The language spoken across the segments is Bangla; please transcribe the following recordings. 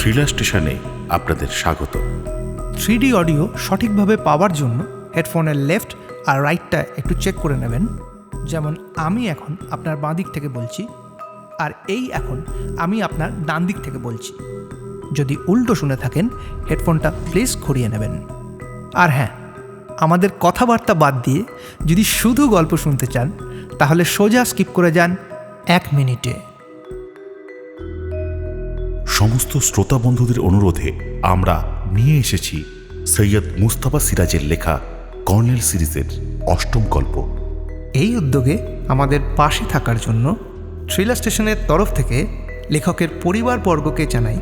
থ্রিলার স্টেশনে আপনাদের স্বাগত। 3D অডিও সঠিকভাবে পাওয়ার জন্য হেডফোনের লেফট আর রাইটটা একটু চেক করে নেবেন। যেমন আমি এখন আপনার বাঁ দিক থেকে বলছি, আর এই এখন আমি আপনার ডান দিক থেকে বলছি। যদি উল্টো শুনে থাকেন হেডফোনটা প্লিজ ঘুরিয়ে নেবেন। আর হ্যাঁ, আমাদের কথাবার্তা বাদ দিয়ে যদি শুধু গল্প শুনতে চান তাহলে সোজা স্কিপ করে যান 1 মিনিটে। সমস্ত শ্রোতা বন্ধুদের অনুরোধে আমরা নিয়ে এসেছি সৈয়দ মুস্তাফা সিরাজের লেখা কর্নেল সিরিজের 8ম গল্প। এই উদ্যোগে আমাদের পাশে থাকার জন্য থ্রিলার স্টেশনের তরফ থেকে লেখকের পরিবারবর্গকে জানাই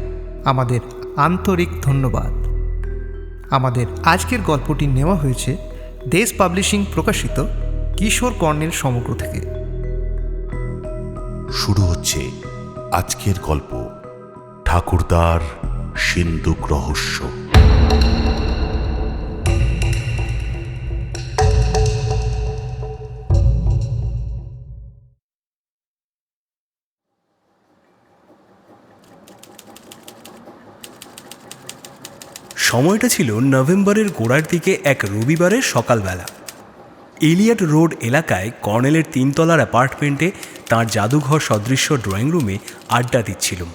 আমাদের আন্তরিক ধন্যবাদ। আমাদের আজকের গল্পটি নেওয়া হয়েছে দেশ পাবলিশিং প্রকাশিত কিশোর কর্নেল সমগ্র থেকে। শুরু হচ্ছে আজকের গল্প, ঠাকুরদার সিন্দুক রহস্য। সময়টা ছিল নভেম্বরের গোড়ার দিকে এক রবিবারের সকালবেলা। এলিয়ট রোড এলাকায় কর্নেলের 3 তলার অ্যাপার্টমেন্টে তাঁর জাদুঘর সদৃশ্য ড্রয়িং রুমে আড্ডা দিচ্ছিলাম।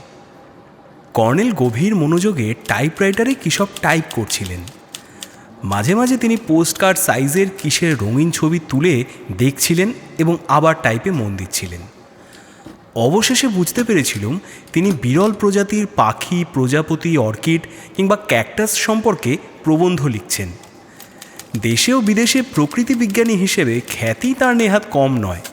কর্নেল গভীর মনোযোগে টাইপরাইটারে কী সব টাইপ করছিলেন। মাঝে মাঝে তিনি পোস্টকার্ড সাইজের কিসের রঙিন ছবি তুলে দেখছিলেন এবং আবার টাইপে মন দিচ্ছিলেন। অবশেষে বুঝতে পেরেছিলাম তিনি বিরল প্রজাতির পাখি, প্রজাপতি, অর্কিড কিংবা ক্যাকটাস সম্পর্কে প্রবন্ধ লিখছেন। দেশে ও বিদেশে প্রকৃতি বিজ্ঞানী হিসেবে খ্যাতি তার নেহাত কম নয়।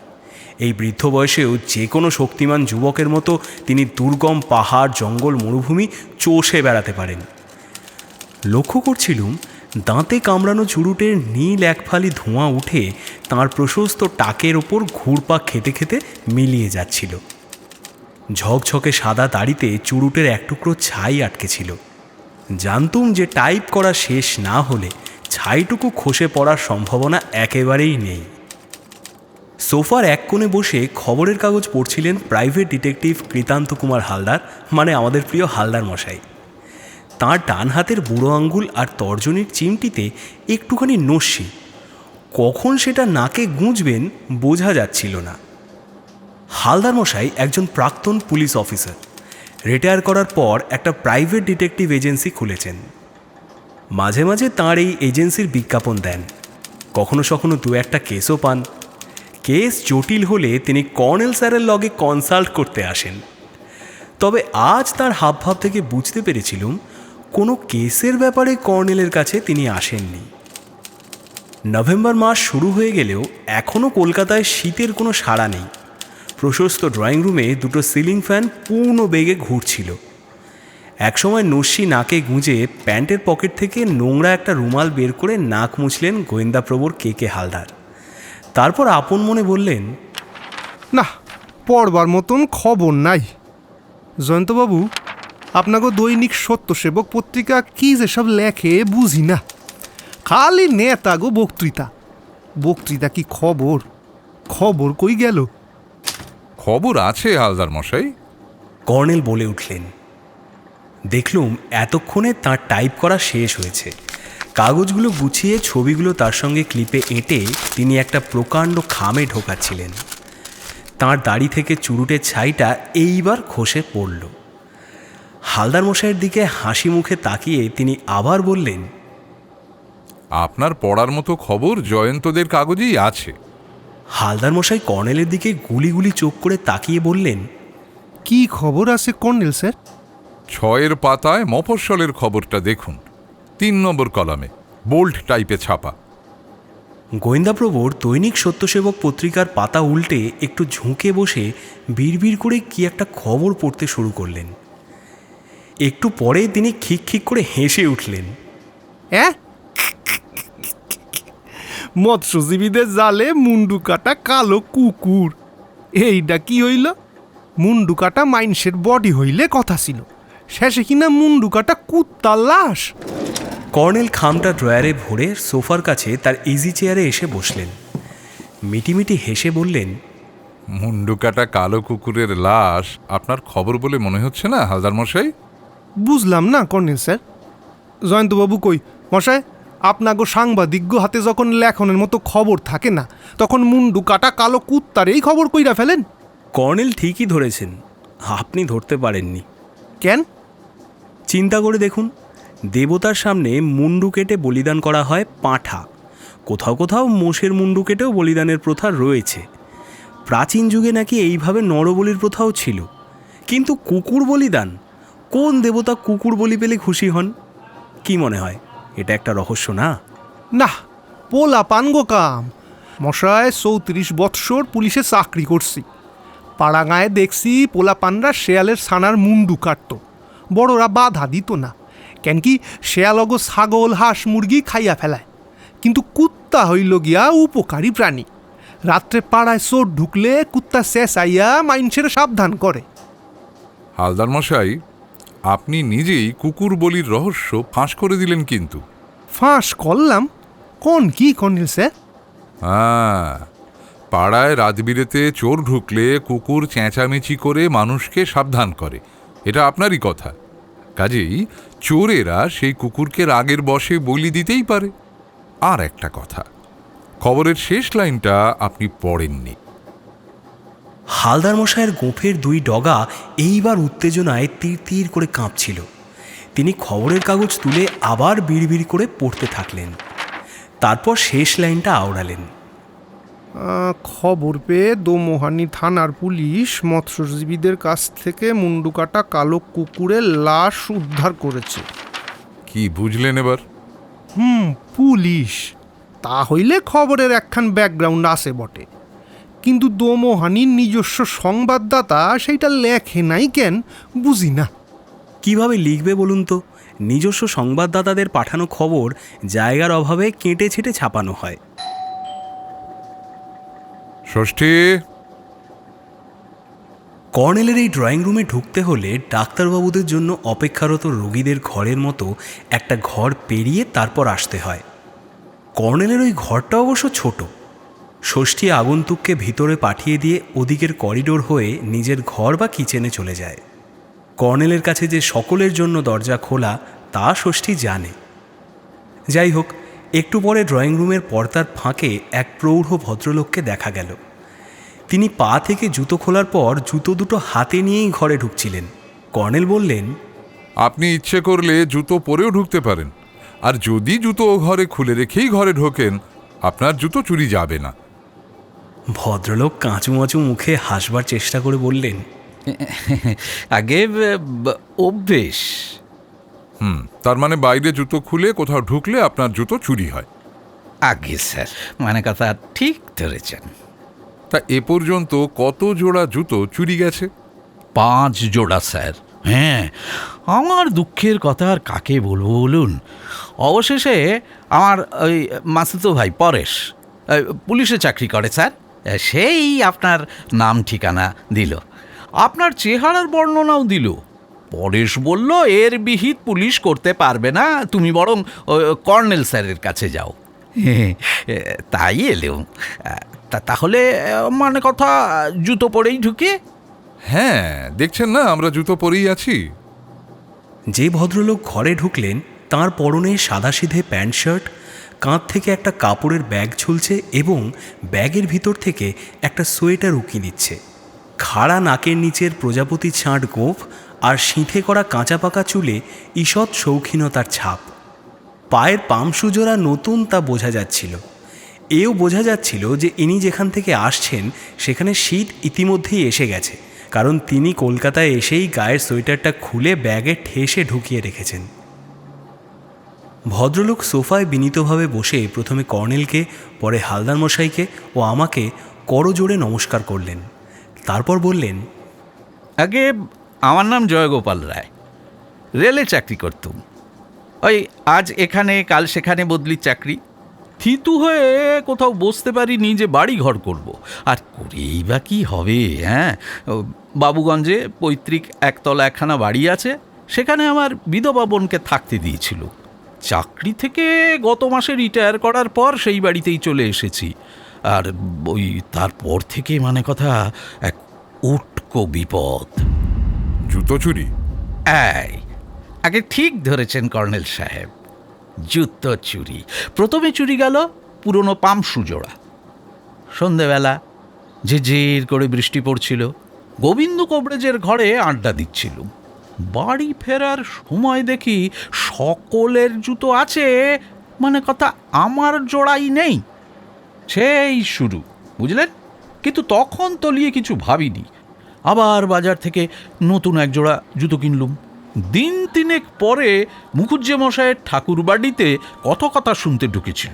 এই বৃদ্ধ বয়সেও যে কোনো শক্তিমান যুবকের মতো তিনি দুর্গম পাহাড়, জঙ্গল, মরুভূমি চষে বেড়াতে পারেন। লক্ষ্য করছিলুম দাঁতে কামড়ানো চুরুটের নীল একফালি ধোঁয়া উঠে তাঁর প্রশস্ত টাকের ওপর ঘুরপাক খেতে খেতে মিলিয়ে যাচ্ছিল। ঝকঝকে সাদা দাড়িতে চুরুটের এক টুকরো ছাই আটকে ছিল। জানতুম যে টাইপ করা শেষ না হলে ছাইটুকু খসে পড়ার সম্ভাবনা একেবারেই নেই। সোফার এক কোণে বসে খবরের কাগজ পড়ছিলেন প্রাইভেট ডিটেকটিভ কৃতান্ত কুমার হালদার, মানে আমাদের প্রিয় হালদার মশাই। তাঁর ডান হাতের বুড়ো আঙ্গুল আর তর্জনীর চিমটিতে একটুখানি নস্যি, কখন সেটা নাকে গুঁজবেন বোঝা যাচ্ছিল না। হালদার মশাই একজন প্রাক্তন পুলিশ অফিসার। রিটায়ার করার পর একটা প্রাইভেট ডিটেকটিভ এজেন্সি খুলেছেন। মাঝে মাঝে তাঁর এই এজেন্সির বিজ্ঞাপন দেন। কখনো কখনো 2-1টা কেসও পান। কেস জটিল হলে তিনি কর্নেল স্যারের লগে কনসাল্ট করতে আসেন। তবে আজ তার হাবভাব থেকে বুঝতে পেরেছিলুম কোনো কেসের ব্যাপারে কর্নেলের কাছে তিনি আসেননি। নভেম্বর মাস শুরু হয়ে গেলেও এখনও কলকাতায় শীতের কোনো সাড়া নেই। প্রশস্ত ড্রয়িং রুমে 2টো সিলিং ফ্যান পূর্ণ বেগে ঘুরছিল। একসময় নস্যি নাকে গুঁজে প্যান্টের পকেট থেকে নোংরা একটা রুমাল বের করে নাক মুছলেন গোয়েন্দাপ্রবর কে হালদার। তারপর আপন মনে বললেন, না, পড়বার মতন খবর নাই। জয়ন্তবাবু, আপনাকে দৈনিক সত্যসেবক পত্রিকা কি যেসব লেখে বুঝি না। খালি নেতা গো বক্তৃতা। বক্তৃতা কি খবর? খবর কই গেল? খবর আছে হালদার মশাই। কর্নেল বলে উঠলেন। দেখলুম এতক্ষণে তার টাইপ করা শেষ হয়েছে। কাগজগুলো গুছিয়ে ছবিগুলো তার সঙ্গে ক্লিপে এঁটে তিনি একটা প্রকাণ্ড খামে ঢোকাচ্ছিলেন। তাঁর দাড়ি থেকে চুরুটের ছাইটা এইবার খসে পড়ল। হালদার মশাইয়ের দিকে হাসি মুখে তাকিয়ে তিনি আবার বললেন, আপনার পড়ার মতো খবর জয়ন্তদের কাগজেই আছে। হালদার মশাই কর্নেলের দিকে গুলি গুলি চোখ করে তাকিয়ে বললেন, কি খবর আছে কর্নেল স্যার? 6 পাতায় মফস্বলের খবরটা দেখুন, 3 নম্বর কলামে বোল্ড টাইপে ছাপা। গোয়েন্দাপ্রবর দৈনিক সত্যসেবক পত্রিকার পাতা উল্টে একটু ঝুঁকে বসে বিড়বিড় করে কি একটা খবর পড়তে শুরু করলেন। একটু পরে তিনি খিক করে হেসে উঠলেন। মৎস্যজীবীদের জালে মুন্ডু কাটা কালো কুকুর। এইটা কি হইল? মুন্ডু কাটা মাইনসের বডি হইলে কথা ছিল, শেষে কিনা মুন্ডু কাটা কুত্তার লাশ। কর্নেল খামটা ড্রয়ারে ভরে সোফার কাছে তার ইজি চেয়ারে এসে বসলেন। মিটিমিটি হেসে বললেন, মুন্ডু কাটা কালো কুকুরের লাশ আপনার খবর বলে মনে হচ্ছে না হালদার মশাই? বুঝলাম না কর্নেল স্যার। জয়ন্তবাবু কই মশাই, আপনাগো সাংবাদিজ্ঞ হাতে যখন লেখনের মতো খবর থাকে না, তখন মুন্ডু কাটা কালো কুত্তার এই খবর কইরা ফেলেন কর্নেল ঠিকই ধরেছেন, আপনি ধরতে পারেননি। কেন? চিন্তা করে দেখুন, দেবতার সামনে মুন্ডু কেটে বলিদান করা হয় পাঁঠা, কোথাও কোথাও মোষের মুন্ডু কেটেও বলিদানের প্রথা রয়েছে। প্রাচীন যুগে নাকি এইভাবে নরবলির প্রথাও ছিল। কিন্তু কুকুর বলিদান, কোন দেবতা কুকুর বলি পেলে খুশি হন? কি মনে হয়, এটা একটা রহস্য না? না, পোলা পানগো কাম। মশায় 34 বৎসর পুলিশে চাকরি করছি। পাড়াগাঁয়ে দেখছি পোলা পানরা শেয়ালের ছানার মুন্ডু কাটত, বড়রা বাধা দিত না। কেন কি শেয়ালগ ছাগল হাঁস মুরগি খাইয়া ফেলায়। কিন্তু কুত্তা হইল গিয়া উপকারী প্রাণী। রাত্রে পাড়ায় চোর ঢুকলে কুত্তা চেঁচাইয়া মাইনসের সাবধান করে। হালদার মশাই, আপনি নিজেই কুকুর বলির রহস্য ফাঁস করে দিলেন কিন্তু। ফাঁস করলাম? কোন কি কর্নেল স্যার? হ্যাঁ, পাড়ায় রাতবিরেতে চোর ঢুকলে কুকুর চেঁচামেচি করে মানুষকে সাবধান করে, এটা আপনারই কথা। কাজেই চোরেরা সেই কুকুরকে রাগের বশে বলি দিতেই পারে। আর একটা কথা, খবরের শেষ লাইনটা আপনি পড়েননি। হালদার মশাইয়ের গোঁফের দুই ডগা এইবার উত্তেজনায় তীর তীর করে কাঁপছিল। তিনি খবরের কাগজ তুলে আবার বিড়বিড় করে পড়তে থাকলেন। তারপর শেষ লাইনটা আওড়ালেন। খবর পেয়ে দোমোহানি থানার পুলিশ মৎস্যজীবীদের কাছ থেকে মুন্ডু কাটা কালো কুকুরের লাশ উদ্ধার করেছে। কি বুঝলেন এবার? পুলিশ তা হইলে খবরের একখান ব্যাকগ্রাউন্ড আছে বটে, কিন্তু দোমোহানির নিজস্ব সংবাদদাতা সেইটা লেখে নাই কেন বুঝি না। কিভাবে লিখবে বলুন তো? নিজস্ব সংবাদদাতাদের পাঠানো খবর জায়গার অভাবে কেটে ছেটে ছাপানো হয়। ষষ্ঠী, কর্নেলের এই ড্রয়িং রুমে ঢুকতে হলে ডাক্তারবাবুদের জন্য অপেক্ষারত রোগীদের ঘরের মতো একটা ঘর পেরিয়ে তারপর আসতে হয়। কর্নেলের ওই ঘরটা অবশ্য ছোট। ষষ্ঠী আগন্তুককে ভিতরে পাঠিয়ে দিয়ে ওদিকের করিডোর হয়ে নিজের ঘর বা কিচেনে চলে যায়। কর্নেলের কাছে যে সকলের জন্য দরজা খোলা তা ষষ্ঠী জানে। যাই হোক, একটু পরে ড্রয়িং রুমের পর্দার ফাঁকে এক প্রৌঢ় ভদ্রলোককে দেখা গেল। তিনি পা থেকে জুতো খোলার পর জুতো দুটো হাতে নিয়েই ঘরে ঢুকছিলেন। কর্নেল বললেন, আপনি ইচ্ছে করলে জুতো পরেও ঢুকতে পারেন, আর যদি জুতো ঘরে খুলে রেখেই ঘরে ঢোকেন, আপনার জুতো চুরি যাবে না। ভদ্রলোক কাঁচুমাচু মুখে হাসবার চেষ্টা করে বললেন, আগে অভ্যেস। তার মানে বাইরে জুতো খুলে কোথাও ঢুকলে আপনার জুতো চুরি হয়? আগে স্যার, মানে কথা ঠিক ধরেছেন। তা এ পর্যন্ত কত জোড়া জুতো চুরি গেছে? 5 জোড়া স্যার। হ্যাঁ, আমার দুঃখের কথা আর কাকে বলবো বলুন। অবশেষে আমার ওই মাসুতো ভাই পরেশ পুলিশে চাকরি করে স্যার, সেই আপনার নাম ঠিকানা দিল, আপনার চেহারার বর্ণনাও দিল। পরেশ বলল, এর বিহিত পুলিশ করতে পারবে না, তুমি বরং কর্নেল স্যারের কাছে যাও। তাই এলেও। তাহলে মানে কথা জুতো পরেই ঢুকে? হ্যাঁ, দেখছেন না আমরা জুতো পরেই আছি। যে ভদ্রলোক ঘরে ঢুকলেন তাঁর পরনে সাদাসিধে প্যান্ট শার্ট, কাঁধ থেকে একটা কাপড়ের ব্যাগ ঝুলছে এবং ব্যাগের ভিতর থেকে একটা সোয়েটার উকি দিচ্ছে। খাড়া নাকের নিচের প্রজাপতি ছাঁট গোঁফ আর সিঁথে করা কাঁচা পাকা চুলে ঈষৎ শৌখিনতার ছাপ। পায়ের পামসুজোড়া নতুন তা বোঝা যাচ্ছিল। এও বোঝা যাচ্ছিল যে ইনি যেখান থেকে আসছেন সেখানে শীত ইতিমধ্যেই এসে গেছে, কারণ তিনি কলকাতায় এসেই গায়ের সোয়েটারটা খুলে ব্যাগে ঠেসে ঢুকিয়ে রেখেছেন। ভদ্রলোক সোফায় বিনীতভাবে বসে প্রথমে কর্নেলকে, পরে হালদার মশাইকে ও আমাকে করজোড়ে নমস্কার করলেন। তারপর বললেন, আগে আমার নাম জয়গোপাল রায়, রেলে চাকরি করতুম। ওই আজ এখানে কাল সেখানে বদলি চাকরি, থিতু হয়ে কোথাও বসতে পারিনি যে বাড়ি ঘর করব, আর করেই বা কী হবে। হ্যাঁ, বাবুগঞ্জে পৈতৃক একতলা একখানা বাড়ি আছে, সেখানে আমার বিধবা বোনকে থাকতে দিয়েছিল। চাকরি থেকে গত মাসে রিটায়ার করার পর সেই বাড়িতেই চলে এসেছি। আর ওই তারপর থেকে মানে কথা এক উটকো বিপদ। জুতো চুরি? এই আগে ঠিক ধরেছেন কর্নেল সাহেব, জুতো চুরি। প্রথমে চুরি গেল পুরনো পামশু জোড়া। সন্ধেবেলা ঝিরঝির করে বৃষ্টি পড়ছিল, গোবিন্দ কবরেজের ঘরে আড্ডা দিচ্ছিল। বাড়ি ফেরার সময় দেখি সকলের জুতো আছে, মানে কথা আমার জোড়াই নেই। সেই শুরু, বুঝলেন? কিন্তু তখন তলিয়ে কিছু ভাবিনি। আবার বাজার থেকে নতুন এক জোড়া জুতো কিনলুম। দিন তিনেক পরে মুখুজ্জে মশাইয়ের ঠাকুর বাড়িতে কথা শুনতে ঢুকেছিল।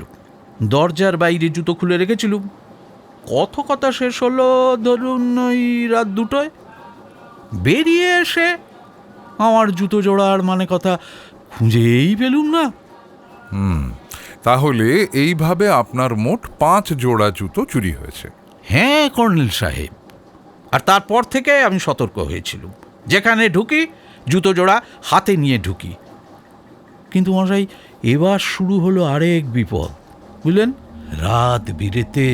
দরজার বাইরে জুতো খুলে রেখেছিলুম। কথা শেষ হলো ধরুন ওই রাত 2টায়। বেরিয়ে এসে আমার জুতো জোড়ার মানে কথা খুঁজেই পেলুম না। তাহলে এইভাবে আপনার মোট 5 জোড়া জুতো চুরি হয়েছে। হ্যাঁ কর্নেল সাহেব, আর তারপর থেকে আমি সতর্ক হয়েছিলাম, যেখানে ঢুকি জুতো জোড়া হাতে নিয়ে ঢুকি। কিন্তু মশাই, এবার শুরু হলো আরেক বিপদ, বুঝলেন? রাত বিরেতে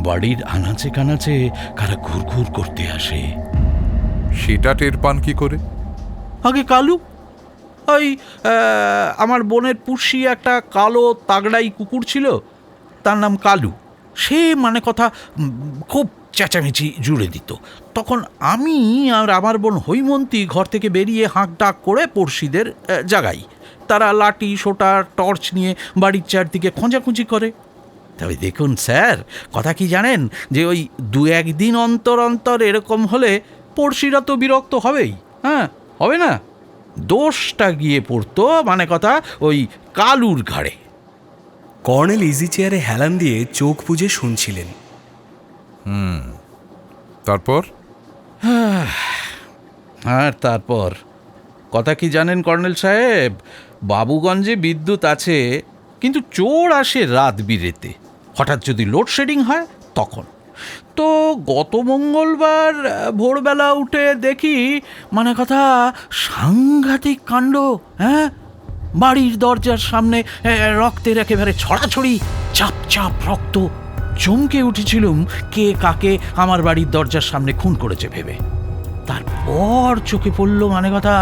বাড়ির আনাচে কানাচে কারা ঘুরঘুর করতে আসে। সেটা টের পান কি করে? আগে কালু, ওই আমার বোনের পুষি একটা কালো তাগড়াই কুকুর ছিল, তার নাম কালু। সে মানে কথা খুব চেঁচামেচি জুড়ে দিত। তখন আমি আর আমার বোন হৈমন্তী ঘর থেকে বেরিয়ে হাঁক ডাক করে পড়শিদের জাগাই। তারা লাঠি সোটা টর্চ নিয়ে বাড়ির চারদিকে খোঁজাখুঁজি করে। তবে দেখুন স্যার, কথা কি জানেন, যে ওই 2-1 দিন অন্তর অন্তর এরকম হলে পড়শিরা তো বিরক্ত হবেই। হ্যাঁ, হবে না? দোষটা গিয়ে পড়তো মানে কথা ওই কালুর ঘাড়ে। কর্নেল ইজি চেয়ারে হেলান দিয়ে চোখ বুজে শুনছিলেন। তারপর? আর তারপর কথা কি জানেন কর্নেল সাহেব, বাবুগঞ্জে বিদ্যুৎ আছে, কিন্তু চোর আসে রাত বিরেতে। হঠাৎ যদি লোডশেডিং হয় তখন। তো গত মঙ্গলবার ভোরবেলা উঠে দেখি মানে কথা সাংঘাতিক কাণ্ড। হ্যাঁ, বাড়ির দরজার সামনে রক্তের একেবারে ছড়াছড়ি, চাপ চাপ রক্ত। চমকে উঠেছিলুম কে কাকে আমার বাড়ির দরজার সামনে খুন করেছে ভেবে। তারপর চোখে পড়ল মানে কথা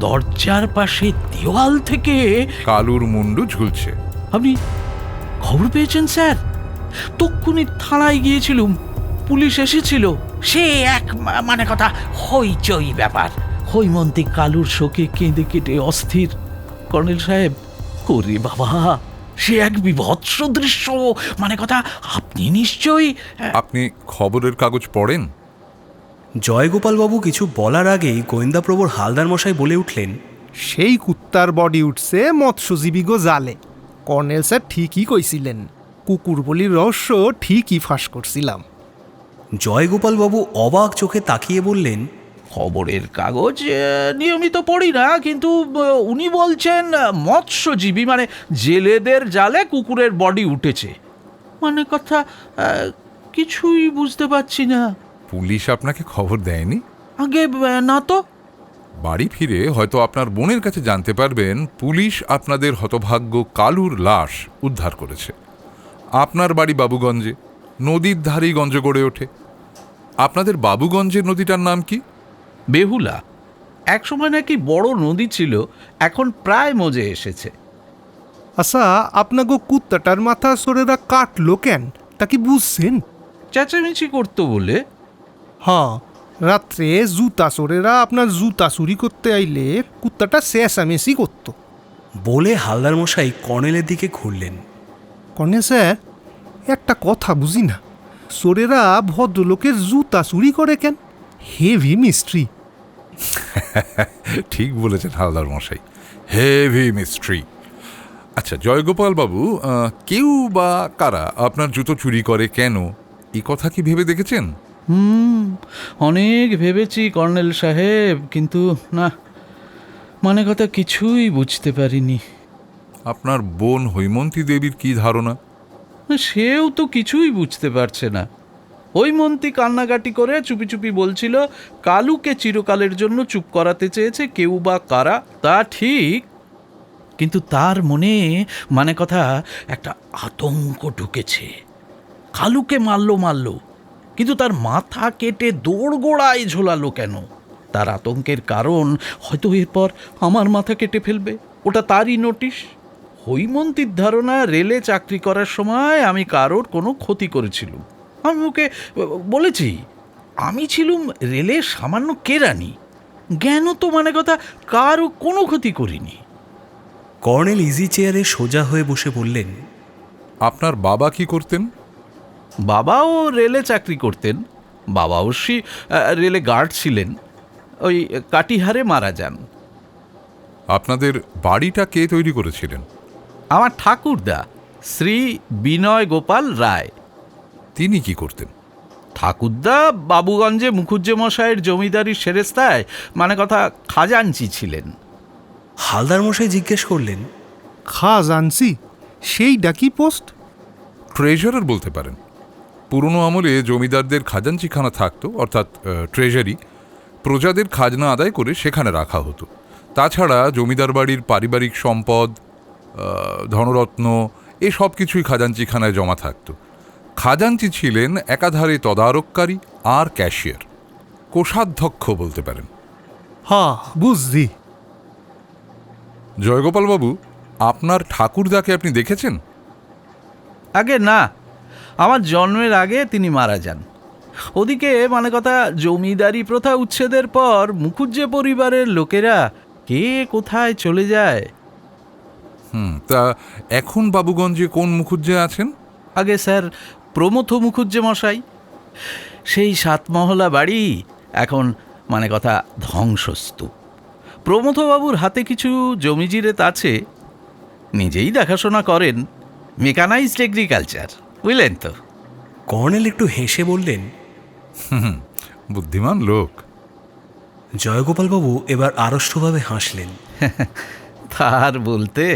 দরজার পাশে দেওয়াল থেকে কালুর মুন্ডু ঝুলছে। আপনি খবর পেয়েছেন স্যার? তক্ষুনি থানায় গিয়েছিলুম, পুলিশ এসেছিল। সে এক মানে কথা হইচই ব্যাপার। হৈমন্তী কালুর শোকে কেঁদে কেটে অস্থির। কর্নেল সাহেব, ওরে বাবা, সে এক বিভৎস দৃশ্য, মানে কথা আপনি নিশ্চয়ই। আপনি খবরের কাগজ পড়েন? জয়গোপালবাবু কিছু বলার আগেই গোয়েন্দাপ্রবর হালদার মশাই বলে উঠলেন, সেই কুত্তার বডি উঠছে মৎস্যজীবী গো জালে। কর্নেল স্যার ঠিকই কইছিলেন, কুকুর বলির রহস্য ঠিকই ফাঁস করছিলাম। জয়গোপালবাবু অবাক চোখে তাকিয়ে বললেন, খবরের কাগজ নিয়মিত পড়ি না, কিন্তু উনি বলছেন মৎস্যজীবী মানে জেলেদের জালে কুকুরের বডি উঠেছে। মানে কথা কিছুই বুঝতে পারছি না। পুলিশ আপনাকে খবর দেয়নি? আগে না তো। বাড়ি ফিরে হয়তো আপনার বোনের কাছে জানতে পারবেন পুলিশ আপনাদের হতভাগ্য কালুর লাশ উদ্ধার করেছে। আপনার বাড়ি বাবুগঞ্জে, নদীর ধারেই গঞ্জ গড়ে ওঠে। আপনাদের বাবুগঞ্জের নদীটার নাম কি? বেহুলা। একসময় নাকি বড় নদী ছিল, এখন প্রায় মজে এসেছে। আচ্ছা, আপনাগো কুত্তাটার মাথা সরেরা কাটলো কেন, তা কি বুঝছেন? চেঁচামেচি করতো বলে। হ্যাঁ, রাত্রে জুতা চোরেরা আপনার জুতা চুরি করতে আইলে কুত্তাটা চেঁচামেচি করতো বলে হালদার মশাই কর্নেলের দিকে ঘুরলেন। কর্নেল স্যার, একটা কথা বুঝি না, চোরেরা ভদ্রলোকের জুতা চুরি করে কেন? Heavy mystery. ঠিক বলেছেন হালদার মশাই, হেভি মিস্ট্রি। আচ্ছা জয়গোপাল বাবু, কেউ বা কারা আপনার জুতো চুরি করে কেন, এই কথা কি ভেবে দেখেছেন? অনেক ভেবেছি কর্নেল সাহেব, কিন্তু না, মানে কথা কিছুই বুঝতে পারিনি। আপনার বোন হৈমন্তী দেবীর কি ধারণা? সেও তো কিছুই বুঝতে পারছে না। হৈমন্তী কান্নাকাটি করে চুপি চুপি বলছিল কালুকে চিরকালের জন্য চুপ করাতে চেয়েছে কেউ বা কারা, তা ঠিক, কিন্তু তার মনে মানে কথা একটা আতঙ্ক ঢুকেছে। কালুকে মারলো, কিন্তু তার মাথা কেটে দোরগোড়ায় ঝোলালো কেন? তার আতঙ্কের কারণ হয়তো এরপর আমার মাথা কেটে ফেলবে, ওটা তারই নোটিশ। হৈমন্তীর ধারণা রেলে চাকরি করার সময় আমি কারোর কোনো ক্ষতি করেছিলুম। আমি ওকে বলেছি আমি ছিলুম রেলের সামান্য কেরানি, জ্ঞান তো মানে কথা কারও কোনো ক্ষতি করিনি। কর্নেল ইজি চেয়ারে সোজা হয়ে বসে বললেন, আপনার বাবা কি করতেন? বাবাও রেলে চাকরি করতেন। বাবা অবশ্যই রেলে গার্ড ছিলেন। ওই কাটিহারে মারা যান। আপনাদের বাড়িটা কে তৈরি করেছিলেন? আমার ঠাকুরদা শ্রী বিনয় গোপাল রায়। তিনি কি করতেন? ঠাকুরদা বাবুগঞ্জে মুখুজ্জে মশাইয়ের জমিদারির সেরেস্তায় মানে কথা খাজাঞ্চি ছিলেন। হালদার মশাই জিজ্ঞেস করলেন, খাজানসি সেইটা কি পোস্ট? ট্রেজারার বলতে পারেন। পুরনো আমলে জমিদারদের খাজাঞ্চিখানা থাকতো, অর্থাৎ ট্রেজারি। প্রজাদের খাজনা আদায় করে সেখানে রাখা হতো। তাছাড়া জমিদার বাড়ির পারিবারিক সম্পদ, ধনরত্ন, এ সব কিছুই খাজাঞ্চিখানায় জমা থাকতো। খাজাঞ্চি ছিলেন একাধারে তদারককারী আর ক্যাশিয়ার, কোষাধ্যক্ষ বলতে পারেন। হ্যাঁ, বুঝছি। জয়গোপালবাবু, আপনার ঠাকুরদাকে আপনি দেখেছেন? আগে না, আমার জন্মের আগে তিনি মারা যান। ওদিকে মানে কথা জমিদারি প্রথা উচ্ছেদের পর মুখুজ্জে পরিবারের লোকেরা কে কোথায় চলে যায়। তা এখন বাবুগঞ্জে কোন মুখুজ্জে আছেন? আগে স্যার প্রমথ মুখুজ্জে মশাই। সেই 7 মহলা বাড়ি এখন মানে কথা ধ্বংসস্তূপ। প্রমথবাবুর হাতে কিছু জমিজিরেত আছে, নিজেই দেখাশোনা করেন। মেকানাইজড এগ্রিকালচার, বুঝলেন তো। কর্নেল একটু হেসে বললেন, বুদ্ধিমান লোক। জয়গোপালবাবু এবার আড়ষ্টভাবে হাসলেন। তার বলতে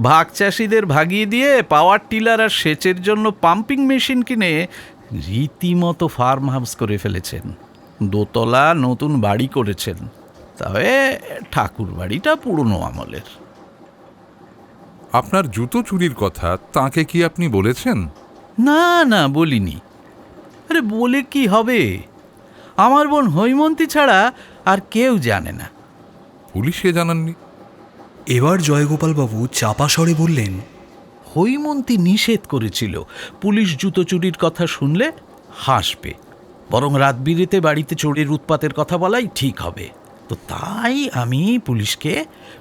ভাগ চাষিদের ভাগিয়ে দিয়ে পাওয়ার টিলার আর সেচের জন্য পাম্পিং মেশিন কিনে রীতিমতো ফার্ম হাউস করে ফেলেছেন। দোতলা নতুন বাড়ি করেছেন। তবে ঠাকুর বাড়িটা পুরনো আমলের। আপনার জুতো চুরির কথা তাকে কি আপনি বলেছেন? না না, বলিনি। আরে বলে কি হবে, আমার বোন হৈমন্তী ছাড়া আর কেউ জানে না। পুলিশে জানাননি? এবার জয়গোপালবাবু চাপা স্বরে বললেন, হৈমন্তী নিষেধ করেছিল পুলিশ জুতো চুরির কথা শুনলে হাসবে, বরং রাত বিরেতে বাড়িতে চোরের উৎপাতের কথা বলাই ঠিক হবে। তো তাই আমি পুলিশকে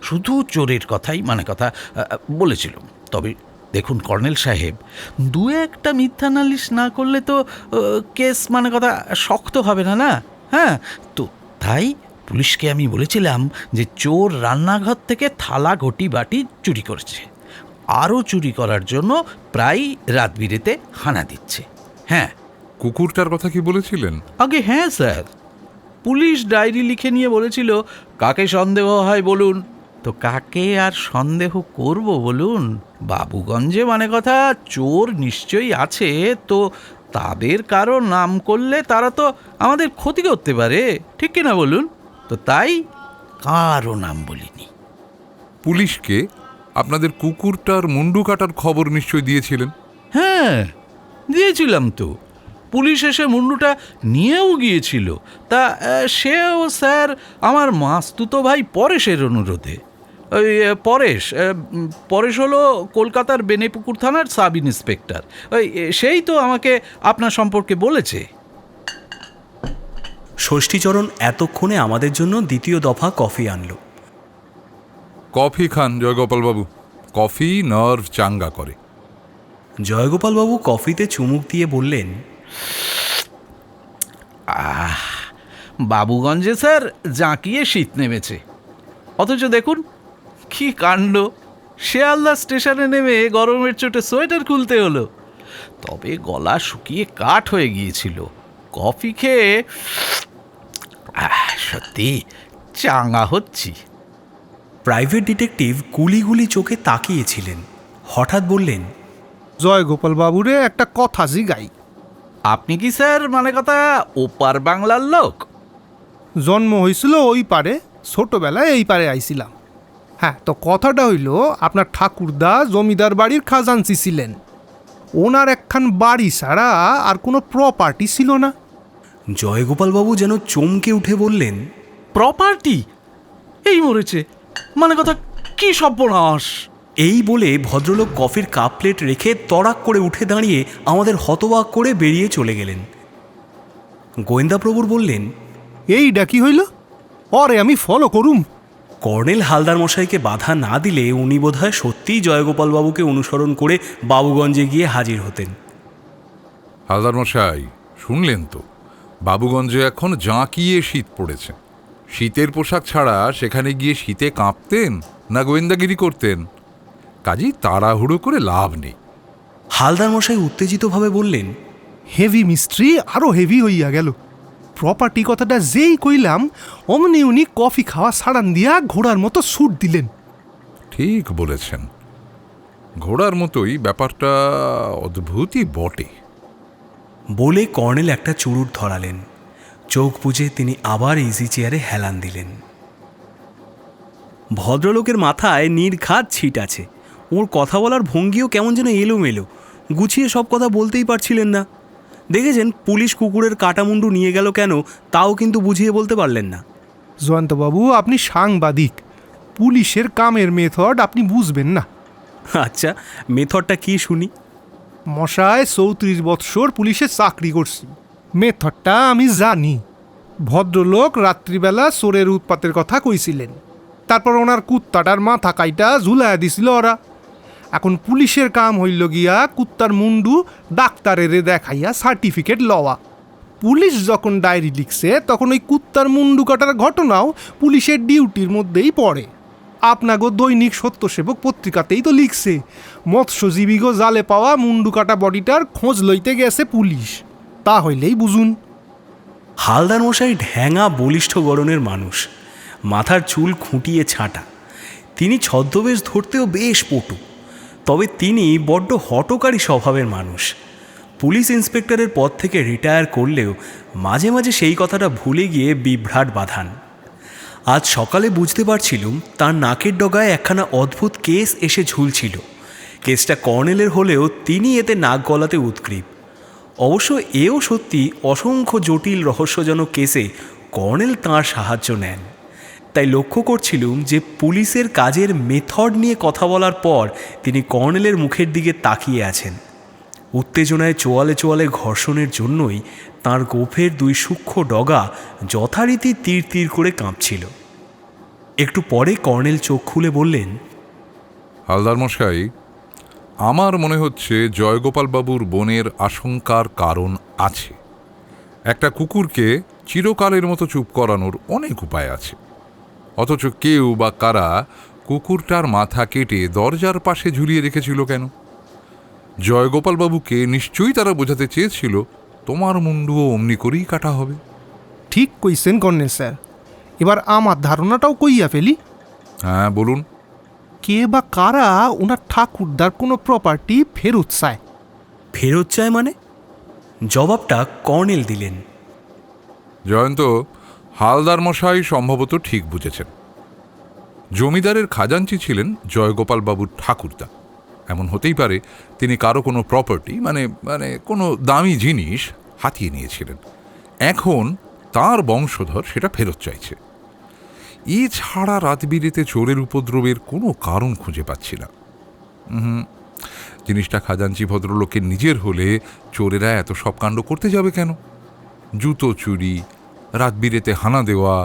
শুধু চোরের কথাই মানে কথা বলেছিলাম। তবে দেখুন কর্নেল সাহেব, 2-1টা মিথ্যা নালিশ না করলে তো কেস মানে কথা শক্ত হবে না, না? হ্যাঁ, তো তাই পুলিশকে আমি বলেছিলাম যে চোর রান্নাঘর থেকে থালা ঘটি বাটি চুরি করেছে, আরও চুরি করার জন্য প্রায় রাত বিরেতে হানা দিচ্ছে। হ্যাঁ। কুকুরটার কথা কি বলেছিলেন? আগে হ্যাঁ স্যার, পুলিশ ডায়েরি লিখে নিয়ে বলেছিল কাকে সন্দেহ হয় বলুন। তো কাকে আর সন্দেহ করব বলুন? বাবুগঞ্জে মানে কথা চোর নিশ্চয়ই আছে, তো তাদের কারো নাম করলে তারা তো আমাদের ক্ষতি করতে পারে, ঠিক কিনা বলুন? তো তাই কারো নাম বলিনি। পুলিশকে আপনাদের কুকুরটার মুন্ডু কাটার খবর নিশ্চয় দিয়েছিলেন? হ্যাঁ, দিয়েছিলাম তো। পুলিশ এসে মুন্ডুটা নিয়েও গিয়েছিল। তা সেও স্যার আমার মাস্তুতো ভাই পরেশের অনুরোধে। ওই পরেশ হলো কলকাতার বেনেপুকুর থানার সাব ইন্সপেক্টর। ওই সেই তো আমাকে আপনার সম্পর্কে বলেছে। ষষ্ঠীচরণ এতক্ষণে আমাদের জন্য দ্বিতীয় দফা কফি আনলো। কফি খান জয়গোপালবাবু, কফি নার্ভ চাঙ্গা করে। জয়গোপালবাবু কফিতে চুমুক দিয়ে বললেন, বাবুগঞ্জে স্যার জাঁকিয়ে শীত নেমেছে, অথচ দেখুন কি কাণ্ড, শিয়ালদা স্টেশনে নেমে গরমের চোটে সোয়েটার খুলতে হলো। তবে গলা শুকিয়ে কাঠ হয়ে গিয়েছিল। কফি খেয়ে সত্যি চাঙ্গা হচ্ছি। প্রাইভেট ডিটেকটিভ গুলি চোখে তাকিয়েছিলেন। হঠাৎ বললেন, জয়গোপাল বাবুরে একটা কথা জিগাই। আপনি কি স্যার মানে কথা ওপার বাংলার লোক? জন্ম হয়েছিল ওই পারে, ছোটবেলায় এই পারে আইছিলাম। হ্যাঁ, তো কথাটা হইল আপনার ঠাকুরদা জমিদার বাড়ির খাজাঞ্চি ছিলেন। ওনার একখান বাড়ি ছাড়া আর কোনো প্রপার্টি ছিল না। জয়গোপালবাবু যেন চমকে উঠে বললেন, প্রপার্টি এই মরেছে, মানে কথা কি সর্বনাশ। এই বলে ভদ্রলোক কফির কাপ প্লেট রেখে তড়াক করে উঠে দাঁড়িয়ে আমাদের হতবাক করে বেরিয়ে চলে গেলেন। গোয়েন্দাপ্রভুর বললেন, এইটা কি হইল? অরে আমি ফলো করুম। কর্নেল হালদার মশাইকে বাধা না দিলে উনি বোধহয় সত্যিই জয়গোপালবাবুকে অনুসরণ করে বাবুগঞ্জে গিয়ে হাজির হতেন। হালদার মশাই, শুনলেন তো, বাবুগঞ্জে এখন জাঁকিয়ে শীত পড়েছে। শীতের পোশাক ছাড়া সেখানে গিয়ে শীতে কাঁপতেন না গোয়েন্দাগিরি করতেন? কাজেই তাড়াহুড়ো করে লাভ নেই। হালদার মশাই উত্তেজিতভাবে বললেন, হেভি মিস্ট্রি আরো হেভি হইয়া গেল। প্রপার্টি কথাটা যেই কইলাম অমনি উনি কফি খাওয়া ছাড়ান দিয়া ঘোড়ার মতো ছুট দিলেন। ঠিক বলেছেন, ঘোড়ার মতোই ব্যাপারটা অদ্ভুতই বটে। বলে কর্নেল একটা চুরুট ধরালেন। চোখ বুজে তিনি আবার ইজি চেয়ারে হেলান দিলেন। ভদ্রলোকের মাথায় নির্ঘাত ছিট আছে। ওর কথা বলার ভঙ্গিও কেমন যেন এলোমেলো, গুছিয়ে সব কথা বলতেই পারছিলেন না। দেখেছেন, পুলিশ কুকুরের কাটামুন্ডু নিয়ে গেল কেন তাও কিন্তু বুঝিয়ে বলতে পারলেন না। জয়ন্তবাবু, আপনি সাংবাদিক, পুলিশের কামের মেথড আপনি বুঝবেন না। আচ্ছা, মেথডটা কি শুনি। মশায় 34 বৎসর পুলিশে চাকরি করছি, মেথডটা আমি জানি। ভদ্রলোক রাত্রিবেলা চোরের উৎপাতের কথা কইছিলেন, তারপর ওনার কুত্তাটার মাথা কাইটা ঝুলাইয়া দিছিল ওরা। এখন পুলিশের কাম হইল গিয়া কুত্তার মুন্ডু ডাক্তারের দেখাইয়া সার্টিফিকেট লওয়া। পুলিশ যখন ডায়েরি লিখছে তখন ওই কুত্তার মুন্ডু কাটার ঘটনাও পুলিশের ডিউটির মধ্যেই পড়ে। আপনাগো দৈনিক সত্যসেবক পত্রিকাতেই তো লিখছে, মৎস্যজীবীগো জালে পাওয়া মুন্ডু কাটা বডিটার খোঁজ লইতে গেছে পুলিশ। তা হইলেই বুঝুন। হালদার মশাই ঢ্যাঙা বলিষ্ঠ গড়নের মানুষ, মাথার চুল খুঁটিয়ে ছাঁটা। তিনি ছদ্মবেশ ধরতেও বেশ পটু, তবে তিনি বড্ড হটকারী স্বভাবের মানুষ। পুলিশ ইন্সপেক্টরের পদ থেকে রিটায়ার করলেও মাঝে মাঝে সেই কথাটা ভুলে গিয়ে বিভ্রাট বাঁধান। আজ সকালে বুঝতে পারছিলুম তার নাকের ডগায় একখানা অদ্ভুত কেস এসে ঝুলছিল। কেসটা কর্নেলের হলেও তিনি এতে নাক গলাতে উৎগ্রীব। অবশ্য এও সত্যি, অসংখ্য জটিল রহস্যজনক কেসে কর্নেল তাঁর সাহায্য নেন। তাই লক্ষ্য করছিলুম যে পুলিশের কাজের মেথড নিয়ে কথা বলার পর তিনি কর্নেলের মুখের দিকে তাকিয়ে আছেন। উত্তেজনায় চোয়ালে চোয়ালে ঘর্ষণের জন্যই তাঁর গোফের 2 সূক্ষ্ম ডগা যথারীতি তীর তীর করে কাঁপছিল। একটু পরে কর্নেল চোখ খুলে বললেন, হালদার মশাই, আমার মনে হচ্ছে জয়গোপালবাবুর বোনের আশঙ্কার কারণ আছে। একটা কুকুরকে চিরকালের মতো চুপ করানোর অনেক উপায় আছে, অথচ কেউ বা কারা কুকুরটার মাথা কেটে দরজার পাশে ঝুলিয়ে রেখেছিল কেন? জয়গোপালবাবুকে নিশ্চয়ই তারা বোঝাতে চেয়েছিল তোমার মুন্ডুও অমনি করেই কাটা হবে। ঠিক কইছেন কর্নেল স্যার। এবার আমার ধারণাটাও কইয়া ফেলি। হ্যাঁ, বলুন। কে বা কারা ওনার ঠাকুরদার কোনো প্রপার্টি ফেরত চায়। ফেরত চায় মানে? জবাবটা কর্নেল দিলেন। জয়ন্ত, হালদার মশাই সম্ভবত ঠিক বুঝেছেন। জমিদারের খাজাঞ্চি ছিলেন জয়গোপালবাবুর ঠাকুরদা। এমন হতেই পারে তিনি কারো কোনো প্রপার্টি মানে মানে কোনো দামি জিনিস হাতিয়ে নিয়েছিলেন। এখন তার বংশধর সেটা ফেরত চাইছে। এছাড়া রাতবিরেতে চোরের উপদ্রবের কোনো কারণ খুঁজে পাচ্ছি না। জিনিসটা খাজাঞ্চি ভদ্রলোকের নিজের হলে চোরেরা এত সব কাণ্ড করতে যাবে কেন? জুতো চুরি, রাতবিরেতে হানা দেওয়া,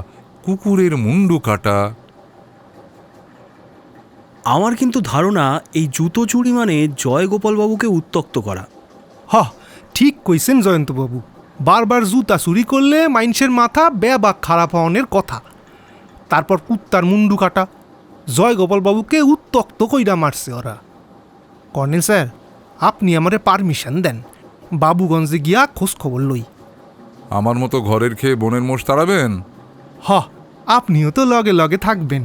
কুকুরের মুন্ডু কাটা। আমার কিন্তু ধারণা এই জুতো চুরি মানে জয়গোপালবাবুকে উত্ত্যক্ত করা। ঠিক কইছেন জয়ন্তবাবু। বারবার জুতা চুরি করলে মাইনসের মাথা বেবাক খারাপ হওয়ার কথা। তারপর কুত্তার মুন্ডু কাটা, জয়গোপালবাবুকে উত্ত্যক্ত কইরা মারছে ওরা। কর্নেল স্যার, আপনি আমারে পারমিশন দেন, বাবুগঞ্জে গিয়া খোঁজ খবর লই। আমার মতো ঘরের খেয়ে বোনের মোষ তাড়াবেন? আপনিও তো লগে লগে থাকবেন।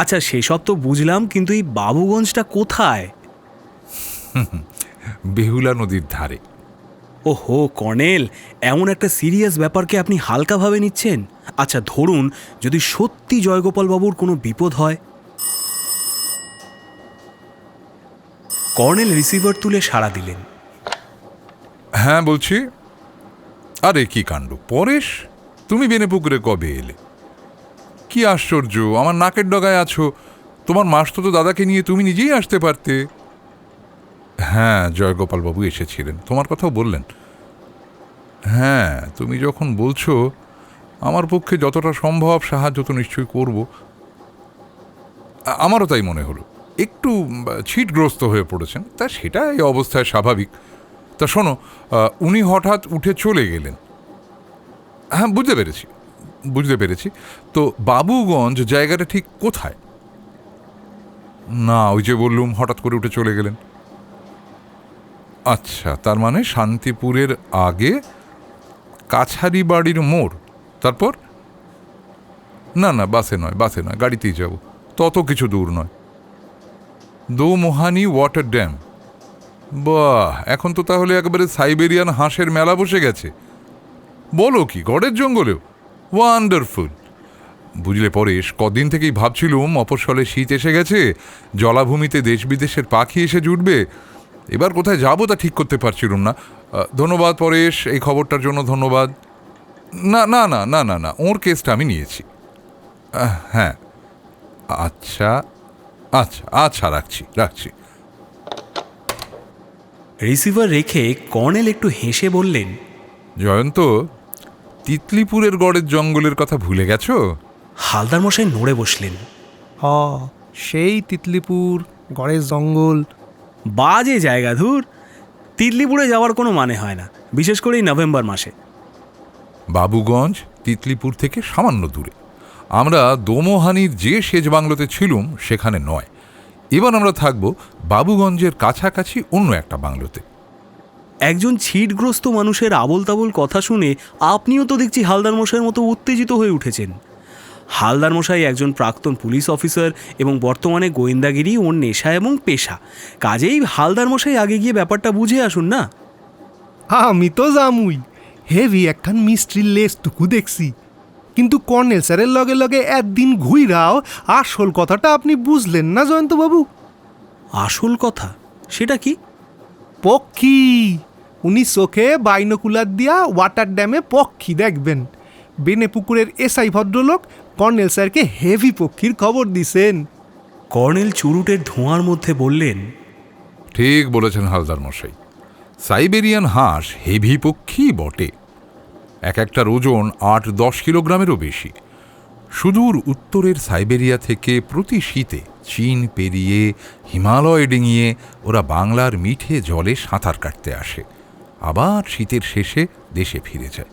আচ্ছা, সেসব তো বুঝলাম, কিন্তু এই বাবুগঞ্জটা কোথায়? বেহুলা নদীর ধারে। ওহো কর্নেল, এমন একটা সিরিয়াস ব্যাপারকে আপনি হালকাভাবে নিচ্ছেন। আচ্ছা, ধরুন যদি সত্যি জয়গোপালবাবুর কোনো বিপদ হয়। কর্নেল রিসিভার তুলে সাড়া দিলেন। হ্যাঁ, বলছি। আরে কি কাণ্ড পরেশ, তুমি বেনেপুকুরে কবে এলে? কি আশ্চর্য, আমার নাকের ডগায় আছো। তোমার মাসতুতো দাদাকে নিয়ে তুমি নিজেই আসতে পারতে। হ্যাঁ, জয়গোপালবাবু এসেছিলেন, তোমার কথাও বললেন। হ্যাঁ, তুমি যখন বলছো, আমার পক্ষে যতটা সম্ভব সাহায্য তো নিশ্চয়ই করব। আমারও তাই মনে হলো, একটু ছিটগ্রস্ত হয়ে পড়েছেন, তা সেটা এই অবস্থায় স্বাভাবিক। তা শোনো, উনি হঠাৎ উঠে চলে গেলেন। হ্যাঁ, বুঝতে পেরেছি। তো বাবুগঞ্জ জায়গাটা ঠিক কোথায়? না, ওই যে বললুম হঠাৎ করে উঠে চলে গেলেন। আচ্ছা, তার মানে শান্তিপুরের আগে কাছারি বাড়ির মোড়, তারপর? না, বাসে নয়, গাড়িতেই যাব, তত কিছু দূর নয়। দোমোহানি ওয়াটার ড্যাম, বাহ, এখন তো তাহলে একেবারে সাইবেরিয়ান হাঁসের মেলা বসে গেছে। বলো কি, গড়ের জঙ্গলেও? ওয়ান্ডারফুল। বুঝলে পরেশ, কদিন থেকেই ভাবছিলুম মফস্বলে শীত এসে গেছে, জলাভূমিতে দেশ বিদেশের পাখি এসে জুটবে। এবার কোথায় যাবো তা ঠিক করতে পারছিলুম না। ধন্যবাদ পরেশ, এই খবরটার জন্য ধন্যবাদ। না, ওর কেসটা আমি নিয়েছি। হ্যাঁ, আচ্ছা, রাখছি। রিসিভার রেখে কর্নেল একটু হেসে বললেন, জয়ন্ত, তিতলিপুরের গড়ের জঙ্গলের কথা ভুলে গেছো? হালদার মশাই নড়ে বসলেন। সেই তিতলিপুর, গড়ের জঙ্গল। বাজে জায়গা, ধুর। তিতলিপুরে যাওয়ার কোনো মানে হয় না, বিশেষ করে এই নভেম্বর মাসে। বাবুগঞ্জ তিতলিপুর থেকে সামান্য দূরে। আমরা দোমোহানির যে সেজ বাংলোতে ছিলুম সেখানে নয়, এবার আমরা থাকব বাবুগঞ্জের কাছাকাছি অন্য একটা বাংলোতে। একজন ছিটগ্রস্ত মানুষের আবোল তাবোল কথা শুনে আপনিও তো দেখছি হালদার মশাইয়ের মতো উত্তেজিত হয়ে উঠেছেন। হালদার মশাই একজন প্রাক্তন পুলিশ অফিসার এবং বর্তমানে গোয়েন্দাগিরি ওর নেশা এবং পেশা। কাজেই হালদার মশাই আগে গিয়ে ব্যাপারটা বুঝে আসুন না। আমি তো জামুই, হেভি একখান মিস্ট্রির লেসটুকু দেখছি, কিন্তু কর্নেল স্যারের লগে লগে একদিন ঘুইরাও আসল কথাটা আপনি বুঝলেন না জয়ন্তবাবু। আসল কথা সেটা কি? পক্ষী, উনি চোখে বাইনোকুলার দিয়া ওয়াটার ড্যামে পক্ষী দেখবেন। বেনেপুকুরের এসআই ভদ্রলোক কর্নেল স্যারকে হেভি পক্ষীর খবর দিছেন। কর্নেল চুরুটের ধোঁয়ার মধ্যে বললেন, ঠিক বলেছেন হালদার মশাই, সাইবেরিয়ান হাঁস হেভি পক্ষী বটে। একটার ওজন 8-10 কিলোগ্রামেরও বেশি। সুদূর উত্তরের সাইবেরিয়া থেকে প্রতি শীতে চীন পেরিয়ে হিমালয় ডিঙিয়ে ওরা বাংলার মিঠে জলে সাঁতার কাটতে আসে, আবার শীতের শেষে দেশে ফিরে যায়।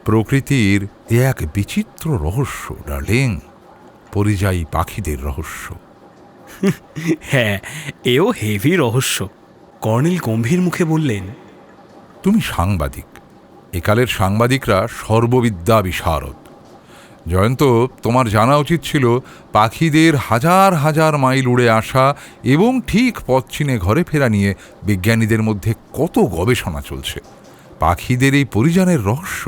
প্রকৃতির এক বিচিত্র রহস্য ডার্লিং, পরিযায়ী পাখিদের রহস্য। হ্যাঁ, এও হেভি রহস্য। কর্নেল গম্ভীর মুখে বললেন, তুমি সাংবাদিক, একালের সাংবাদিকরা সর্ববিদ্যা বিশারদ। জয়ন্ত, তোমার জানা উচিত ছিল পাখিদের হাজার হাজার মাইল উড়ে আসা এবং ঠিক পথ চিনে ঘরে ফেরা নিয়ে বিজ্ঞানীদের মধ্যে কত গবেষণা চলছে। পাখিদের এই পরিযানের রহস্য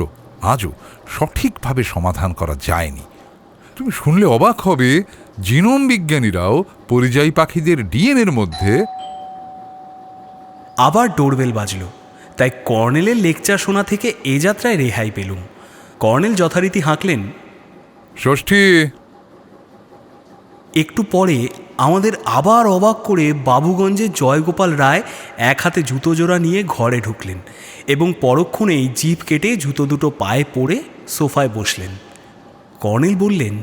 আজও সঠিকভাবে সমাধান করা যায়নি। তুমি শুনলে অবাক হবে, জিনোম বিজ্ঞানীরাও পরিযায়ী পাখিদের ডিএনএর মধ্যে। আবার ডোরবেল বাজল, তাই কর্নেলের লেকচার শোনা থেকে এ যাত্রায় রেহাই পেলুম। কর্নেল যথারীতি হাঁকলেন, ষষ্ঠী। একটু পরে আমাদের আবার অবাক করে বাবুগঞ্জে জয়গোপাল রায় এক হাতে জুতো জোড়া নিয়ে ঘরে ঢুকলেন এবং পরক্ষণেই জিভ কেটে জুতো দুটো পায়ে পরে সোফায় বসলেন। কর্নেল বললেন,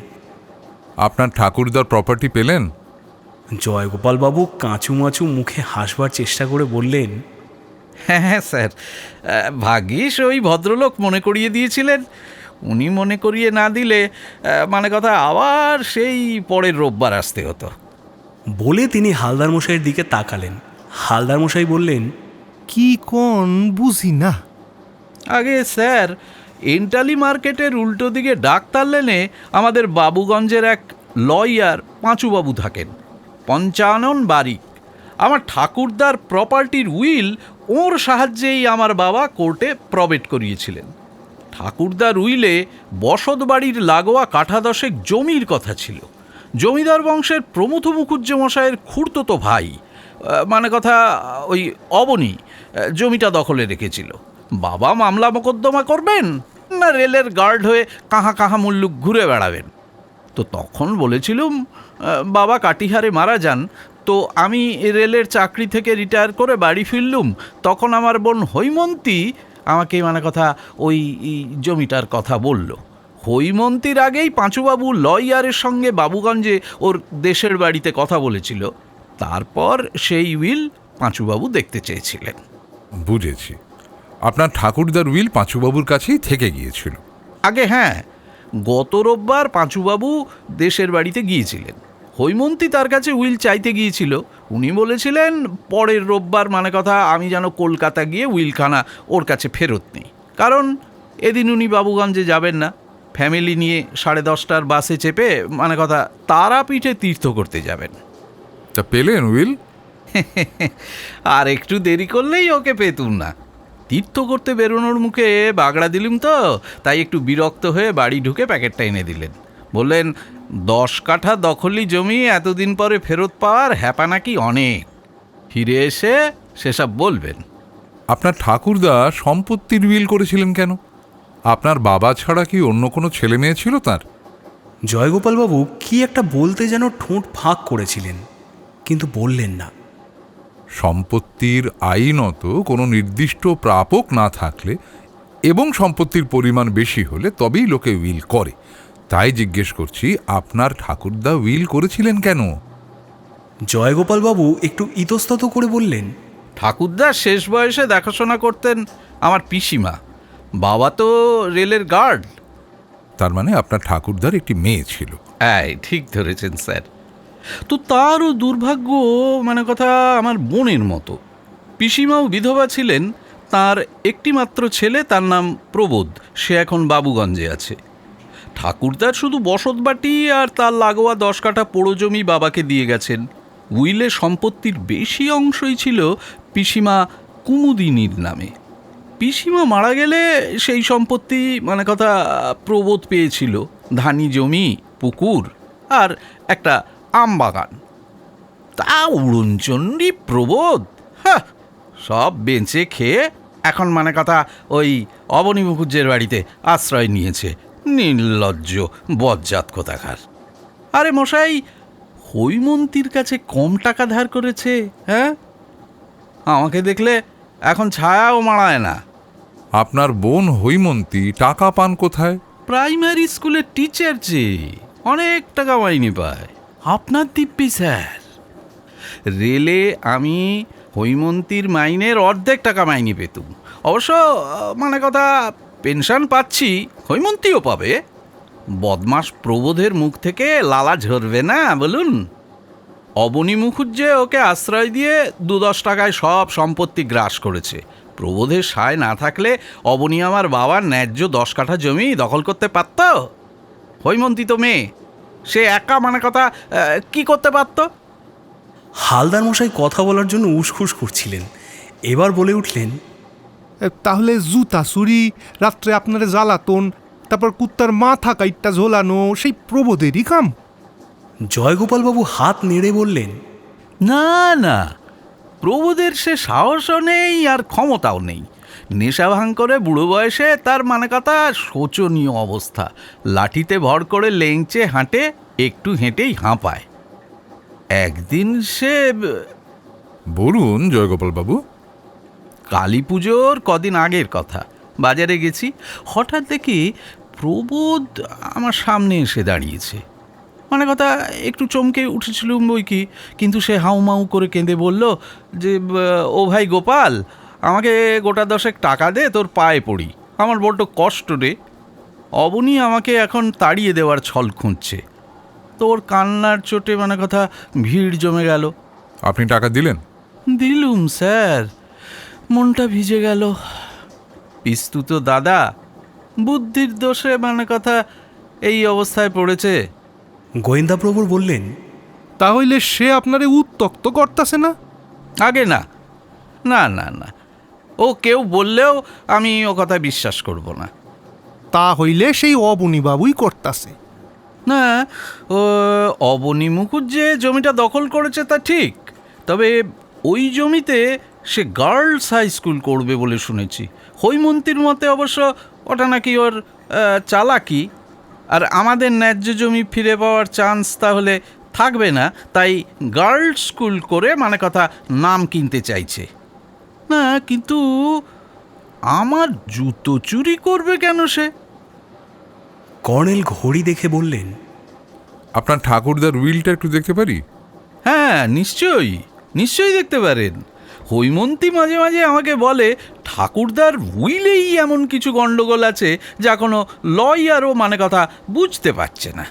আপনার ঠাকুরদার প্রপার্টি পেলেন? জয়গোপালবাবু কাঁচুমাচু মুখে হাসবার চেষ্টা করে বললেন, হ্যাঁ স্যার, ভাগ্যিস ওই ভদ্রলোক মনে করিয়ে দিয়েছিলেন। উনি মনে করিয়ে না দিলে মানে কথা আবার সেই পরের রোববার আসতে হতো। বলে তিনি হালদার মশাইয়ের দিকে তাকালেন। হালদার মশাই বললেন, কি কোন বুঝি না। আগে স্যার, এন্টালি মার্কেটের উল্টো দিকে ডাক্তার লেনে আমাদের বাবুগঞ্জের এক লয়ার পাঁচুবাবু থাকেন, 55 বাড়ি। আমার ঠাকুরদার প্রপার্টির উইল ওর সাহায্যেই আমার বাবা কোর্টে প্রবেট করিয়েছিলেন। ঠাকুরদার উইলে বসত বাড়ির লাগোয়া কাঠা 10 জমির কথা ছিল। জমিদার বংশের প্রমথ মুখুজ্জে মশাইয়ের খুড়তুতো ভাই, মানে কথা ওই অবনী, জমিটা দখলে রেখেছিল। বাবা মামলা মোকদ্দমা করবেন না রেলের গার্ড হয়ে কাহা মুল্লুক ঘুরে বেড়াবেন। তো তখন বলেছিলুম বাবা কাটিহারে মারা যান, তো আমি রেলের চাকরি থেকে রিটায়ার করে বাড়ি ফিরলুম। তখন আমার বোন হৈমন্তী আমাকে মানে কথা ওই জমিটার কথা বলল। হৈমন্তীর আগেই পাঁচুবাবু লয়ারের সঙ্গে বাবুগঞ্জে ওর দেশের বাড়িতে কথা বলেছিল। তারপর সেই উইল পাঁচুবাবু দেখতে চেয়েছিলেন। বুঝেছি, আপনার ঠাকুরদার উইল পাঁচুবাবুর কাছেই থেকে গিয়েছিল। আগে হ্যাঁ, গত রোববার পাঁচুবাবু দেশের বাড়িতে গিয়েছিলেন। হৈমন্তী তার কাছে উইল চাইতে গিয়েছিল। উনি বলেছিলেন পরের রোববার মানে কথা আমি যেন কলকাতা গিয়ে উইলখানা ওর কাছে ফেরত নিই, কারণ এদিন উনি বাবুগঞ্জে যাবেন না, ফ্যামিলি নিয়ে 10:30টার বাসে চেপে মানে কথা তারাপীঠে তীর্থ করতে যাবেন। তা পেলেন উইল? আর একটু দেরি করলেই ওকে পেতুম না। তীর্থ করতে বেরোনোর মুখে বাগড়া দিলুম তো, তাই একটু বিরক্ত হয়ে বাড়ি ঢুকে প্যাকেটটা এনে দিলেন। বললেন 10 কাঠা দখলি জমি এতদিন পরে ফেরত পাওয়ার হ্যাপা নাকি অনেক, ফিরে এসে সেসব বলবেন। আপনার ঠাকুরদা সম্পত্তির উইল করেছিলেন কেন? আপনার বাবা ছাড়া কি অন্য কোনো ছেলে মেয়ে ছিল তার? জয়গোপালবাবু কি একটা বলতে যেন ঠোঁট ফাঁক করেছিলেন, কিন্তু বললেন না। সম্পত্তির আইনত কোনো নির্দিষ্ট প্রাপক না থাকলে এবং সম্পত্তির পরিমাণ বেশি হলে তবেই লোকে উইল করে। তাই জিজ্ঞেস করছি, আপনার ঠাকুরদা উইল করেছিলেন কেন? জয়গোপালবাবু একটু ইতস্তত করে বললেন, ঠাকুরদা শেষ বয়সে দেখাশোনা করতেন আমার পিসিমা, বাবা তো রেলের গার্ড। তার মানে আপনার ঠাকুরদার একটি মেয়ে ছিল। এই ঠিক ধরেছেন স্যার। তো তারও দুর্ভাগ্য মানে কথা আমার বোনের মতো। পিসিমাও বিধবা ছিলেন, তার একটি মাত্র ছেলে, তার নাম প্রবোধ, সে এখন বাবুগঞ্জে আছে। ঠাকুরদার শুধু বসতবাটি আর তার লাগোয়া 10 কাঠা পোড়ো জমি বাবাকে দিয়ে গেছেন। উইলে সম্পত্তির বেশি অংশই ছিল পিসিমা কুমুদিনীর নামে। পিসিমা মারা গেলে সেই সম্পত্তি মানে কথা প্রবোধ পেয়েছিল, ধানি জমি, পুকুর আর একটা আম বাগান। তা উড়নচণ্ডী প্রবোধ, হ্যাঁ, সব বেঁচে খেয়ে এখন মানে কথা ওই অবনী মুখুজ্জের বাড়িতে আশ্রয় নিয়েছে। নির্লজ্জ বজ্জাত কোথাকার। আরে মশাই, হৈমন্তীর কাছে কম টাকা ধার করেছে? হ্যাঁ, আমাকে দেখলে এখন ছায়াও মাড়ায় না। আপনার বোন হৈমন্তী টাকা পান কোথায়? প্রাইমারি স্কুলের টিচার যে অনেক টাকা মাইনে পায়। আপনার দিব্যি স্যার, রেলে আমি হৈমন্তীর মাইনের অর্ধেক টাকা মাইনে পেতুম। অবশ্য মানে কথা পেনশন পাচ্ছি, হৈমন্তীও পাবে। বদমাস প্রবোধের মুখ থেকে লালা ঝরবে না বলুন? অবনী মুখুজ্জে ওকে আশ্রয় দিয়ে 2-10 টাকায় সব সম্পত্তি গ্রাস করেছে। প্রবোধের সায় না থাকলে অবনী আমার বাবার ন্যায্য 10 কাঠা জমি দখল করতে পারত? হৈমন্তী তো মেয়ে, সে একা মানে কথা কি করতে পারত? হালদার মশাই কথা বলার জন্য উসখুস করছিলেন, এবার বলে উঠলেন, তাহলে জুতা চুরি, রাত্রে আপনার জ্বালাতন, তারপর কুত্তার মাথা কাইটটা ঝোলানো সেই প্রবোধেরই কাম? জয়গোপালবাবু হাত নেড়ে বললেন, না না, প্রবোধের সে সাহসও নেই আর ক্ষমতাও নেই। নেশা ভাঙ করে বুড়ো বয়সে তার মানে কথা শোচনীয় অবস্থা। লাঠিতে ভর করে লেংচে হাঁটে, একটু হেঁটেই হাঁপায়। একদিন সে বলুন জয়গোপালবাবু। কালী পুজোর কদিন আগের কথা, বাজারে গেছি, হঠাৎ দেখি প্রবোধ আমার সামনে এসে দাঁড়িয়েছে। মানে কথা একটু চমকে উঠেছিলুম বই কি, কিন্তু সে হাউমাউ করে কেঁদে বলল যে, ও ভাই গোপাল, আমাকে গোটা 10 টাকা দে, তোর পায়ে পড়ি, আমার বড্ড কষ্ট রে। অবনী আমাকে এখন তাড়িয়ে দেওয়ার ছল খুঁজছে। তোর কান্নার চোটে মানে কথা ভিড় জমে গেল। আপনি টাকা দিলেন? দিলুম স্যার, মনটা ভিজে গেল। পিস্তুত দাদা বুদ্ধির দোষে মানে কথা এই অবস্থায় পড়েছে। গোয়েন্দাপ্রভুর বললেন, তাহলে সে আপনারে উত্তক্ত করতেছে না? আগে না, না না না, ও কেউ বললেও আমি ও কথা বিশ্বাস করব না। তা হইলে সেই অবনীবাবুই করতাছে। না, ও অবনী মুখুজ্জে জমিটা দখল করেছে তা ঠিক, তবে ওই জমিতে সে গার্লস হাই স্কুল করবে বলে শুনেছি। হৈমন্তীর মতে অবশ্য ওটা নাকি ওর চালাকি। আর আমাদের ন্যায্য জমি ফিরে পাওয়ার চান্স তাহলে থাকবে না, তাই গার্লস স্কুল করে মানে কথা নাম কিনতে চাইছে। না কিন্তু আমার জুতো চুরি করবে কেন সে? কর্নেল ঘড়ি দেখে বললেন, আপনার ঠাকুরদার উইলটা একটু দেখতে পারি? হ্যাঁ নিশ্চয়ই, নিশ্চয়ই দেখতে পারেন। হৈমন্তী মাঝে মাঝে আমাকে বলে ঠাকুরদার উইলেই এমন কিছু গণ্ডগোল আছে যা কোনো লয়ারও মানে কথা বুঝতে পারছে না।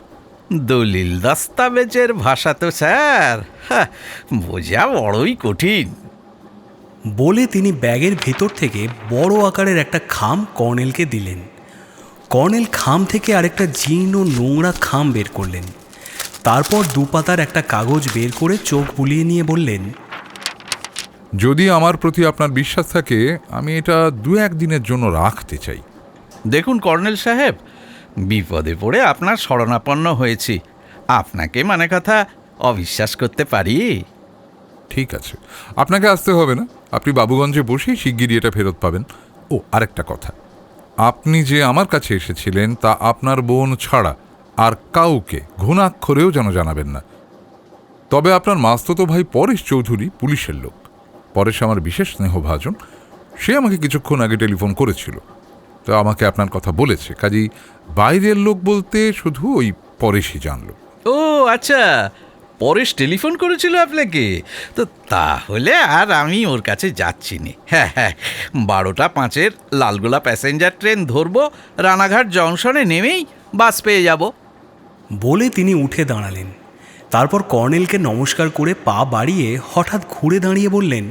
দলিল দস্তাবেজের ভাষা তো স্যার বোঝা বড়ই কঠিন। বলে তিনি ব্যাগের ভেতর থেকে বড় আকারের একটা খাম কর্নেলকে দিলেন। কর্নেল খাম থেকে আরেকটা জীর্ণ নোংরা খাম বের করলেন। তারপর দুপাতার একটা কাগজ বের করে চোখ বুলিয়ে নিয়ে বললেন, যদি আমার প্রতি আপনার বিশ্বাস থাকে আমি এটা 2-1 দিনের জন্য রাখতে চাই। দেখুন কর্নেল সাহেব, বিপদে পড়ে আপনার শরণাপন্ন হয়েছি, আপনাকে মানে কথা অবিশ্বাস করতে পারি? ঠিক আছে, আপনাকে আসতে হবে না, আপনি বাবুগঞ্জে বসেই শিগগিরই এটা ফেরত পাবেন। ও আরেকটা কথা, আপনি যে আমার কাছে এসেছিলেন তা আপনার বোন ছাড়া আর কাউকে ঘুণাক্ষরেও যেন জানাবেন না। তবে আপনার মাস্তুতো ভাই পরেশ চৌধুরী পুলিশের লোক। পরেশ আমার বিশেষ স্নেহভাজন, সে আমাকে কিছুক্ষণ আগে টেলিফোন করেছিল, তো আমাকে আপনার কথা বলেছে। কাজেই বাইরের লোক বলতে শুধু ওই পরেশই জানল। ও আচ্ছা, পরেশ টেলিফোন করেছিল আপনাকে? তো তাহলে আর আমি ওর কাছে যাচ্ছি নে। হ্যাঁ হ্যাঁ, 12:05 লালগোলা প্যাসেঞ্জার ট্রেন ধরবো, রানাঘাট জংশনে নেমেই বাস পেয়ে যাব। বলে তিনি উঠে দাঁড়ালেন। তারপর কর্নেলকে নমস্কার করে পা বাড়িয়ে হঠাৎ ঘুরে দাঁড়িয়ে বললেন,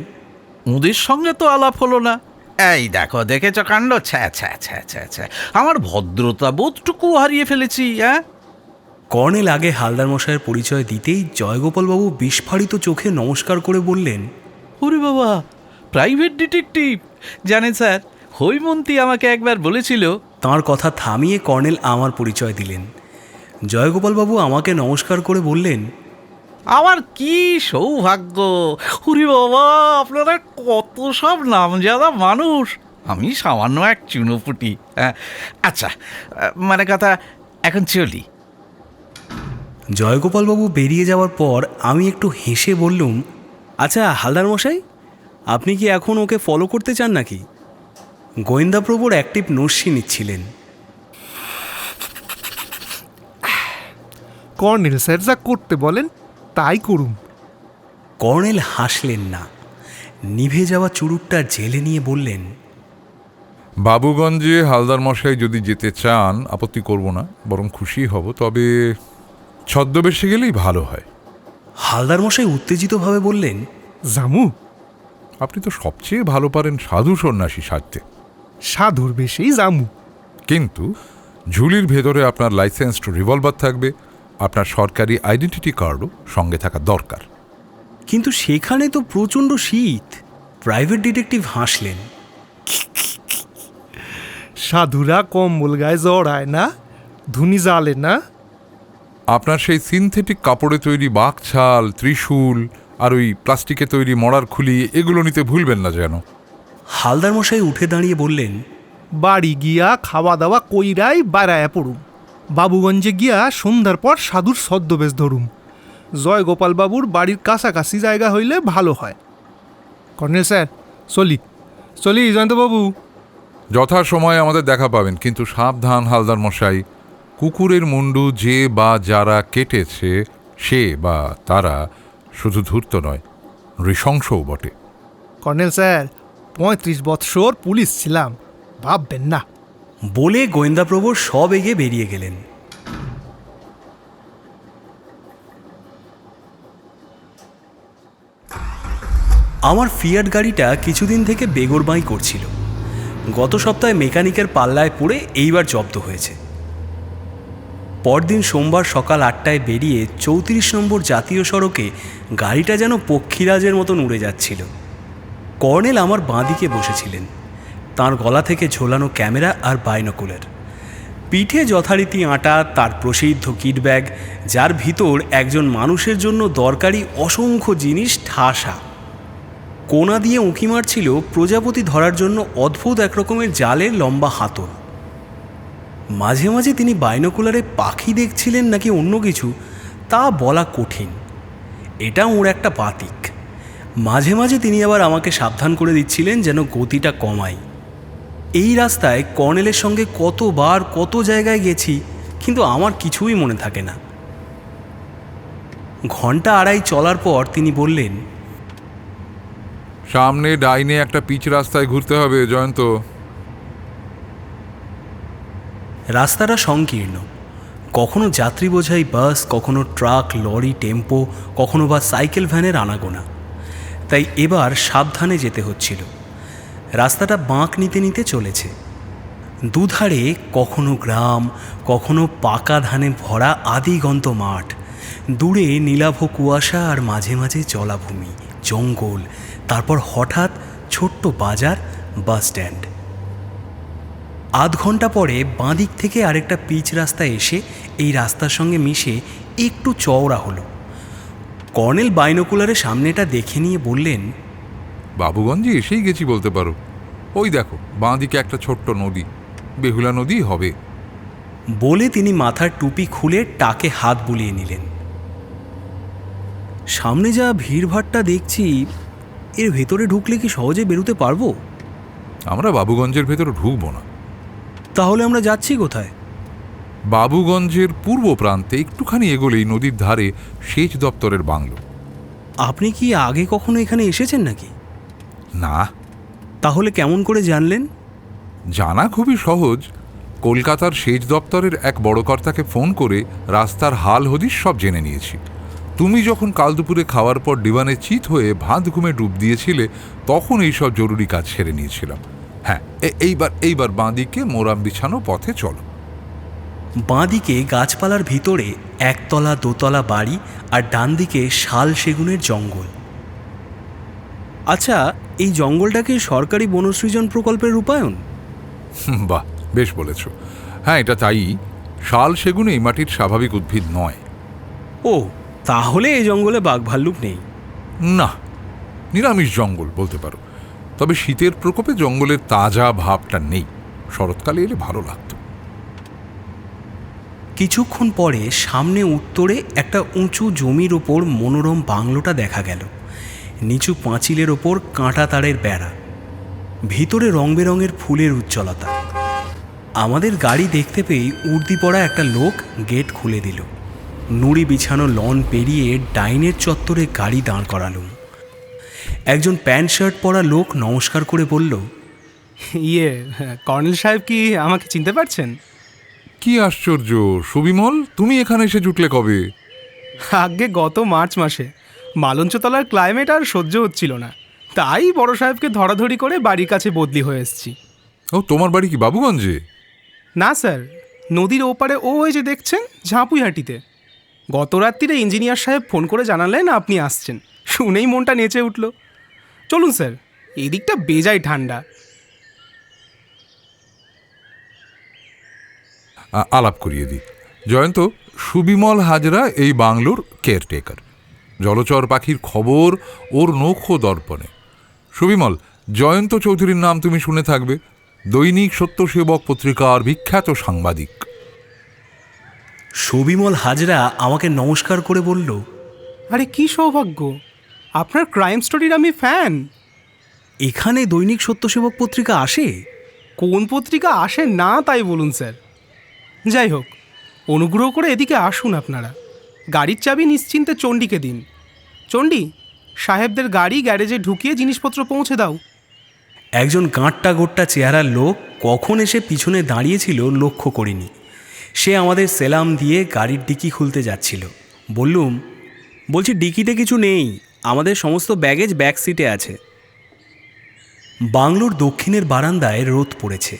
ওদের সঙ্গে তো আলাপ হলো না। এই দেখো, দেখেছ কাণ্ড? ছ্যা ছ্যা ছ্যা ছ্যা ছ্যা, আমার ভদ্রতা বোধটুকু হারিয়ে ফেলেছি। হ্যাঁ, কর্নেল আগে হালদার মশাইয়ের পরিচয় দিতেই জয়গোপালবাবু বিস্ফারিত চোখে নমস্কার করে বললেন, ওরে বাবা, প্রাইভেট ডিটেকটিভ! জানেন স্যার, হৈমন্তী আমাকে একবার বলেছিল। তাঁর কথা থামিয়ে কর্নেল আমার পরিচয় দিলেন। জয়গোপালবাবু আমাকে নমস্কার করে বললেন, আমার কি সৌভাগ্য! ওরে বাবা, আপনারা কত সব নামজাদা মানুষ, আমি সামান্য এক চুনোপুটি। আচ্ছা, মানে কথা এখন চলি। জয়গোপালবাবু বেরিয়ে যাওয়ার পর আমি একটু হেসে বললুম, আচ্ছা হালদার মশাই, আপনি কি এখন ওকে ফলো করতে চান নাকি? গোয়েন্দাপ্রভুর অ্যাক্টিভ নস্যি নিচ্ছিলেন। কর্নেল স্যার যা করতে বলেন তাই করুন। কর্নেল হাসলেন না, নিভে যাওয়া চুরুটটা জেলে নিয়ে বললেন, বাবুগঞ্জে হালদার মশাই যদি যেতে চান আপত্তি করব না, বরং খুশি হব, তবে ছদ্মবেশে গেলেই ভালো হয়। হালদার মশাই উত্তেজিতভাবে বললেন, জামু? আপনি তো সবচেয়ে ভালো পারেন সাধু সন্ন্যাসী সাজতে। সাধুর বেশেই জামু। কিন্তু ঝুলির ভেতরে আপনার লাইসেন্সড রিভলভার থাকবে, আপনার সরকারি আইডেন্টিটি কার্ডও সঙ্গে থাকা দরকার। কিন্তু সেখানে তো প্রচণ্ড শীত। প্রাইভেট ডিটেকটিভ হাসলেন, সাধুরা কম্বল গায়ে জড়ায় না, ধুনি জ্বালে না। আপনার সেই সিনথেটিক কাপড়ে তৈরি বাঘছাল, ত্রিশূল আর ওই প্লাস্টিকে তৈরি মরার খুলি এগুলো নিতে ভুলবেন না যেন। হালদার মশাই উঠে দাঁড়িয়ে বললেন, বাড়ি গিয়া খাওয়া দাওয়া কইরাই বাড়ায়া পড়ুম। বাবুগঞ্জে গিয়া সন্ধ্যার পর সাধুর ছদ্মবেশ ধরুম। জয়গোপাল বাবুর বাড়ির কাছাকাছি জায়গা হইলে ভালো হয়। কর্নেল স্যার, চলি চলি জয়ন্তবাবু। যথাসময়ে আমাদের দেখা পাবেন, কিন্তু সাবধান হালদার মশাই, কুকুরের মুন্ডু যে বা যারা কেটেছে সে বা তারা শুধু ধূর্ত নয়, নৃশংসও বটে। কর্নেল স্যার, 35 বৎসর পুলিশ ছিলাম, ভাববেন না। বলে গোয়েন্দাপ্রভু সবেগে বেরিয়ে গেলেন। আমার ফিয়াট গাড়িটা কিছুদিন থেকে বেগরবাই করছিল। গত সপ্তাহে মেকানিকের পাল্লায় পড়ে এইবার জব্দ হয়েছে। পরদিন সোমবার সকাল 8টায় বেরিয়ে 34 নম্বর জাতীয় সড়কে গাড়িটা যেন পক্ষীরাজের মতন উড়ে যাচ্ছিল। কর্নেল আমার বাঁদিকে বসেছিলেন, তার গলা থেকে ঝোলানো ক্যামেরা আর বাইনোকুলার। পিঠে যথারীতি আঁটা তার প্রসিদ্ধ কিট ব্যাগ, যার ভিতর একজন মানুষের জন্য দরকারি অসংখ্য জিনিস ঠাসা। কোনা দিয়ে উঁকি মারছিল প্রজাপতি ধরার জন্য অদ্ভুত একরকমের জালের লম্বা হাতল। মাঝে মাঝে তিনি বাইনোকুলারে পাখি দেখছিলেন নাকি অন্য কিছু তা বলা কঠিন। এটা ওর একটা বাতিক। মাঝে মাঝে তিনি আবার আমাকে সাবধান করে দিচ্ছিলেন যেন গতিটা কমাই। এই রাস্তায় কর্নেলের সঙ্গে কতবার কত জায়গায় গেছি, কিন্তু আমার কিছুই মনে থাকে না। ঘন্টা আড়াই চলার পর তিনি বললেন, সামনে ডাইনে একটা পিচ রাস্তায় ঘুরতে হবে জয়ন্ত। রাস্তাটা সংকীর্ণ, কখনো যাত্রী বোঝাই বাস, কখনো ট্রাক, লরি, টেম্পো, কখনো বা সাইকেল ভ্যানের আনাগোনা। তাই এবার সাবধানে যেতে হচ্ছিল। রাস্তাটা বাঁক নিতে নিতে চলেছে। দুধারে কখনো গ্রাম, কখনো পাকা ধানে ভরা আদিগন্ত মাঠ, দূরে নীলাভ কুয়াশা আর মাঝে মাঝে জলাভূমি, জঙ্গল, তারপর হঠাৎ ছোট্ট বাজার, বাস স্ট্যান্ড। আধ ঘন্টা পরে বাঁদিক থেকে আরেকটা পিচ রাস্তা এসে এই রাস্তার সঙ্গে মিশে একটু চওড়া হলো। কর্নেল বাইনোকুলারে সামনেটা দেখে নিয়ে বললেন, বাবুগঞ্জে এসেই গেছি বলতে পারো। ওই দেখো বাঁ দিকে একটা ছোট্ট নদী, বেহুলা নদী হবে। বলে তিনি মাথার টুপি খুলে টাকে হাত বুলিয়ে নিলেন। সামনে যা ভিড়ভাট্টা দেখছি, এর ভেতরে ঢুকলে কি সহজে বেরোতে পারবো? আমরা বাবুগঞ্জের ভেতরে ঢুকবো না। তাহলে আমরা যাচ্ছি কোথায়? বাবুগঞ্জের পূর্ব প্রান্তে একটুখানি এগোলেই নদীর ধারে সেচ দপ্তরের বাংলো। আপনি কি আগে কখনো এখানে এসেছেন নাকি? না। তাহলে কেমন করে জানলেন? জানা খুবই সহজ। কলকাতার সেচ দপ্তরের এক বড় কর্তাকে ফোন করে রাস্তার হাল হদিশ সব জেনে নিয়েছি। তুমি যখন কাল দুপুরে খাওয়ার পর ডিভানে চিত হয়ে ভাঁত ঘুমে ডুব দিয়েছিলে, তখন এইসব জরুরি কাজ সেরে নিয়েছিলাম। হ্যাঁ, এইবার বাঁদিকে মোরাম বিছানো পথে চলো। বাঁদিকে গাছপালার ভিতরে একতলা দোতলা বাড়ি আর ডান দিকে শাল সেগুনের জঙ্গল। আচ্ছা, এই জঙ্গলটাকে সরকারি বনসৃজন প্রকল্পের রূপায়ণ? বাহ, বেশ বলেছ। হ্যাঁ, এটা তাই। শাল সেগুন এই মাটির স্বাভাবিক উদ্ভিদ নয়। ও, তাহলে এই জঙ্গলে বাঘ ভাল্লুক নেই? না, নিরামিষ জঙ্গল বলতে পারো। তবে শীতের প্রকোপে জঙ্গলের তাজা ভাবটা নেই। শরৎকালে এলে ভালো লাগতো। কিছুক্ষণ পরে সামনে উত্তরে একটা উঁচু জমির ওপর মনোরম বাংলোটা দেখা গেল। নিচু পাঁচিলের ওপর কাঁটা তারের বেড়া, ভিতরে রং বেরঙের ফুলের উজ্জ্বলতা। আমাদের গাড়ি দেখতে পেয়ে উর্দি পড়া একটা লোক গেট খুলে দিল। নুড়ি বিছানো লন পেরিয়ে ডাইনের চত্বরে গাড়ি দাঁড় করালুম। একজন প্যান্ট শার্ট পরা লোক নমস্কার করে বলল, কর্নেল সাহেব কি আমাকে চিনতে পারছেন? কি আশ্চর্য সুবিমল, তুমি এখানে এসে জুটলে কবে? আগে গত মার্চ মাসে। মালঞ্চতলার ক্লাইমেট আর সহ্য হচ্ছিল না, তাই বড় সাহেবকে ধরাধরি করে বাড়ির কাছে বদলি হয়ে এসেছি। ও, তোমার বাড়ি কি বাবুগঞ্জে? না স্যার, নদীর ওপারে ওই যে দেখছেন ঝাঁপুইহাটিতে। গত রাত্রিরে ইঞ্জিনিয়ার সাহেব ফোন করে জানালেন আপনি আসছেন। শুনেই মনটা নেচে উঠল। চলুন স্যার, এদিকটা বেজায় ঠান্ডা। আলাপ করিয়ে দিই। জয়ন্ত, সুবিমল হাজরা এই বাংলোর কেয়ারটেকার। জলচর পাখির খবর ওর নখো দর্পণে। সুবিমল, জয়ন্ত চৌধুরীর নাম তুমি শুনে থাকবে। দৈনিক সত্যসেবক পত্রিকার বিখ্যাত সাংবাদিক। সুবিমল হাজরা আমাকে নমস্কার করে বলল, আরে কি সৌভাগ্য! আপনার ক্রাইম স্টোরির আমি ফ্যান। এখানে দৈনিক সত্যসেবক পত্রিকা আসে? কোন পত্রিকা আসে না তাই বলুন স্যার। যাই হোক, অনুগ্রহ করে এদিকে আসুন আপনারা। গাড়ির চাবি নিশ্চিন্তে চণ্ডীকে দিন। চণ্ডী, সাহেবদের গাড়ি গ্যারেজে ঢুকিয়ে জিনিসপত্র পৌঁছে দাও। একজন গাঁটটা গোট্টা চেহারার লোক কখন এসে পিছনে দাঁড়িয়েছিল লক্ষ্য করিনি। সে আমাদের সেলাম দিয়ে গাড়ির ডিকি খুলতে যাচ্ছিল। বলছি ডিকিতে কিছু নেই, আমাদের সমস্ত ব্যাগেজ ব্যাক সিটে আছে। বাংলোর দক্ষিণের বারান্দায় রোদ পড়েছে।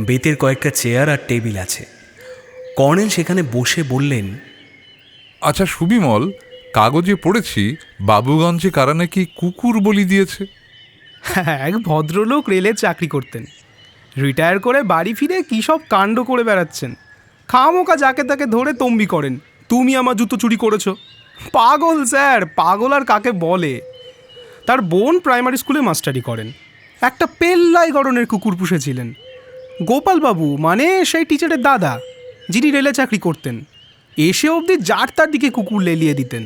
বেতের কয়েকটা চেয়ার আর টেবিল আছে। কর্নেল সেখানে বসে বললেন, আচ্ছা সুবিমল, কাগজে পড়েছি বাবুগঞ্জে কারা নাকি কুকুর বলি দিয়েছে। এক ভদ্রলোক রেলে চাকরি করতেন, রিটায়ার করে বাড়ি ফিরে কী সব কাণ্ড করে বেড়াচ্ছেন। খামোকা যাকে তাকে ধরে তম্বি করেন, তুমি আমার জুতো চুরি করেছো। পাগল স্যার, পাগল আর কাকে বলে। তার বোন প্রাইমারি স্কুলে মাস্টারি করেন, একটা পেল্লাই গড়নের কুকুর পুষেছিলেন। গোপালবাবু মানে সেই টিচারের দাদা, যিনি রেলে চাকরি করতেন, এসে অবধি যার তার দিকে কুকুর লেলিয়ে দিতেন।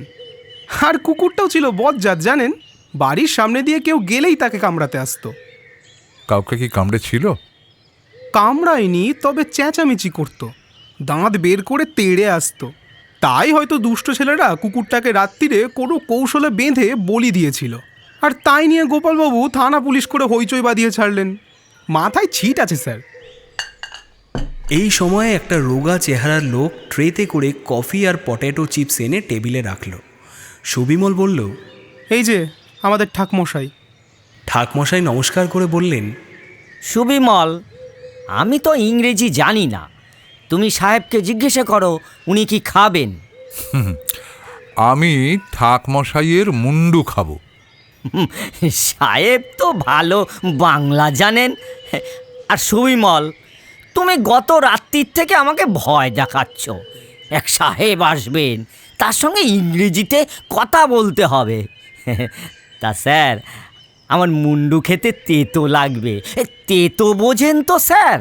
আর কুকুরটাও ছিল বজ্জাত জানেন, বাড়ির সামনে দিয়ে কেউ গেলেই তাকে কামড়াতে আসতো। কাউকে কি কামড়ে ছিল? কামড়ায়নি, তবে চেঁচামেচি করতো, দাঁত বের করে তেড়ে আসতো। তাই হয়তো দুষ্ট ছেলেরা কুকুরটাকে রাত্রিরে কোনো কৌশলে বেঁধে বলি দিয়েছিল, আর তাই নিয়ে গোপালবাবু থানা পুলিশ করে হইচই বাঁধিয়ে ছাড়লেন। মাথায় ছিট আছে স্যার। এই সময়ে একটা রোগা চেহারার লোক ট্রেতে করে কফি আর পটেটো চিপস এনে টেবিলে রাখল। সুবিমল বলল, এই যে আমাদের ঠাকমশাই। ঠাকমশাই নমস্কার করে বললেন, সুবিমল, আমি তো ইংরেজি জানি না, তুমি সাহেবকে জিজ্ঞাসা করো উনি কি খাবেন। আমি ঠাকমশাইয়ের মুন্ডু খাবো। সাহেব তো ভালো বাংলা জানেন। আর সুবিমল, তুমি গত রাত্রির থেকে আমাকে ভয় দেখাচ্ছ। এক সাহেব আসবেন, তার সঙ্গে ইংরেজিতে কথা বলতে হবে। তা স্যার, আমার মুন্ডু খেতে তেতো লাগবে, তেতো বোঝেন তো স্যার?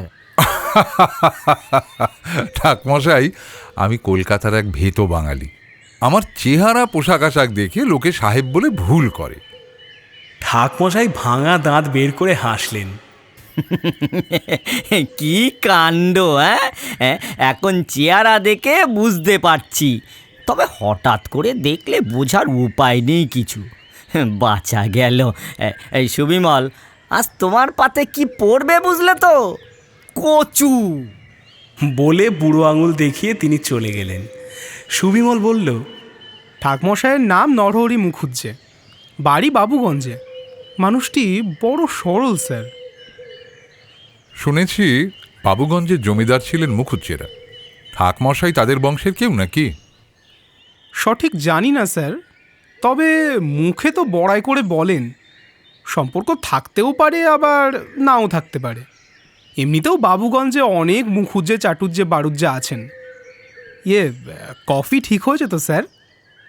ঠাকমশাই, আমি কলকাতার এক ভেতো বাঙালি। আমার চেহারা পোশাক আশাক দেখে লোকে সাহেব বলে ভুল করে। ঠাকমশাই ভাঙা দাঁত বের করে হাসলেন। কি কাণ্ড! এখন চেহারা দেখে বুঝতে পারছি, তবে হঠাৎ করে দেখলে বোঝার উপায় নেই কিছু। বাঁচা গেল। এই সুবিমল, আজ তোমার পাতে কি পড়বে বুঝলে তো? কচু। বলে বুড়ো আঙুল দেখিয়ে তিনি চলে গেলেন। সুবিমল বলল, ঠাকমশাইয়ের নাম নরহরি মুখুজ্জে, বাড়ি বাবুগঞ্জে। মানুষটি বড় সরল স্যার। শুনেছি বাবুগঞ্জের জমিদার ছিলেন মুখুজ্জেরা। ঠাকমশাই তাদের বংশের কেউ নাকি? সঠিক জানি না স্যার, তবে মুখে তো বড়াই করে বলেন। সম্পর্ক থাকতেও পারে, আবার নাও থাকতে পারে। এমনিতেও বাবুগঞ্জে অনেক মুখুজ্জে চাটুজ্জে বাড়ুজ্জে আছেন। কফি ঠিক হয়েছে তো স্যার?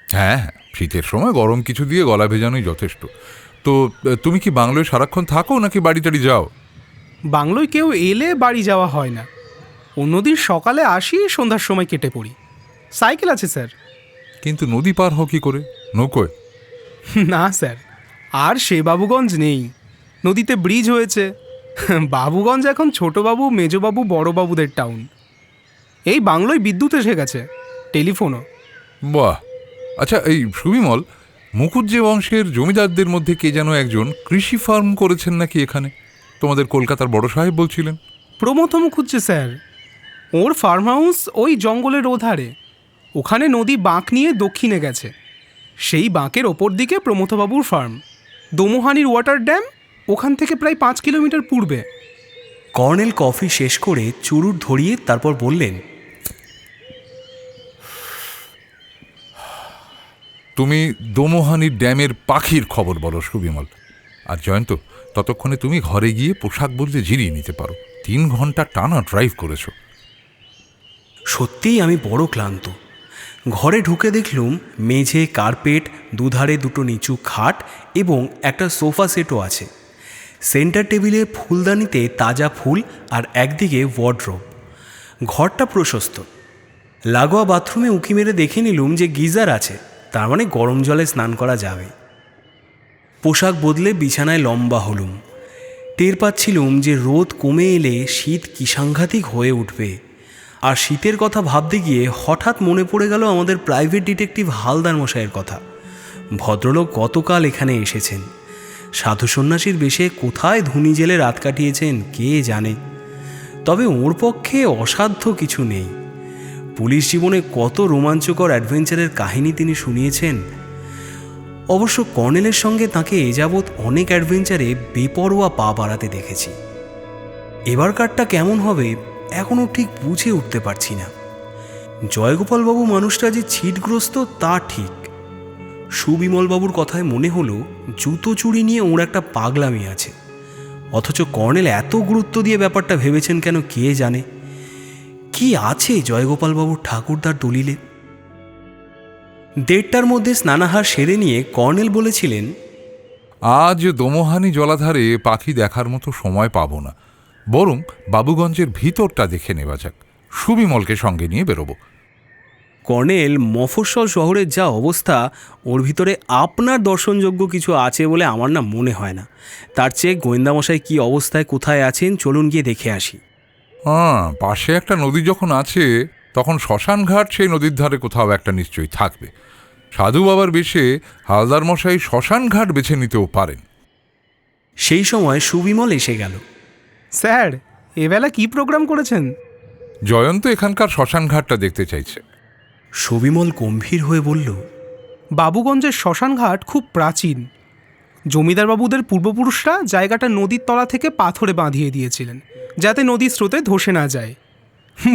হ্যাঁ, শীতের সময় গরম কিছু দিয়ে গলা ভেজানোই যথেষ্ট। তো তুমি কি বাংলোয় সারাক্ষণ থাকো নাকি বাড়ি টাড়ি যাও? বাংলোয় কেউ এলে বাড়ি যাওয়া হয় না। অন্যদিন সকালে আসি, সন্ধ্যার সময় কেটে পড়ি। সাইকেল আছে স্যার। কিন্তু নদী পার হও কি করে? নৌকোয়? না স্যার, আর সে বাবুগঞ্জ নেই। নদীতে ব্রিজ হয়েছে। বাবুগঞ্জ এখন ছোটবাবু, মেজবাবু, বড়বাবুদের টাউন। এই বাংলোয় বিদ্যুৎ এসে গেছে, টেলিফোনও। বাহ! আচ্ছা, এই সুবিমল, মুখুজ্জে বংশের জমিদারদের মধ্যে কে যেন একজন কৃষি ফার্ম করেছেন নাকি এখানে? তোমাদের কলকাতার বড় সাহেব বলছিলেন। প্রমথ মুখুজ্জে স্যার। ওর ফার্ম হাউস ওই জঙ্গলের ওধারে। ওখানে নদী বাঁক নিয়ে দক্ষিণে গেছে। সেই বাঁকের ওপর দিকে প্রমথবাবুর ফার্ম। দোমোহানির ওয়াটার ড্যাম ওখান থেকে প্রায় 5 কিলোমিটার পূর্বে। কর্নেল কফি শেষ করে চুরুট ধরিয়ে তারপর বললেন, তুমি দোমোহানির ড্যামের পাখির খবর বলো সুবিমল। আর জয়ন্ত, ততক্ষণে তুমি ঘরে গিয়ে পোশাক বদলে জিরিয়ে নিতে পারো। 3 ঘন্টা টানা ড্রাইভ করেছো। সত্যিই আমি বড় ক্লান্ত। ঘরে ঢুকে দেখলুম মেঝে, কার্পেট, দুধারে দুটো নিচু খাট এবং একটা সোফা সেটও আছে। সেন্টার টেবিলে ফুলদানিতে তাজা ফুল আর একদিকে ওয়ার্ডরোব। ঘরটা প্রশস্ত। লাগোয়া বাথরুমে উঁকি মেরে দেখে নিলুম যে গিজার আছে, তার মানে গরম জলে স্নান করা যাবে। পোশাক বদলে বিছানায় লম্বা হলুম। টের পাচ্ছিলুম যে রোদ কমে এলে শীত কি সাংঘাতিক হয়ে উঠবে। আর শীতের কথা ভাবতে গিয়ে হঠাৎ মনে পড়ে গেল আমাদের প্রাইভেট ডিটেকটিভ হালদার মশাইয়ের কথা। ভদ্রলোক গতকাল এখানে এসেছেন। সাধু সন্ন্যাসীর বেশে কোথায় ধুনি জেলে রাত কাটিয়েছেন কে জানে। তবে ওর পক্ষে অসাধ্য কিছু নেই। পুলিশ জীবনে কত রোমাঞ্চকর অ্যাডভেঞ্চারের কাহিনী তিনি শুনিয়েছেন। অবশ্য কর্নেলের সঙ্গে তাকে এ যাবৎ অনেক অ্যাডভেঞ্চারে বেপরোয়া পা বাড়াতে দেখেছি। এবারকারটা কেমন হবে এখনও ঠিক বুঝে উঠতে পারছি না। জয়গোপালবাবু মানুষটা যে ছিটগ্রস্ত তা ঠিক। সুবিমলবাবুর কথায় মনে হলো জুতো চুরি নিয়ে ওর একটা পাগলামি আছে। অথচ কর্নেল এত গুরুত্ব দিয়ে ব্যাপারটা ভেবেছেন কেন কে জানে। কি আছে জয়গোপালবাবুর ঠাকুরদার দলিলে? 1:30টার মধ্যে স্নানাহার সেরে নিয়ে কর্নেল বলেছিলেন, আজ দোমোহানি জলাধারে পাখি দেখার মতো সময় পাবো না। বরং বাবুগঞ্জের ভিতরটা দেখে নেওয়া যাক। সুবিমলকে সঙ্গে নিয়ে বেরোবো। কর্নেল, মফস্বল শহরের যা অবস্থা, ওর ভিতরে আপনার দর্শনযোগ্য কিছু আছে বলে আমার না মনে হয় না। তার চেয়ে গোয়েন্দামশাই কী অবস্থায় কোথায় আছেন, চলুন গিয়ে দেখে আসি। হ্যাঁ, পাশে একটা নদী যখন আছে তখন শ্মশানঘাট সেই নদীর ধারে কোথাও একটা নিশ্চয়ই থাকবে। সাধু বাবার বেশে হালদার মশাই শ্মশানঘাট বেছে নিতেও পারেন। সেই সময় সুবিমল এসে গেল। স্যার, এবেলা কি প্রোগ্রাম করেছেন? জয়ন্ত এখানকার শ্মশানঘাটটা দেখতে চাইছে। সুবিমল গম্ভীর হয়ে বলল, বাবুগঞ্জের শ্মশানঘাট খুব প্রাচীন। জমিদার বাবুদের পূর্বপুরুষরা জায়গাটা নদীর তলা থেকে পাথরে বাঁধিয়ে দিয়েছিলেন, যাতে নদীর স্রোতে ধসে না যায়।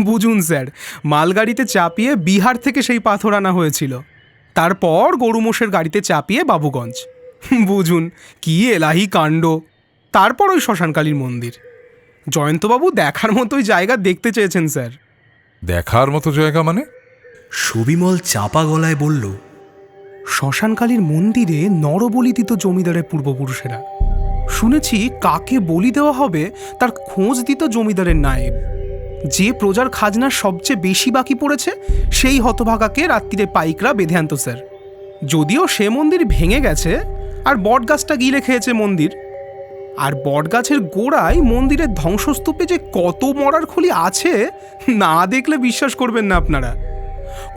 বুঝুন স্যার, মালগাড়িতে চাপিয়ে বিহার থেকে সেই পাথর আনা হয়েছিল, তারপর গরুমোষের গাড়িতে চাপিয়ে বাবুগঞ্জ। বুঝুন কি এলাহি কাণ্ড। তারপর ওই শ্মশানকালীর মন্দির। জয়ন্তবাবু দেখার মতোই জায়গা দেখতে চেয়েছেন স্যার। দেখার মতো জায়গা মানে? সুবিমল চাপা গলায় বলল, শ্মশানকালীর মন্দিরে নরবলি দিত জমিদারের পূর্বপুরুষেরা। শুনেছি কাকে বলি দেওয়া হবে তার খোঁজ দিত জমিদারের নায়েব। যে প্রজার খাজনা সবচেয়ে বেশি বাকি পড়েছে সেই হতভাগাকে রাত্রিরে পাইকরা বেঁধে আনত স্যার। যদিও সে মন্দির ভেঙে গেছে আর বটগাছটা গিলে খেয়েছে মন্দির। আর বটগাছের গোড়ায় মন্দিরের ধ্বংসস্তূপে যে কত মরার খুলি আছে না দেখলে বিশ্বাস করবেন না আপনারা।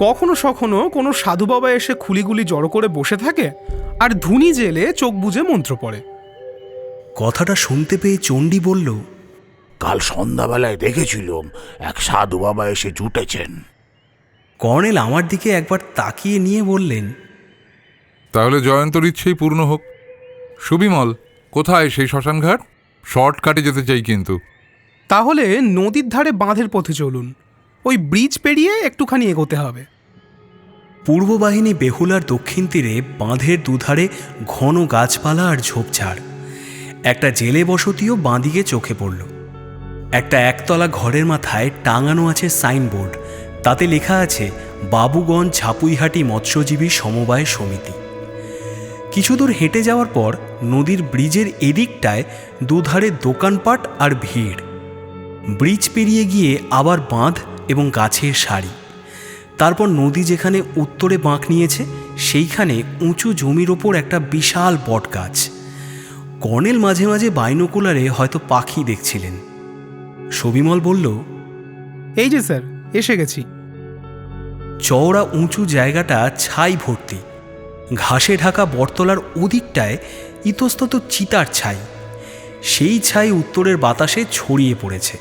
কখনো সখনো কোনো সাধু বাবা এসে খুলিগুলি জড়ো করে বসে থাকে আর ধুনি জেলে চোখ বুজে মন্ত্র পড়ে। কথাটা শুনতে পেয়ে চণ্ডী বলল, কাল সন্ধ্যাবেলায় দেখেছিলাম এক সাধু বাবা এসে জুটেছেন। কর্নেল আমার দিকে একবার তাকিয়ে নিয়ে বললেন, তাহলে জয়ন্তর ইচ্ছেই পূর্ণ হোক। সুবিমল, কোথায় সেই শ্মশানঘাট? শর্টকাটে যেতে চাই কিন্তু। তাহলে নদীর ধারে বাঁধের পথে চলুন, ওই ব্রিজ পেরিয়ে একটুখানি এগোতে হবে। পূর্ব বাহিনী বেহুলার দক্ষিণ তীরে বাঁধের দুধারে ঘন গাছপালা আর ঝোপঝাড়। একটা জেলে বসতিও বাঁদিকে চোখে পড়ল। একটা একতলা ঘরের মাথায় টাঙানো আছে সাইনবোর্ড, তাতে লেখা আছে বাবুগঞ্জ ঝাপুইহাটি মৎস্যজীবী সমবায় সমিতি। কিছু দূর হেঁটে যাওয়ার পর নদীর ব্রিজের এদিকটায় দুধারে দোকানপাট আর ভিড়। ব্রিজ পেরিয়ে গিয়ে আবার বাঁধ এবং গাছের সারি। তারপর নদী যেখানে উত্তরে বাঁক নিয়েছে সেইখানে উঁচু জমির ওপর একটা বিশাল বটগাছ। কর্নেল মাঝে মাঝে বাইনোকুলারে হয়তো পাখি দেখছিলেন। সুবিমল বলল, এই যে স্যার, এসে গেছি। চওড়া উঁচু জায়গাটা ছাই ভর্তি। ঘাসে ঢাকা বটতলার ওদিকটায় ইতস্তত চিতার ছাই। সেই ছাই উত্তরের বাতাসে ছড়িয়ে পড়েছে।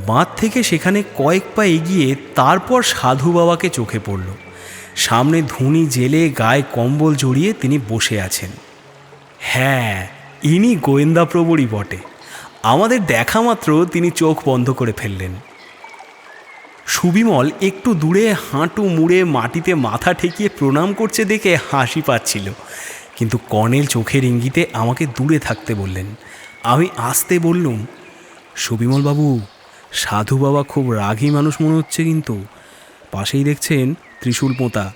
বাঁধ থেকে সেখানে কয়েক পা এগিয়ে তারপর সাধু বাবাকে চোখে পড়ল। সামনে ধুনি জেলে গায়ে কম্বল জড়িয়ে তিনি বসে আছেন। হ্যাঁ, ইনি গোয়েন্দা প্রবরই বটে। আমাদের দেখা মাত্র তিনি চোখ বন্ধ করে ফেললেন। সুবিমল একটু দূরে হাঁটু মুড়ে মাটিতে মাথা ঠেকিয়ে প্রণাম করছে দেখে হাসি পাচ্ছিল, কিন্তু কর্নেল চোখের ইঙ্গিতে আমাকে দূরে থাকতে বললেন। আমি আস্তে বললুম, সুবিমল বাবু, সাধু বাবা খুব রাগী মানুষ মনে হচ্ছে, কিন্তু পাশেই দেখছেন ত্রিশূল পোঁতা।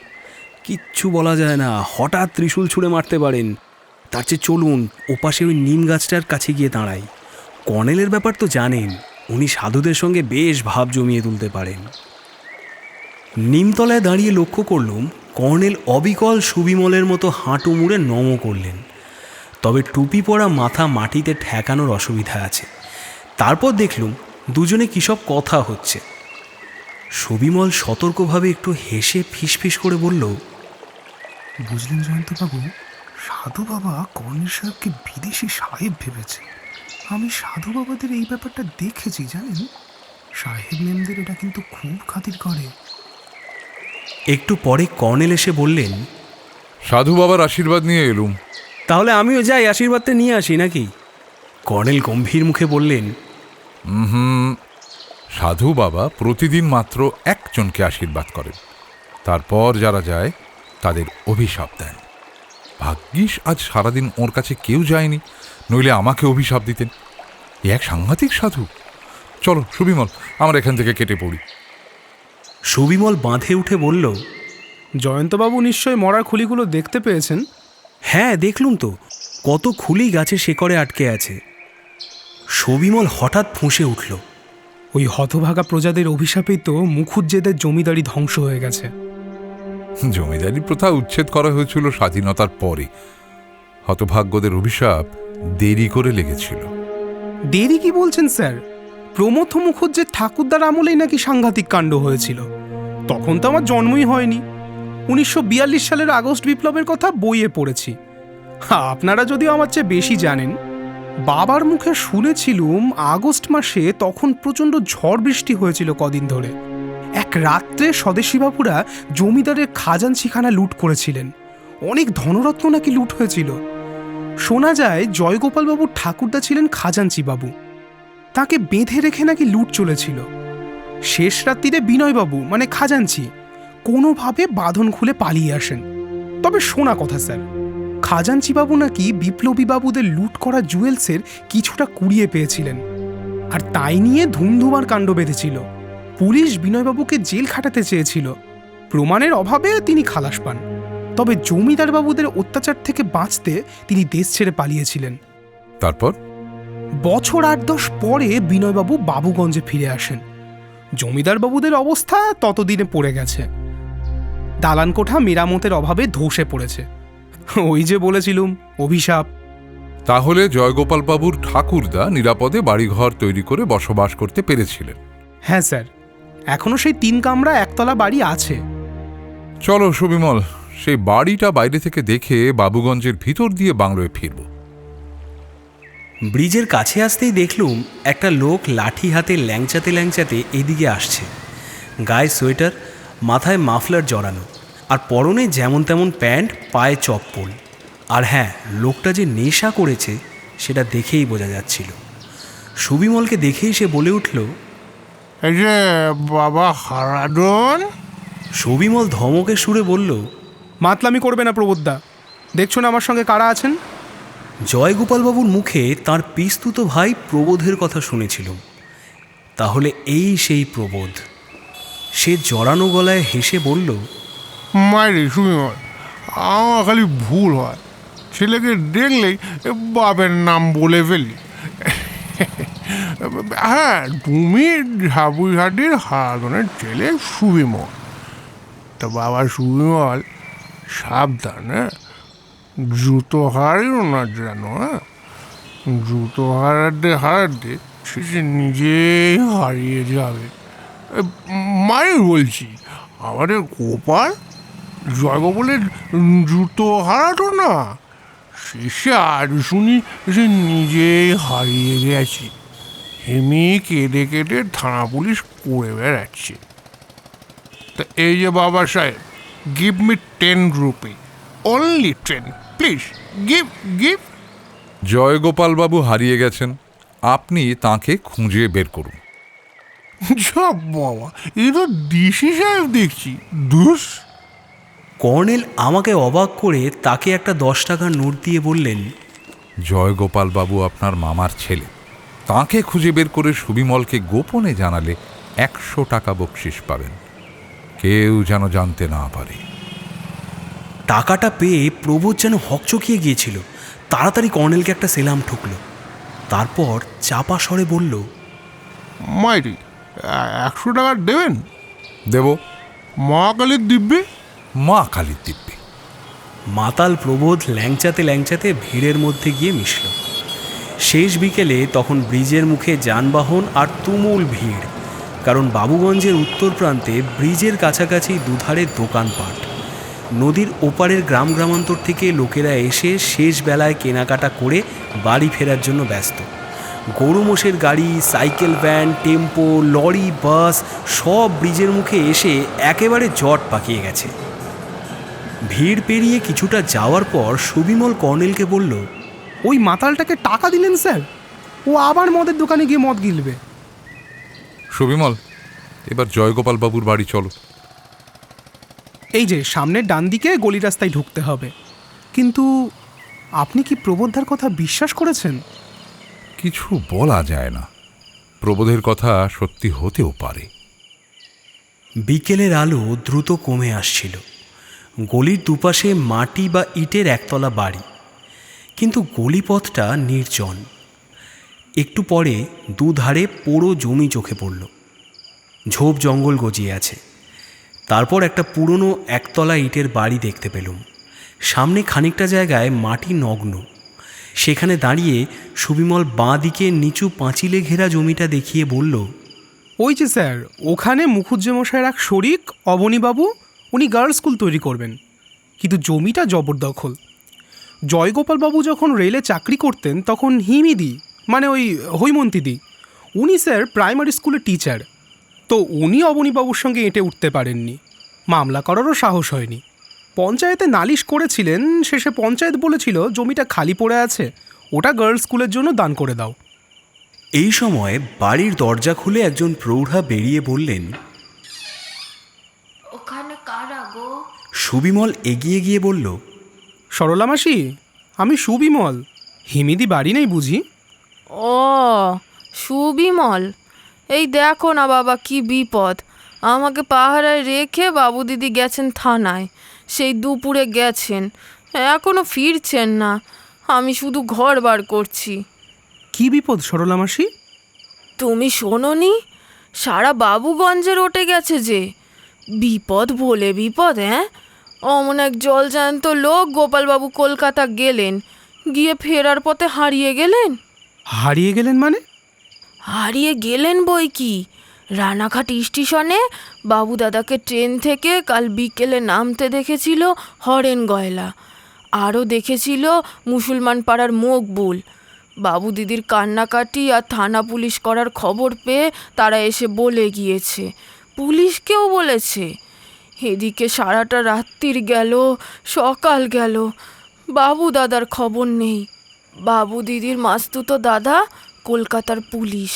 কিচ্ছু বলা যায় না, হঠাৎ ত্রিশূল ছুঁড়ে মারতে পারেন। তার চেয়ে চলুন ওপাশে ওই নিম গাছটার কাছে গিয়ে দাঁড়াই। কর্নেলের ব্যাপার তো জানেন, উনি সাধুদের সঙ্গে বেশ ভাব জমিয়ে তুলতে পারেন। নিমতলায় দাঁড়িয়ে লক্ষ্য করলুম কর্নেল অবিকল সুবিমলের মতো হাঁটু মুড়ে নম করলেন, তবে টুপি পরা মাথা মাটিতে ঠেকানোর অসুবিধা আছে। তারপর দেখলুম দুজনে কী সব কথা হচ্ছে। সুবিমল সতর্কভাবে একটু হেসে ফিসফিস করে বলল, বুঝলেন জয়ন্তবাবু, সাধু বাবা কর্নেল সাহেবকে বিদেশি সাহেব ভেবেছে। আমি সাধু বাবাদের এই ব্যাপারটা দেখেছি জানেন। সাহেব মেমদের এটা কিন্তু খুব খাতির করে। একটু পরে কর্নেল এসে বললেন, সাধু বাবার আশীর্বাদ নিয়ে এলুম। তাহলে আমিও যাই আশীর্বাদটা নিয়ে আসি নাকি? কর্নেল গম্ভীর মুখে বললেন, সাধু বাবা প্রতিদিন মাত্র একজনকে আশীর্বাদ করেন, তারপর যারা যায় তাদের অভিশাপ দেন। ভাগ্যিস আজ সারাদিন ওর কাছে কেউ যায়নি, নইলে আমাকে অভিশাপ দিতেন। এ এক সাংঘাতিক সাধু। চলো সুবিমল, আমরা এখান থেকে কেটে পড়ি। সুবিমল বাঁধে উঠে বলল, জয়ন্তবাবু নিশ্চয়ই মরার খুলিগুলো দেখতে পেয়েছেন। হ্যাঁ দেখলুম তো, কত খুলি গাছে শেকড়ে আটকে আছে। সবিমল হঠাৎ ফুঁসে উঠল। ওই হতভাগা প্রজাদের অভিশাপেই তো মুখুজ্জেদের জমিদারি ধ্বংস হয়ে গেছে। জমিদারি প্রথা উচ্ছেদ করা হয়েছিল স্বাধীনতার পরে। হতভাগ্যদের অভিশাপ দেরি করে লেগেছিল। দেরি কি বলছেন স্যার? প্রমথ মুখুজ্জের ঠাকুরদার আমলেই নাকি সাংঘাতিক কাণ্ড হয়েছিল। তখন তো আমার জন্মই হয়নি। 1942 সালের আগস্ট বিপ্লবের কথা বইয়ে পড়েছি। আপনারা যদিও আমার চেয়ে বেশি জানেন। বাবার মুখে শুনেছিলুম আগস্ট মাসে তখন প্রচণ্ড ঝড় বৃষ্টি হয়েছিল কদিন ধরে। এক রাত্রে স্বদেশী বাবুরা জমিদারের খাজানচিখানা লুট করেছিলেন। অনেক ধনরত্ন নাকি লুট হয়েছিল। শোনা যায় জয়গোপালবাবুর ঠাকুরদা ছিলেন খাজাঞ্চি বাবু। তাকে বেঁধে রেখে নাকি লুট চলেছিল। শেষ রাত্রিরে বিনয়বাবু মানে খাজাঞ্চি কোনোভাবে বাঁধন খুলে পালিয়ে আসেন। তবে শোনা কথা স্যার, খাজাঞ্চি বাবু নাকি বিপ্লবী বাবুদের লুট করা জুয়েলসের কিছুটা কুড়িয়ে পেয়েছিলেন, আর তাই নিয়ে ধুমধুমার কাণ্ড বেঁধেছিল। পুলিশ বিনয়বাবুকে জেল খাটাতে চেয়েছিল। প্রমাণের অভাবে তিনি খালাস পান। তবে জমিদার বাবুদের অত্যাচার থেকে বাঁচতে তিনি দেশ ছেড়ে পালিয়েছিলেন। তারপর বছর 8-10 পরে বিনয়বাবু বাবুগঞ্জে ফিরে আসেন। জমিদার বাবুদের অবস্থা ততদিনে পড়ে গেছে। দালান কোঠা মেরামতের অভাবে ধসে পড়েছে। ওই যে বলেছিলুম অভিশাপ। তাহলে জয়গোপাল বাবুর ঠাকুরদা নিরাপদে বাড়িঘর তৈরি করে বসবাস করতে পেরেছিলেন? হ্যাঁ স্যার, এখনো সেই 3 কামরা একতলা বাড়ি আছে। চলো সুবিমল, সেই বাড়িটা বাইরে থেকে দেখে বাবুগঞ্জের ভিতর দিয়ে বাংলোয় ফিরব। ব্রিজের কাছে আসতেই দেখলুম একটা লোক লাঠি হাতে ল্যাংচাতে ল্যাংচাতে এদিকে আসছে। গায়ে সোয়েটার, মাথায় মাফলার জড়ানো, আর পরনে যেমন তেমন প্যান্ট, পায়ে চপ্পল। আর হ্যাঁ, লোকটা যে নেশা করেছে সেটা দেখেই বোঝা যাচ্ছিল। সুবিমলকে দেখেই সে বলে উঠল, এই যে বাবা হারাধন। সুবিমল ধমকের সুরে বলল, মাতলামি করবে না প্রবোধদা। দেখছো না আমার সঙ্গে কারা আছেন? জয়গোপালবাবুর মুখে তার পিস্তুত ভাই প্রবোধের কথা শুনেছিল। তাহলে এই সেই প্রবোধ। সে জড়ানো গলায় হেসে বলল, মায়ের সুবিমল, আমার খালি ভুল হয়, ছেলেকে দেখলেই বাপের নাম বলে ফেলি। হ্যাঁ, তুমি ঝাবুইহাটির হারাধনের ছেলে সুবিমল। তা বাবা সুবিমল, সাবধানে জুতো হারিও না যেন। হ্যাঁ, জুতো হারাতে হারাতে সে নিজেই হারিয়ে যাবে। মায়ের বলছি, আমাদের গোপাল জয়গোপালের জুতো হারাতো না, শেষে আর শুনি সে নিজেই হারিয়ে গেছে। এমনি কেঁদে কেটে থানা পুলিশ করে বেড়াচ্ছে। তা এই যে বাবা সাহেব, give me 10 rupee, only 10, please give give. Joygopal বাবু হারিয়ে গেছেন, আপনি তাকে খুঁজে বের করুন। সব বাবা, এ তো ডিসি সাহেব দেখছি। দুস। কর্নেল আমাকে অবাক করে তাকে একটা 10 টাকার নোট দিয়ে বললেন, জয়গোপাল বাবু আপনার মামার ছেলে, তাকে খুঁজে বের করে সুবিমলকে গোপনে জানালে 100 টাকা বকশিস পাবেন। কেউ যেন জানতে না পারে। টাকাটা পেয়ে প্রবোধ যেন হকচকিয়ে গিয়েছিল। তাড়াতাড়ি কর্নেলকে একটা সেলাম ঠুকল। তারপর চাপা স্বরে বলল, মাইরি 100 টাকা দেবেন? দেব। মা কালীর দিব্যে। মা কালীর দিব্যে। মাতাল প্রবোধ ল্যাংচাতে ল্যাংচাতে ভিড়ের মধ্যে গিয়ে মিশল। শেষ বিকেলে তখন ব্রিজের মুখে যানবাহন আর তুমুল ভিড়, কারণ বাবুগঞ্জের উত্তর প্রান্তে ব্রিজের কাছাকাছি দুধারে দোকানপাট। নদীর ওপারের গ্রাম গ্রামান্তর থেকে লোকেরা এসে শেষ বেলায় কেনাকাটা করে বাড়ি ফেরার জন্য ব্যস্ত। গরু মোষের গাড়ি, সাইকেল ভ্যান, টেম্পো, লরি, বাস সব ব্রিজের মুখে এসে একেবারে জট পাকিয়ে গেছে। ভিড় পেরিয়ে কিছুটা যাওয়ার পর সুবিমল কর্নেলকে বলল, ওই মাতালটাকে টাকা দিলেন স্যার? ও আবার মদের দোকানে গিয়ে মদ গিলবে। সুবিমল, এবার জয়গোপাল বাবুর বাড়ি চলো। এই যে সামনের ডান দিকে গলি রাস্তায় ঢুকতে হবে। কিন্তু আপনি কি প্রবোধার কথা বিশ্বাস করেছেন? কিছু বলা যায় না, প্রবোধের কথা সত্যি হতেও পারে। বিকেলের আলো দ্রুত কমে আসছিল। গলির দুপাশে মাটি বা ইটের একতলা বাড়ি, কিন্তু গলিপথটা নির্জন। একটু পরে দুধারে পোড়ো জমি চোখে পড়ল। ঝোপ জঙ্গল গজিয়ে আছে। তারপর একটা পুরনো একতলা ইটের বাড়ি দেখতে পেলুম। সামনে খানিকটা জায়গায় মাটি নগ্ন। সেখানে দাঁড়িয়ে সুবিমল বাঁ দিকে নিচু পাঁচিলে ঘেরা জমিটা দেখিয়ে বলল, ওই যে স্যার, ওখানে মুখুজ্জেমশাইয়ের এক শরিক অবনীবাবু, উনি গার্লস স্কুল তৈরি করবেন, কিন্তু জমিটা জবরদখল। জয়গোপালবাবু যখন রেলে চাকরি করতেন তখন হিমিদি, মানে ওই হৈমন্তীদি, উনি স্যার প্রাইমারি স্কুলের টিচার। তো উনি অবনীবাবুর সঙ্গে এঁটে উঠতে পারেননি, মামলা করারও সাহস হয়নি। পঞ্চায়েতে নালিশ করেছিলেন, শেষে পঞ্চায়েত বলেছিল জমিটা খালি পড়ে আছে, ওটা গার্লস স্কুলের জন্য দান করে দাও। এই সময় বাড়ির দরজা খুলে একজন প্রৌঢ়া বেরিয়ে বললেন, ওখানে কারা গো? সুবিমল এগিয়ে গিয়ে বলল, সরলা মাসি, আমি সুবিমল। হিমিদি বাড়ি নেই বুঝি? ও সুবিমল, এই দেখো না বাবা কি বিপদ। আমাকে পাহারায় রেখে বাবু দিদি গেছেন থানায়, সেই দুপুরে গেছেন, এখনো ফিরছেন না। আমি শুধু ঘর বার করছি। কি বিপদ সরলা মাসি? তুমি শোনোনি, সারা বাবুগঞ্জে রটে গেছে যে বিপদ বলে বিপদ। অমন এক জলজ্যান্ত লোক গোপালবাবু কলকাতা গেলেন, গিয়ে ফেরার পথে হারিয়ে গেলেন। হারিয়ে গেলেন মানে? হারিয়ে গেলেন বই কি, রানাঘাট স্টেশনে বাবু দাদাকে ট্রেন থেকে কাল বিকেলে নামতে দেখেছিল হরেন গয়লা, আরও দেখেছিল মুসলমান পাড়ার মকবুল। বাবু দিদির কান্নাকাটি আর থানা পুলিশ করার খবর পেয়ে তারা এসে বলে গিয়েছে, পুলিশকেও বলেছে। এদিকে সারাটা রাত্রির গেল, সকাল গেল, বাবু দাদার খবর নেই। বাবু দিদির মাস্তুতো দাদা কলকাতার পুলিশ,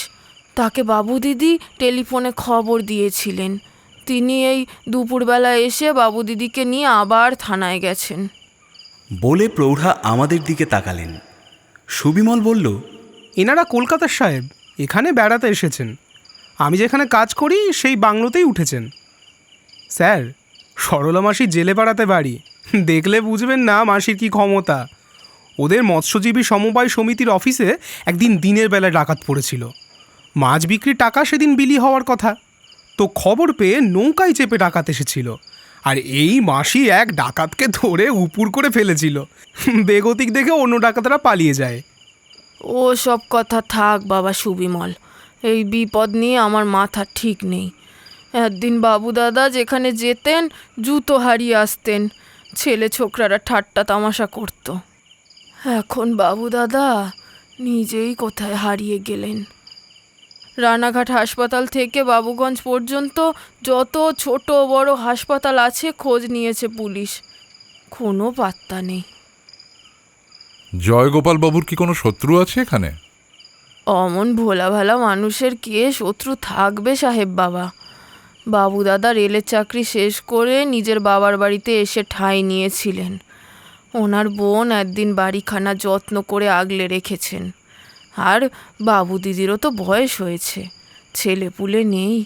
তাকে বাবু দিদি টেলিফোনে খবর দিয়েছিলেন। তিনি এই দুপুরবেলা এসে বাবু দিদিকে নিয়ে আবার থানায় গেছেন। বলে প্রৌঢ়া আমাদের দিকে তাকালেন। সুবিমল বলল, এনারা কলকাতার সাহেব, এখানে বেড়াতে এসেছেন। আমি যেখানে কাজ করি সেই বাংলোতেই উঠেছেন। স্যার, সরলা মাসির জেলে পাড়াতে বাড়ি, দেখলে বুঝবেন না মাসির কি ক্ষমতা। ওদের মৎস্যজীবী সমবায় সমিতির অফিসে একদিন দিনের বেলায় ডাকাত পড়েছিল। মাছ বিক্রির টাকা সেদিন বিলি হওয়ার কথা, তো খবর পেয়ে নৌকায় চেপে ডাকাত এসেছিল, আর এই মাসি এক ডাকাতকে ধরে উপুর করে ফেলেছিল। বেগতিক দেখে অন্য ডাকাতরা পালিয়ে যায়। ও সব কথা থাক বাবা সুবিমল, এই বিপদ নিয়ে আমার মাথা ঠিক নেই। একদিন বাবু দাদা যেখানে যেতেন জুতো হারিয়ে আসতেন, ছেলে ছোকরারা ঠাট্টা তামাশা করত। এখন বাবু দাদা নিজেই কোথায় হারিয়ে গেলেন। রানাঘাট হাসপাতাল থেকে বাবুগঞ্জ পর্যন্ত যত ছোট বড় হাসপাতাল আছে খোঁজ নিয়েছে পুলিশ, কোনো পাত্তা নেই। জয়গোপাল বাবুর কি কোনো শত্রু আছে এখানে? অমন ভোলা ভালা মানুষের কে শত্রু থাকবে সাহেব বাবা। বাবু দাদা রেলের চাকরি শেষ করে নিজের বাবার বাড়িতে এসে ঠাঁই নিয়েছিলেন। ওনার বোন একদিন বাড়িখানা যত্ন করে আগলে রেখেছেন। আর বাবু দিদিরও তো বয়স হয়েছে, ছেলেপুলে নেই,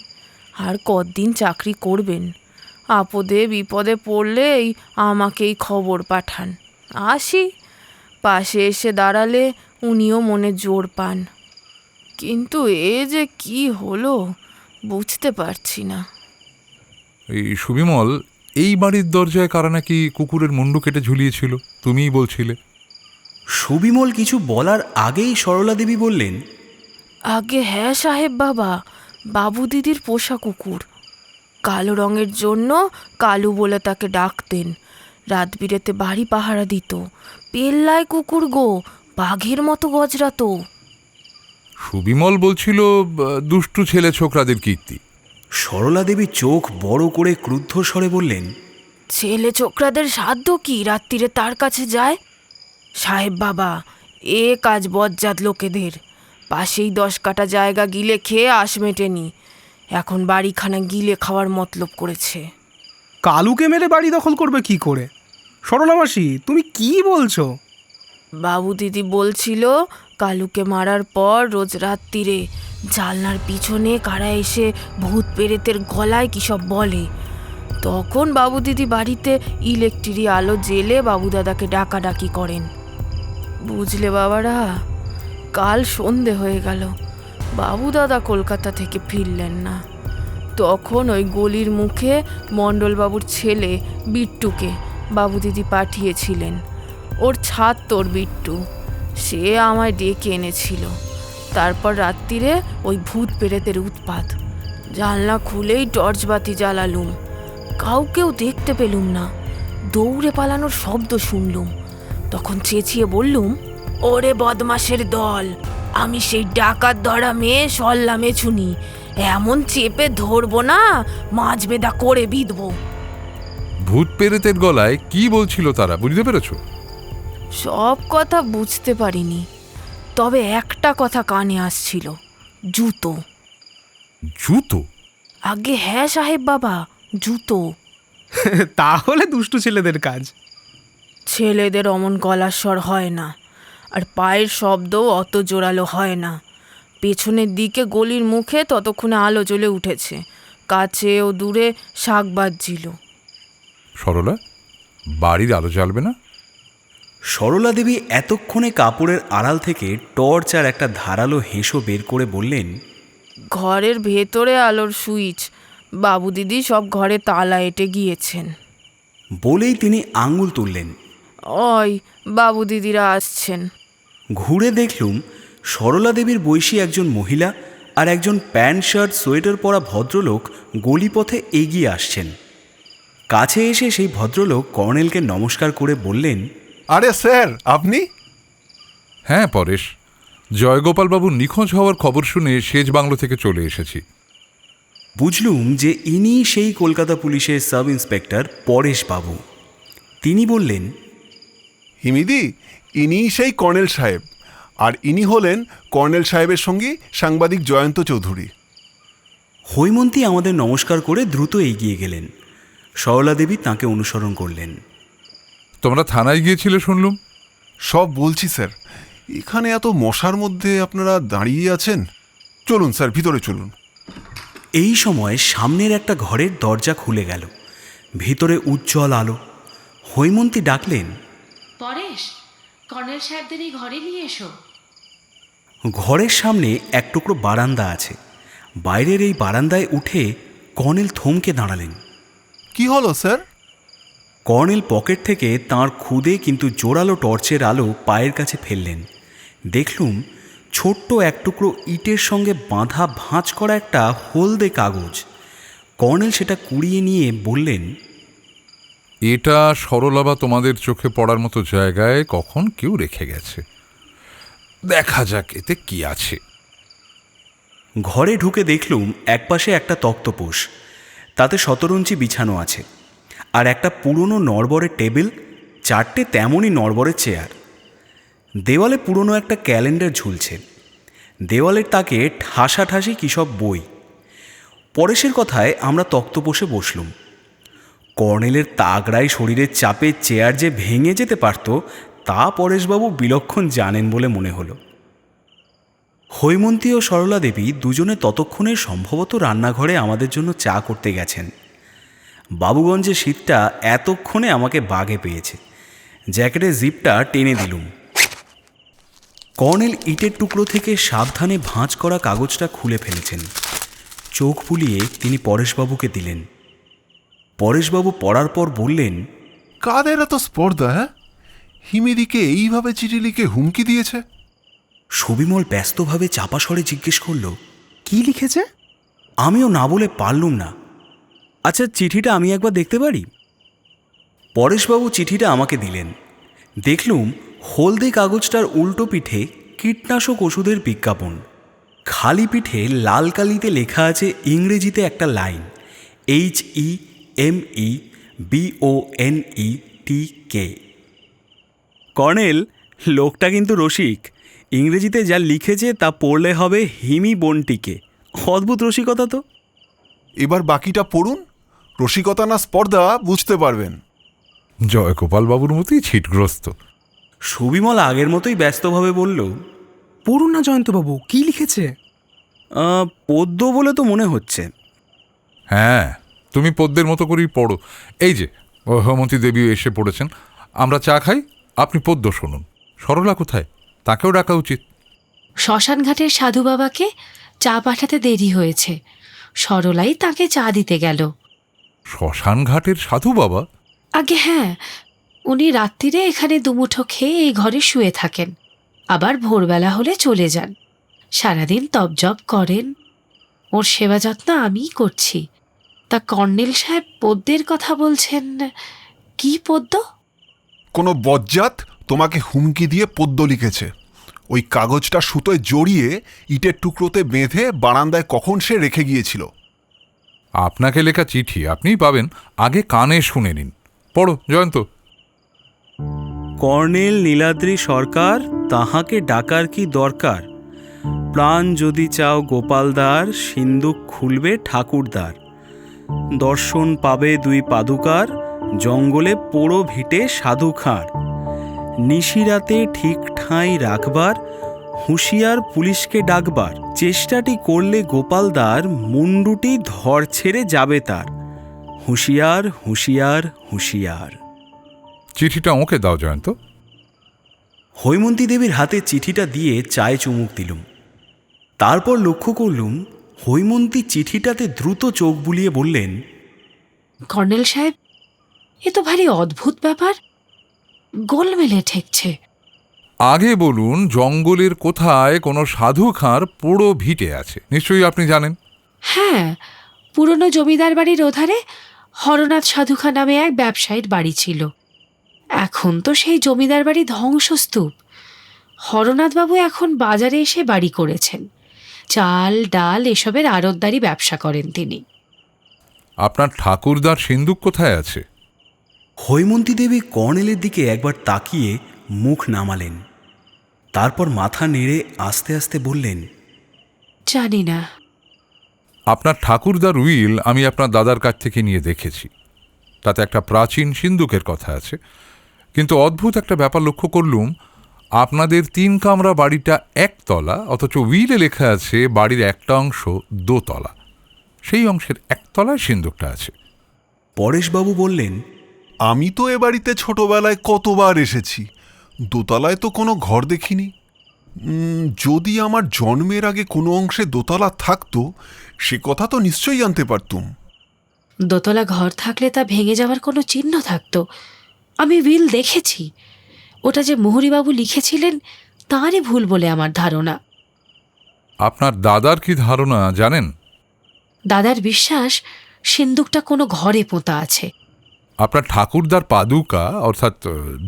আর কতদিন চাকরি করবেন। আপদে বিপদে পড়লেই আমাকেই খবর পাঠান, আসি, পাশে এসে দাঁড়ালে উনিও মনে জোর পান। কিন্তু এ যে কি হলো বুঝতে পারছি না। এই সুবিমল, এই বাড়ির দরজায় কারা নাকি কুকুরের মুন্ডু কেটে ঝুলিয়েছিল, তুমিই বলছিলে। সুবিমল কিছু বলার আগেই সরলা দেবী বললেন, আগে হ্যাঁ সাহেব বাবা, বাবু দিদির পোষা কুকুর। কালো রঙের জন্য কালু বলে তাকে ডাকতেন। রাত বিরেতে বাড়ি পাহারা দিত। পেল্লায় কুকুর গো, বাঘের মতো গজরাতো। সুবিমল বলছিল দুষ্টু ছেলে ছোকরাদের কীর্তি। সরলা দেবী চোখ বড় করে ক্রুদ্ধ স্বরে বললেন, ছেলে ছোকরাদের সাধ্য কি রাত্রিরে তার কাছে যায়? সাহেব বাবা, এ কাজ বজ্জাত লোকেদের। পাশেই 10 কাঠা জায়গা গিলে খেয়ে আশ মেটেনি, এখন বাড়িখানা গিলে খাওয়ার মতলব করেছে। কালুকে মেরে বাড়ি দখল করবে কি করে? সরলা মাসি, তুমি কি বলছো? বাবু দিদি বলছিল কালুকে মারার পর রোজ রাত্রিরে জানলার পিছনে কারা এসে ভূত পেরেতের গলায় কী সব বলে। তখন বাবু দিদি বাড়িতে ইলেকট্রিক আলো জেলে বাবু দাদাকে ডাকাডাকি করেন। বুঝলে বাবারা, কাল সন্ধে হয়ে গেল, বাবু দাদা কলকাতা থেকে ফিরলেন না। তখন ওই গলির মুখে মণ্ডলবাবুর ছেলে বিট্টুকে বাবু দিদি পাঠিয়েছিলেন। ওর ছাত্তর বিট্টু, সে আমায় ডেকে এনেছিল। তারপর রাত্রিরে ওই ভূত পেরেতের উৎপাত। জানলা খুলেই টর্চ বাতি জ্বালালুম, কাউকেও দেখতে পেলুম না। দৌড়ে পালানোর শব্দ শুনলুম, তখন চেঁচিয়ে বললুম, ওরে বদমাশের দল, আমি সেই ডাকাত ধরা মেয়ে সল্লা মেছুনি, এমন চেপে ধরবো না, মাছ বেদা করে বিঁধবো। ভূত পেরেতের গলায় কি বলছিল তারা, বুঝতে পেরেছো? সব কথা বুঝতে পারিনি, তবে একটা কথা কানে আসছিল, জুতো। জুতো? আগে হ্যাঁ সাহেব বাবা, জুতো। তাহলে দুষ্টু ছেলেদের কাজ। ছেলেদের অমন গলার স্বর হয় না, আর পায়ের শব্দও অত জোরালো হয় না। পেছনের দিকে গলির মুখে ততক্ষণে আলো জ্বলে উঠেছে, কাছে ও দূরে শাক বাজছিল। সরলা, বাড়ির আলো জ্বালবে না? সরলা দেবী এতক্ষণে কাপড়ের আড়াল থেকে টর্চ আর একটা ধারালো হেঁসো বের করে বললেন, ঘরের ভেতরে আলোর সুইচ, বাবু দিদি সব ঘরে তালা এঁটে গিয়েছেন। বলেই তিনি আঙুল তুললেন। ওই বাবু দিদিরা আসছেন। ঘুরে দেখলুম সরলা দেবীর বয়সী একজন মহিলা আর একজন প্যান্ট শার্ট সোয়েটার পরা ভদ্রলোক গলিপথে এগিয়ে আসছেন। কাছে এসে সেই ভদ্রলোক কর্নেলকে নমস্কার করে বললেন, আরে স্যার, আপনি? হ্যাঁ পরেশ, জয়গোপালবাবুর নিখোঁজ হওয়ার খবর শুনে সেজ বাংলো থেকে চলে এসেছি। বুঝলুম যে ইনি সেই কলকাতা পুলিশের সাব ইন্সপেক্টর পরেশ বাবু। তিনি বললেন, হিমিদি, ইনি সেই কর্নেল সাহেব, আর ইনি হলেন কর্নেল সাহেবের সঙ্গী সাংবাদিক জয়ন্ত চৌধুরী। হৈমন্তী আমাদের নমস্কার করে দ্রুত এগিয়ে গেলেন। সরলা দেবী তাঁকে অনুসরণ করলেন। তোমরা থানায় গিয়েছিলে শুনলুম? সব বলছি স্যার, এখানে এত মশার মধ্যে আপনারা দাঁড়িয়ে আছেন। চলুন স্যার, ভিতরে চলুন। এই সময় সামনের একটা ঘরের দরজা খুলে গেল, ভিতরে উজ্জ্বল আলো। হৈমন্তী ডাকলেন, পরেশ, কর্নেল সাহেবদের এই ঘরে নিয়ে এসো। ঘরের সামনে এক টুকরো বারান্দা আছে। বাইরের এই বারান্দায় উঠে কর্নেল থমকে দাঁড়ালেন। কি হলো স্যার? কর্নেল পকেট থেকে তাঁর খুদে কিন্তু জোরালো টর্চের আলো পায়ের কাছে ফেললেন। দেখলুম ছোট্ট এক টুকরো ইটের সঙ্গে বাঁধা ভাঁজ করা একটা হলদে কাগজ। কর্নেল সেটা কুড়িয়ে নিয়ে বললেন, এটা সরলা তোমাদের চোখে পড়ার মতো জায়গায় কখন কেউ রেখে গেছে, দেখা যাক এতে কি আছে। ঘরে ঢুকে দেখলুম একপাশে একটা তক্তপোষ, তাতে শতরঞ্চি বিছানো আছে, আর একটা পুরনো নড়বড়ের টেবিল, 4টে তেমনই নড়বড়ের চেয়ার। দেওয়ালে পুরনো একটা ক্যালেন্ডার ঝুলছে। দেওয়ালের তাকে ঠাসাঠাসি কী সব বই। পরেশের কথায় আমরা তক্তপোষে বসলুম। কর্নেলের তাগড়াই শরীরের চাপে চেয়ার যে ভেঙে যেতে পারত, তা পরেশবাবু বিলক্ষণ জানেন বলে মনে হলো। হৈমন্তী ও সরলা দেবী দুজনে ততক্ষণে সম্ভবত রান্নাঘরে আমাদের জন্য চা করতে গেছেন। বাবুগঞ্জের শীতটা এতক্ষণে আমাকে বাগে পেয়েছে। জ্যাকেটের জিপটা টেনে দিলুম। কর্নেল ইটের টুকরো থেকে সাবধানে ভাঁজ করা কাগজটা খুলে ফেলেছেন। চোখ বুলিয়ে তিনি পরেশবাবুকে দিলেন। পরেশবাবু পড়ার পর বললেন, কাদের এত স্পর্ধা? হ্যাঁ, হিমিদিকে এইভাবে চিঠি লিখে হুমকি দিয়েছে? সুবিমল ব্যস্তভাবে চাপা স্বরে জিজ্ঞেস করল, কি লিখেছে? আমিও না বলে পারলুম না। আচ্ছা, চিঠিটা আমি একবার দেখতে পারি? পরেশবাবু চিঠিটা আমাকে দিলেন। দেখলুম হলদে কাগজটার উল্টো পিঠে কীটনাশক ওষুধের বিজ্ঞাপন। খালি পিঠে লাল কালিতে লেখা আছে ইংরেজিতে একটা লাইন, HEMEBONETK। কর্নেল, লোকটা কিন্তু রসিক। ইংরেজিতে যা লিখেছে তা পড়লে হবে হিমি বনটিকে। অদ্ভুত রসিকতা তো। এবার বাকিটা পড়ুন, রসিকতা না স্পর্ধা বুঝতে পারবেন। জয়গোপালবাবুর মতোই ছিটগ্রস্ত। সুবিমল আগের মতোই ব্যস্তভাবে বলল, পড়ুন না জয়ন্তবাবু, কি লিখেছে? পদ্য বলে তো মনে হচ্ছে। হ্যাঁ, তুমি পদ্মের মতো করেই পড়ো। এই যে হৈমন্তী দেবীও এসে পড়েছেন। আমরা চা খাই, আপনি পদ্য শুনুন। সরলা কোথায়? তাকেও ডাকা উচিত। শ্মশানঘাটের সাধু বাবাকে চা পাঠাতে দেরি হয়েছে, সরলাই তাকে চা দিতে গেল। শ্মশান ঘাটের সাধু বাবা? আগে হ্যাঁ, উনি রাত্রিরে এখানে দুমুঠো খেয়ে এই ঘরে শুয়ে থাকেন, আবার ভোরবেলা হলে চলে যান। সারাদিন তপজপ করেন, ওর সেবা যত্ন আমিই করছি। তা কর্নেল সাহেব পদ্যের কথা বলছেন, কি পদ্য? কোনো বজ্জাত তোমাকে হুমকি দিয়ে পদ্য লিখেছে। ওই কাগজটা সুতোয় জড়িয়ে ইটের টুকরোতে বেঁধে বারান্দায় কখন সে রেখে গিয়েছিল। আপনাকে লেখা চিঠি আপনিই পাবেন, আগে কানে শুনে নিন। পড়ো জয়ন্ত। কর্নেল নীলাদ্রি সরকার, তাহাকে ডাকার কি দরকার? প্রাণ যদি চাও গোপালদার, সিন্দুক খুলবে ঠাকুরদার। দর্শন পাবে দুই পাদুকার, জঙ্গলে পোড়ো ভিটে সাধু খাঁড়। নিশিরাতে ঠিক ঠাঁই রাখবার, হুঁশিয়ার পুলিশকে ডাকবার। চেষ্টাটি করলে গোপালদার, মুন্ডুটি ধর ছেড়ে যাবে তার। হুঁশিয়ার হুঁশিয়ার হুঁশিয়ার। চিঠিটা ওকে দাও জয়ন্ত। হৈমন্তী দেবীর হাতে চিঠিটা দিয়ে চায়ে চুমুক দিলুম। তারপর লক্ষ্য করলুম হৈমন্তী চিঠিটাতে দ্রুত চোখ বুলিয়ে বললেন, কর্নেল সাহেব, এ তো ভারী অদ্ভুত ব্যাপার, গোলমেলে ঠেকছে। আগে বলুন, জঙ্গলের কোথায় কোনো সাধু খাঁর পোড়ো ভিটে আছে? নিশ্চয়ই আপনি জানেন। হ্যাঁ, পুরনো জমিদার বাড়ির ওধারে হরনাথ সাধুখা নামে এক ব্যবসায়ীর বাড়ি ছিল। এখন তো সেই জমিদার বাড়ি ধ্বংসস্তূপ। হরনাথবাবু এখন বাজারে এসে বাড়ি করেছেন, চাল ডাল এসবের আড়তদারি ব্যবসা করেন তিনি। আপনার ঠাকুরদার সিন্দুক কোথায় আছে? হৈমন্তী দেবী কর্নেলের দিকে একবার তাকিয়ে মুখ নামালেন, তারপর মাথা নেড়ে আস্তে আস্তে বললেন, জানি না। আপনার ঠাকুরদার উইল আমি আপনার দাদার কাছ থেকে নিয়ে দেখেছি, তাতে একটা প্রাচীন সিন্দুকের কথা আছে। কিন্তু অদ্ভুত একটা ব্যাপার লক্ষ্য করলুম, আপনাদের 3 কামরা বাড়িটা একতলা, অথচ উইলে লেখা আছে বাড়ির একটা অংশ দোতলা। সেই অংশের একতলায় সিন্দুকটা আছে। পরেশবাবু বললেন, আমি তো এ বাড়িতে ছোটবেলায় কতবার এসেছি, দোতলায় তো কোনো ঘর দেখিনি। যদি আমার জন্মের আগে কোনো অংশে দোতলা থাকতো, সে কথা তো নিশ্চয়ই জানতে পারতুম। দোতলা ঘর থাকলে তা ভেঙে যাওয়ার কোনো চিহ্ন থাকতো। আমি উইল দেখেছি, ওটা যে মোহরিবাবু লিখেছিলেন তাঁরই ভুল বলে আমার ধারণা। আপনার দাদার কি ধারণা জানেন? দাদার বিশ্বাস সিন্দুকটা কোনো ঘরে পোঁতা আছে। আপনার ঠাকুরদার পাদুকা অর্থাৎ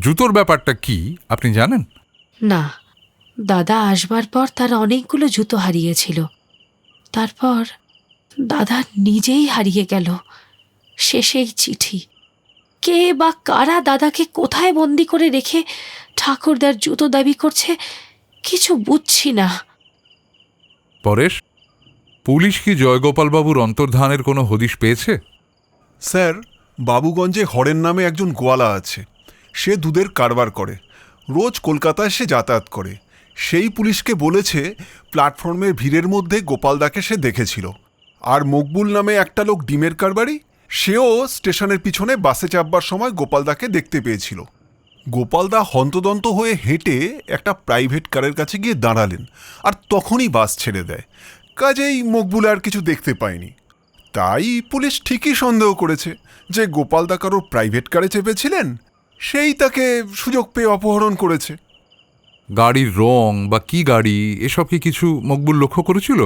জুতোর ব্যাপারটা কি আপনি জানেন? না, দাদা আসবার পর তার অনেকগুলো জুতো হারিয়েছিল। তারপর দাদা নিজেই হারিয়ে গেল। শেষেই চিঠি। কে বা কারা দাদাকে কোথায় বন্দি করে রেখে ঠাকুরদার জুতো দাবি করছে, কিছু বুঝছি না। পরেশ, পুলিশ কি জয়গোপালবাবুর অন্তর্ধানের কোনো হদিশ পেয়েছে? স্যার, বাবুগঞ্জে হরেন নামে একজন গোয়ালা আছে। সে দুধের কারবার করে, রোজ কলকাতায় সে যাতায়াত করে। সেই পুলিশকে বলেছে প্ল্যাটফর্মের ভিড়ের মধ্যে গোপালদাকে সে দেখেছিল। আর মকবুল নামে একটা লোক ডিমের কারবারি, সেও স্টেশনের পিছনে বাসে চাপবার সময় গোপালদাকে দেখতে পেয়েছিল। গোপালদা হন্তদন্ত হয়ে হেঁটে একটা প্রাইভেট কারের কাছে গিয়ে দাঁড়ালেন, আর তখনই বাস ছেড়ে দেয়। কাজেই মকবুল আর কিছু দেখতে পায়নি। তাই পুলিশ ঠিকই সন্দেহ করেছে যে গোপালদা কারোর প্রাইভেট কারে চেপেছিলেন, সেই তাকে সুযোগ পেয়ে অপহরণ করেছে। গাড়ির রং বা কি গাড়ি, এসব কি কিছু মকবুল লক্ষ্য করেছিল?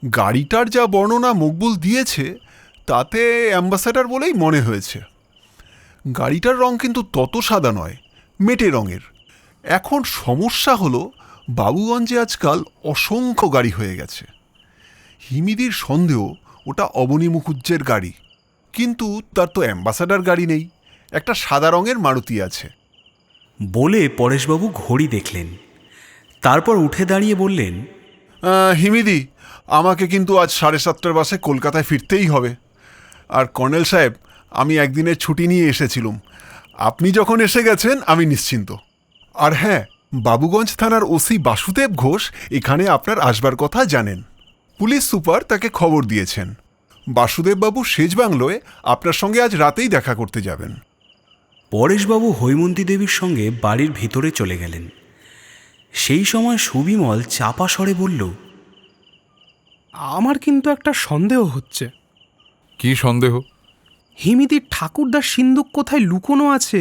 গাড়িটার যা বর্ণনা মকবুল দিয়েছে তাতে অ্যাম্বাসেডর বলেই মনে হয়েছে। গাড়িটার রং কিন্তু তত সাদা নয়, মেটে রঙের। এখন সমস্যা হলো, বাবুগঞ্জে আজকাল অসংখ্য গাড়ি হয়ে গেছে। হিমিদির সন্দেহ ওটা অবনী মুখুজ্জের গাড়ি, কিন্তু তার তো অ্যাম্বাসেডর গাড়ি নেই, একটা সাদা রঙের মারুতি আছে। বলে পরেশবাবু ঘড়ি দেখলেন, তারপর উঠে দাঁড়িয়ে বললেন, হিমিদি, আমাকে কিন্তু আজ 7:30 বাসে কলকাতায় ফিরতেই হবে। আর কর্নেল সাহেব, আমি একদিনের ছুটি নিয়ে এসেছিলুম। আপনি যখন এসে গেছেন আমি নিশ্চিন্ত। আর হ্যাঁ, বাবুগঞ্জ থানার ওসি বাসুদেব ঘোষ এখানে আপনার আসবার কথা জানেন। পুলিশ সুপার তাকে খবর দিয়েছেন। বাসুদেববাবু সেজ বাংলোয় আপনার সঙ্গে আজ রাতেই দেখা করতে যাবেন। পরেশবাবু হৈমন্তী দেবীর সঙ্গে বাড়ির ভিতরে চলে গেলেন। সেই সময় সুবিমল চাপা স্বরে বলল, আমার কিন্তু একটা সন্দেহ হচ্ছে। কি সন্দেহ? হিমিতির ঠাকুরদার সিন্দুক কোথায় লুকোনো আছে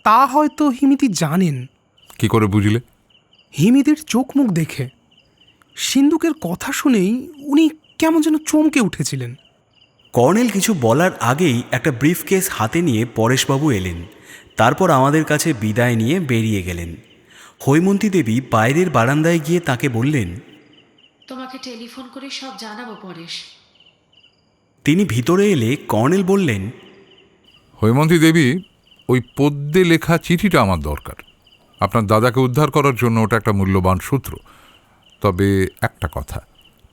তা হয়তো হিমিতি জানেন। কি করে বুঝলে? হিমিতির চোখ মুখ দেখে। সিন্দুকের কথা শুনেই উনি কেমন যেন চমকে উঠেছিলেন। কর্নেল কিছু বলার আগেই একটা ব্রিফকেস হাতে নিয়ে পরেশবাবু এলেন। তারপর আমাদের কাছে বিদায় নিয়ে বেরিয়ে গেলেন। হৈমন্তী দেবী বাইরের বারান্দায় গিয়ে তাকে বললেন, তোমাকে টেলিফোন করে সব জানাবো পরেশ। তিনি ভিতরে এলে কর্নেল বললেন, হৈমন্তী দেবী, ওই পদ্যে লেখা চিঠিটা আমার দরকার। আপনার দাদাকে উদ্ধার করার জন্য ওটা একটা মূল্যবান সূত্র। তবে একটা কথা,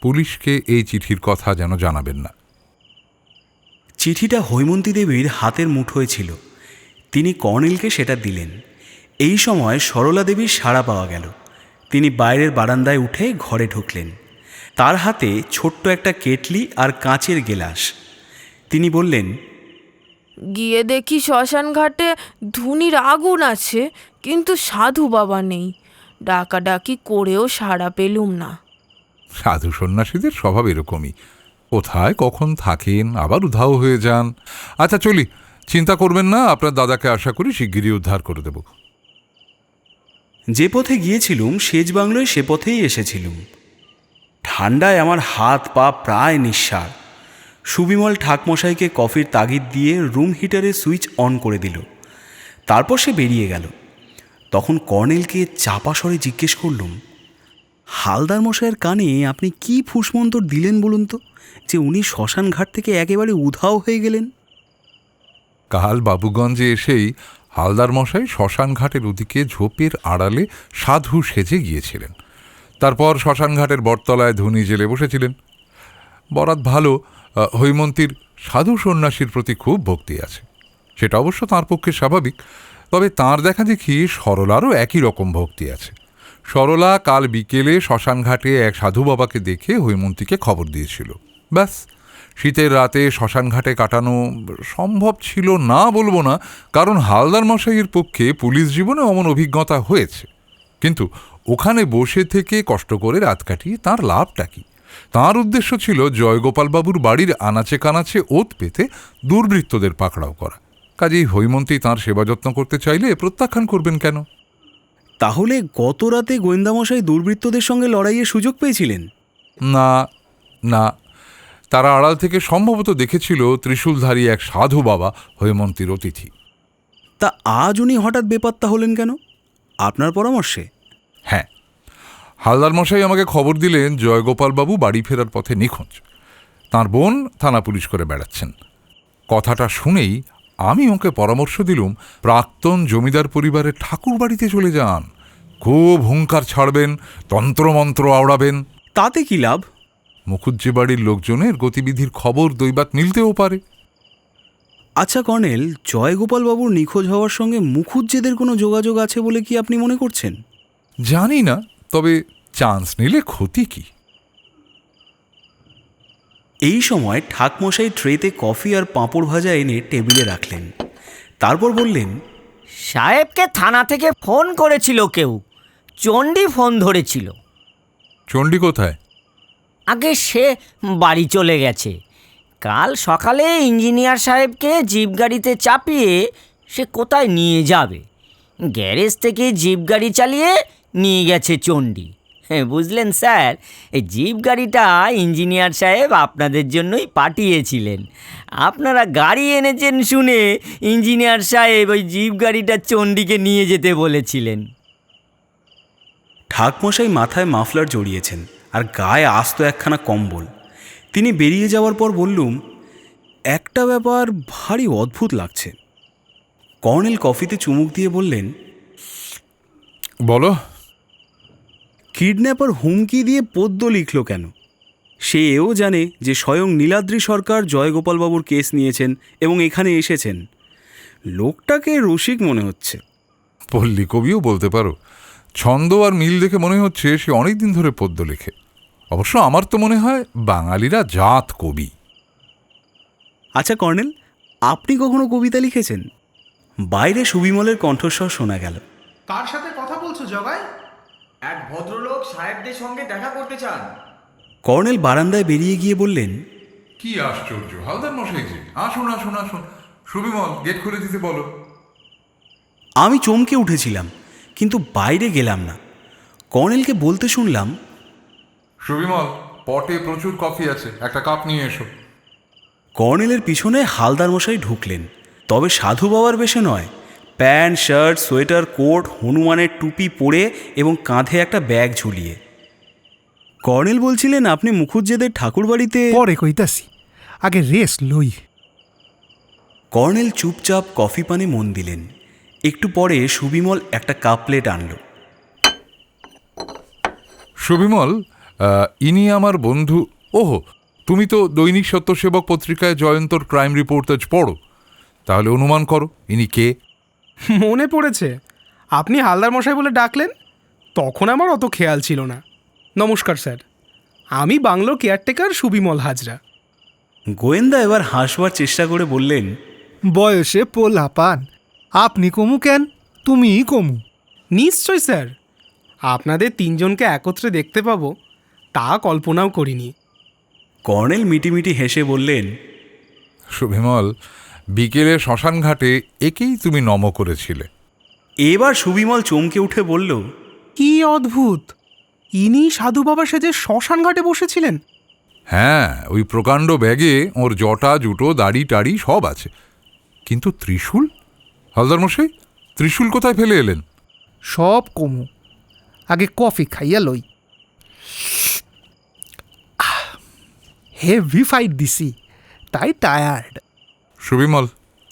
পুলিশকে এই চিঠির কথা যেন জানাবেন না। চিঠিটা হৈমন্তী দেবীর হাতের মুঠোয় ছিল। তিনি কর্নেলকে সেটা দিলেন। এই সময় সরলা দেবীর সাড়া পাওয়া গেল। তিনি বাইরের বারান্দায় উঠে ঘরে ঢুকলেন। তার হাতে ছোট্ট একটা কেটলি আর কাঁচের গেলাস। তিনি বললেন, গিয়ে দেখি শ্মশান ঘাটে ধুনির আগুন আছে, কিন্তু সাধু বাবা নেই। ডাকাডাকি করেও সাড়া পেলুম না। সাধু সন্ন্যাসীদের স্বভাব এরকমই, কোথায় কখন থাকেন আবার উধাও হয়ে যান। আচ্ছা চলি, চিন্তা করবেন না, আপনার দাদাকে আশা করি শিগগিরই উদ্ধার করে দেব। যে পথে গিয়েছিলুম সেজ বাংলোয় সে পথেই এসেছিলুম। ঠান্ডায় আমার হাত পা প্রায় নিঃসার। সুবিমল ঠাকমশাইকে কফির তাগিদ দিয়ে রুম হিটারের সুইচ অন করে দিল। তারপর সে বেরিয়ে গেল। তখন কর্নেলকে চাপা স্বরে জিজ্ঞেস করলুম, হালদার মশাইয়ের কানে আপনি কি ফুসমন্তর দিলেন বলুন তো, যে উনি শ্মশান ঘাট থেকে একেবারে উধাও হয়ে গেলেন? কাল বাবুগঞ্জে এসেই হালদার মশাই শ্মশান ঘাটের ওদিকে ঝোপের আড়ালে সাধু সেজে গিয়েছিলেন। তারপর শ্মশান ঘাটের বটতলায় ধুনি জেলে বসেছিলেন। বরাত ভালো, হৈমন্তীর সাধু সন্ন্যাসীর প্রতি খুব ভক্তি আছে। সেটা অবশ্য তাঁর পক্ষে স্বাভাবিক। তবে তাঁর দেখা দেখি সরলারও একই রকম ভক্তি আছে। সরলা কাল বিকেলে শ্মশান ঘাটে এক সাধু বাবাকে দেখে হৈমন্তীকে খবর দিয়েছিল। ব্যাস, শীতের রাতে শ্মশান ঘাটে কাটানো সম্ভব ছিল না বলবো না, কারণ হালদার মশাইয়ের পক্ষে পুলিশ জীবনে অমন অভিজ্ঞতা হয়েছে। কিন্তু ওখানে বসে থেকে কষ্ট করে রাত কাটিয়ে তাঁর লাভটা কি? তাঁর উদ্দেশ্য ছিল জয়গোপালবাবুর বাড়ির আনাচে কানাচে ওত পেতে দুর্বৃত্তদের পাকড়াও করা। কাজেই হৈমন্তী তাঁর সেবা যত্ন করতে চাইলে প্রত্যাখ্যান করবেন কেন? তাহলে গত রাতে গোয়েন্দামশাই দুর্বৃত্তদের সঙ্গে লড়াইয়ের সুযোগ পেয়েছিলেন? না না, তারা আড়াল থেকে সম্ভবত দেখেছিল ত্রিশূলধারী এক সাধু বাবা হৈমন্তীর অতিথি। তা আজ উনি হঠাৎ বেপাত্তা হলেন কেন? আপনার পরামর্শে? হ্যাঁ, হালদার মশাই আমাকে খবর দিলেন জয়গোপালবাবু বাড়ি ফেরার পথে নিখোঁজ। তাঁর বোন থানা পুলিশ করে বেড়াচ্ছেন। কথাটা শুনেই আমি ওকে পরামর্শ দিলুম, প্রাক্তন জমিদার পরিবারের ঠাকুর বাড়িতে চলে যান। খুব হুঙ্কার ছাড়বেন, তন্ত্রমন্ত্র আওড়াবেন। তাতে কি লাভ? মুখুজ্জে বাড়ির লোকজনের গতিবিধির খবর দৈবাত মিলতেও পারে। আচ্ছা কর্নেল, জয়গোপালবাবুর নিখোঁজ হওয়ার সঙ্গে মুখুজ্জেদের কোনো যোগাযোগ আছে বলে কি আপনি মনে করছেন? জানি না, তবে চান্স নিলে ক্ষতি কি? এই সময় ঠাকমশাই ট্রেতে কফি আর পাঁপড় ভাজা এনে টেবিলে রাখলেন। তারপর বললেন, সাহেবকে থানা থেকে ফোন করেছিল কেউ। চণ্ডী ফোন ধরেছিল। চণ্ডী কোথায়? আগে সে বাড়ি চলে গেছে। কাল সকালে ইঞ্জিনিয়ার সাহেবকে জিপ গাড়িতে চাপিয়ে সে কোথায় নিয়ে যাবে। গ্যারেজ থেকে জিপ গাড়ি চালিয়ে নিয়ে গেছে চণ্ডী। হ্যাঁ, বুঝলেন স্যার, এই জিপ গাড়িটা ইঞ্জিনিয়ার সাহেব আপনাদের জন্যই পাঠিয়েছিলেন। আপনারা গাড়ি এনেছেন শুনে ইঞ্জিনিয়ার সাহেব ওই জিপ গাড়িটা চণ্ডীকে নিয়ে যেতে বলেছিলেন। ঠাকমশাই মাথায় মাফলার জড়িয়েছেন আর গায়ে আস্ত একখানা কম্বল। তিনি বেরিয়ে যাওয়ার পর বললুম, একটা ব্যাপার ভারী অদ্ভুত লাগছে। কর্নেল কফিতে চুমুক দিয়ে বললেন, বলো। কিডন্যাপার হুমকি দিয়ে পদ্য লিখল কেন? সে এও জানে যে স্বয়ং নীলাদ্রি সরকার জয়গোপালবাবুর কেস নিয়েছেন এবং এখানে এসেছেন। লোকটাকে রসিক মনে হচ্ছে। পল্লী কবিও বলতে পারো। ছন্দ আর মিল দেখে মনে হচ্ছে সে অনেক দিন ধরে পদ্য লেখে। অবশ্য আমার তো মনে হয় বাঙালিরা জাত কবি। আচ্ছা কর্নেল, আপনি কখনো কবিতা লিখেছেন? বাইরে সুবিমলের কণ্ঠস্বর শোনা গেল। কার সাথে কথা বলছো জগাই? এক ভদ্রলোক সাহেবদের সঙ্গে দেখা করতে চান। কর্নেল বারান্দায় বেরিয়ে গিয়ে বললেন, কি আশ্চর্য, হালদার মশাই যে! আসুন আসুন আসুন, সুবিমল গেট খুলে দিতে বলো। আমি চমকে উঠেছিলাম, কিন্তু বাইরে গেলাম না। কর্নেলকে বলতে শুনলাম, সুবিমল, পটে প্রচুর কফি আছে, একটা কাপ নিয়ে এসো। কর্নেলের পিছনে হালদার মশাই ঢুকলেন, তবে সাধু বাবার বেশে নয়। প্যান্ট, শার্ট, সোয়েটার, কোট, হনুমানের টুপি পরে এবং কাঁধে একটা ব্যাগ ঝুলিয়ে। কর্নেল বলছিলেন, আপনি মুখুজ্জেদের ঠাকুরবাড়িতে। পরে কইতাছি, আগে রেস্ট লই। কর্নেল চুপচাপ কফি পানে মন দিলেন। একটু পরে সুবিমল একটা কাপ প্লেট আনল। সুবিমল, ইনি আমার বন্ধু। ওহো, তুমি তো দৈনিক সত্যসেবক পত্রিকায় জয়ন্তর ক্রাইম রিপোর্টাজ পড়ো, তাহলে অনুমান করো ইনি কে। মনে পড়েছে, আপনি হালদার মশাই বলে ডাকলেন, তখন আমার অত খেয়াল ছিল না। নমস্কার স্যার, আমি বাংলো কেয়ারটেকার সুবিমল হাজরা। গোয়েন্দা এবার হাসবার চেষ্টা করে বললেন, বয়সে পোলা পান, আপনি কমু কেন, তুমিই কমু। নিশ্চয় স্যার, আপনাদের তিনজনকে একত্রে দেখতে পাবো তা কল্পনাও করিনি। কর্নেল মিটিমিটি হেসে বললেন, সুবিমল, বিকেলে শ্মশান ঘাটে একেই তুমি নম করেছিলে। এবার সুবিমল চমকে উঠে বলল, কি অদ্ভুত, ইনি সাধু বাবা সেজে শ্মশান ঘাটে বসেছিলেন। হ্যাঁ, ওই প্রকাণ্ড ব্যাগে ওর জটা জুটো দাড়ি টাড়ি সব আছে, কিন্তু ত্রিশূল? হালদার মশাই, ত্রিশূল কোথায় ফেলে এলেন? সব কমু, আগে কফি খাইয়া লই। হেভি ফাইট দিছি, তাই টায়ার্ড। সুবিমল,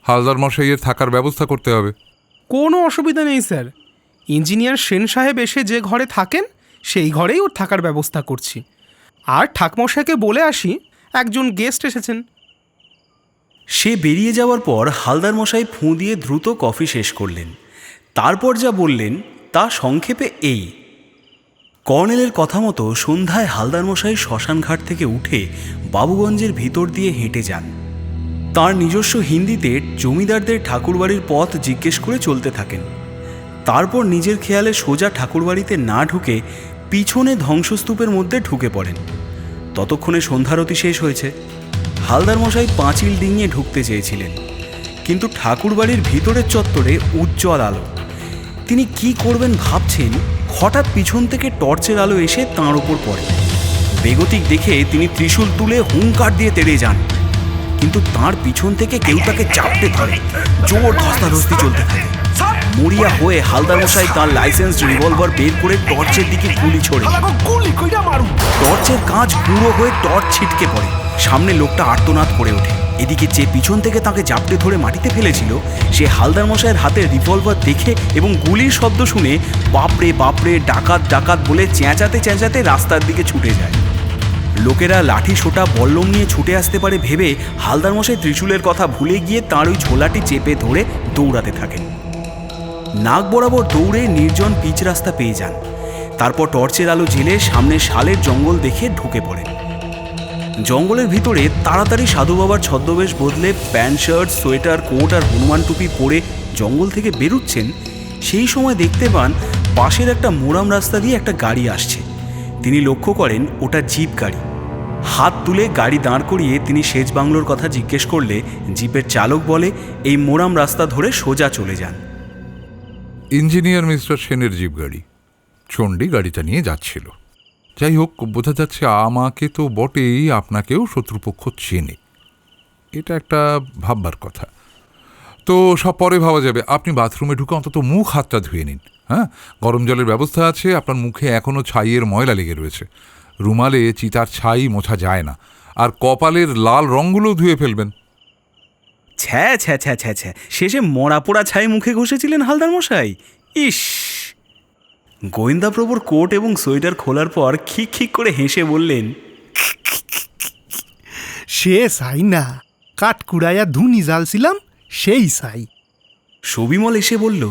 হালদার মশাইয়ের থাকার ব্যবস্থা করতে হবে। কোনো অসুবিধা নেই স্যার, ইঞ্জিনিয়ার সেন সাহেব এসে যে ঘরে থাকেন সেই ঘরেই ওর থাকার ব্যবস্থা করছি। আর ঠাকমশাইকে বলে আসি একজন গেস্ট এসেছেন। সে বেরিয়ে যাওয়ার পর হালদার মশাই ফুঁ দিয়ে দ্রুত কফি শেষ করলেন। তারপর যা বললেন তা সংক্ষেপে এই। কর্নেলের কথা মতো সন্ধ্যায় হালদার মশাই শ্মশানঘাট থেকে উঠে বাবুগঞ্জের ভিতর দিয়ে হেঁটে যান। তার নিজস্ব হিন্দিতে জমিদারদের ঠাকুরবাড়ির পথ জিজ্ঞেস করে চলতে থাকেন। তারপর নিজের খেয়ালে সোজা ঠাকুরবাড়িতে না ঢুকে পিছনে ধ্বংসস্তূপের মধ্যে ঢুকে পড়েন। ততক্ষণে সন্ধ্যারতি শেষ হয়েছে। হালদার মশাই পাঁচিল ডিঙিয়ে ঢুকতে চেয়েছিলেন, কিন্তু ঠাকুরবাড়ির ভিতরের চত্বরে উজ্জ্বল আলো। তিনি কি করবেন ভাবছেন, হঠাৎ পিছন থেকে টর্চের আলো এসে তাঁর ওপর পড়ে। বেগতিক দেখে তিনি ত্রিশূল তুলে হুঙ্কার দিয়ে তেড়ে যান, কিন্তু তাঁর পিছন থেকে কেউ তাকে চাপতে ধরে। জোর ধস্তাধস্তি চলতে থাকে। মরিয়া হয়ে হালদার মশাই তাঁর লাইসেন্স রিভলভার বের করে টর্চের দিকে গুলি ছোড়ে। টর্চের কাঁচ গুঁড়ো হয়ে টর্চ ছিটকে পড়ে। সামনে লোকটা আর্তনাদ করে ওঠে। এদিকে যে পিছন থেকে তাকে জাপটে ধরে মাটিতে ফেলেছিল, সে হালদার মশাইয়ের হাতে রিভলভার দেখে এবং গুলির শব্দ শুনে বাপরে বাপরে, ডাকাত ডাকাত বলে চেঁচাতে চেঁচাতে রাস্তার দিকে ছুটে যায়। লোকেরা লাঠি সোটা বল্লম নিয়ে ছুটে আসতে পারে ভেবে হালদার মশাই ত্রিশূলের কথা ভুলে গিয়ে তাঁর ওই ঝোলাটি চেপে ধরে দৌড়াতে থাকেন। নাক বরাবর দৌড়ে নির্জন পিচ রাস্তা পেয়ে যান। তারপর টর্চের আলো জেলে সামনে শালের জঙ্গল দেখে ঢুকে পড়েন। জঙ্গলের ভিতরে তাড়াতাড়ি সাধু বাবার ছদ্মবেশ বদলে প্যান্ট শার্ট, সোয়েটার, কোট আর হনুমান টুপি পরে জঙ্গল থেকে বেরুচ্ছেন। সেই সময় দেখতে পান পাশের একটা মোরাম রাস্তা দিয়ে একটা গাড়ি আসছে। তিনি লক্ষ্য করেন ওটা জিপ গাড়ি। হাত তুলে গাড়ি দাঁড় করিয়ে তিনি সেচ বাংলোর কথা জিজ্ঞেস করলে জিপের চালক বলে এই মোরাম রাস্তা ধরে সোজা চলে যান। ইঞ্জিনিয়ার মিস্টার সেনের জিপ গাড়ি। চণ্ডী গাড়িটা নিয়ে যাচ্ছিল। যাই হোক, বোঝা যাচ্ছে আমাকে তো বটেই, আপনাকেও শত্রুপক্ষ চেনে। এটা একটা ভাববার কথা। তো সব পরে ভাবা যাবে। আপনি বাথরুমে ঢুকে অন্তত মুখ হাতটা ধুয়ে নিন। হ্যাঁ, গরম জলের ব্যবস্থা আছে। আপনার মুখে এখনও ছাইয়ের ময়লা লেগে রয়েছে। রুমালে চিতার ছাই মোছা যায় না। আর কপালের লাল রঙগুলোও ধুয়ে ফেলবেন। ছ্যা ছ্যা ছ্যা ছ্যা ছ্যা, শেষে মরা পোড়া ছাই মুখে ঘষেছিলেন হালদার মশাই। ইস! গোয়েন্দা প্রভুর কোট এবং সোয়েটার খোলার পর খিক খিক করে হেসে বললেন, সে সাই না, কাঠ কুড়াইয়া ধুনি জ্বালছিলাম সেই সাই। সুবিমল এসে বলল,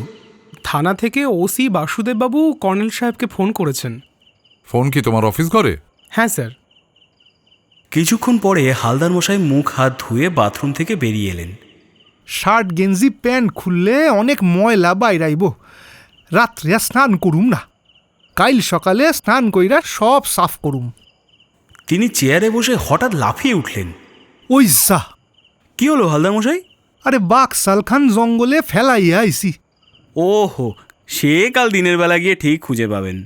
থানা থেকে ওসি বাসুদেববাবু কর্নেল সাহেবকে ফোন করেছেন। ফোন কি তোমার অফিস ঘরে? হ্যাঁ স্যার। কিছুক্ষণ পরে হালদার মশাই মুখ হাত ধুয়ে বাথরুম থেকে বেরিয়ে এলেন। শার্ট গেঞ্জি প্যান্ট খুললে অনেক ময়লা বাইরাইব, রাত্রে স্নান করুম না। কাইল সকালে স্নান কইরা সব সাফ করুম। তিনি চেয়ারে বসে হঠাৎ লাফিয়ে উঠলেন। ওই যা, কি হলো হালদার মশাই? আরে বাঘ সালখান জঙ্গলে ফেলাইয়া আইছি। ওহো, সে কাল দিনের বেলা গিয়ে ঠিক খুঁজে পাবেন।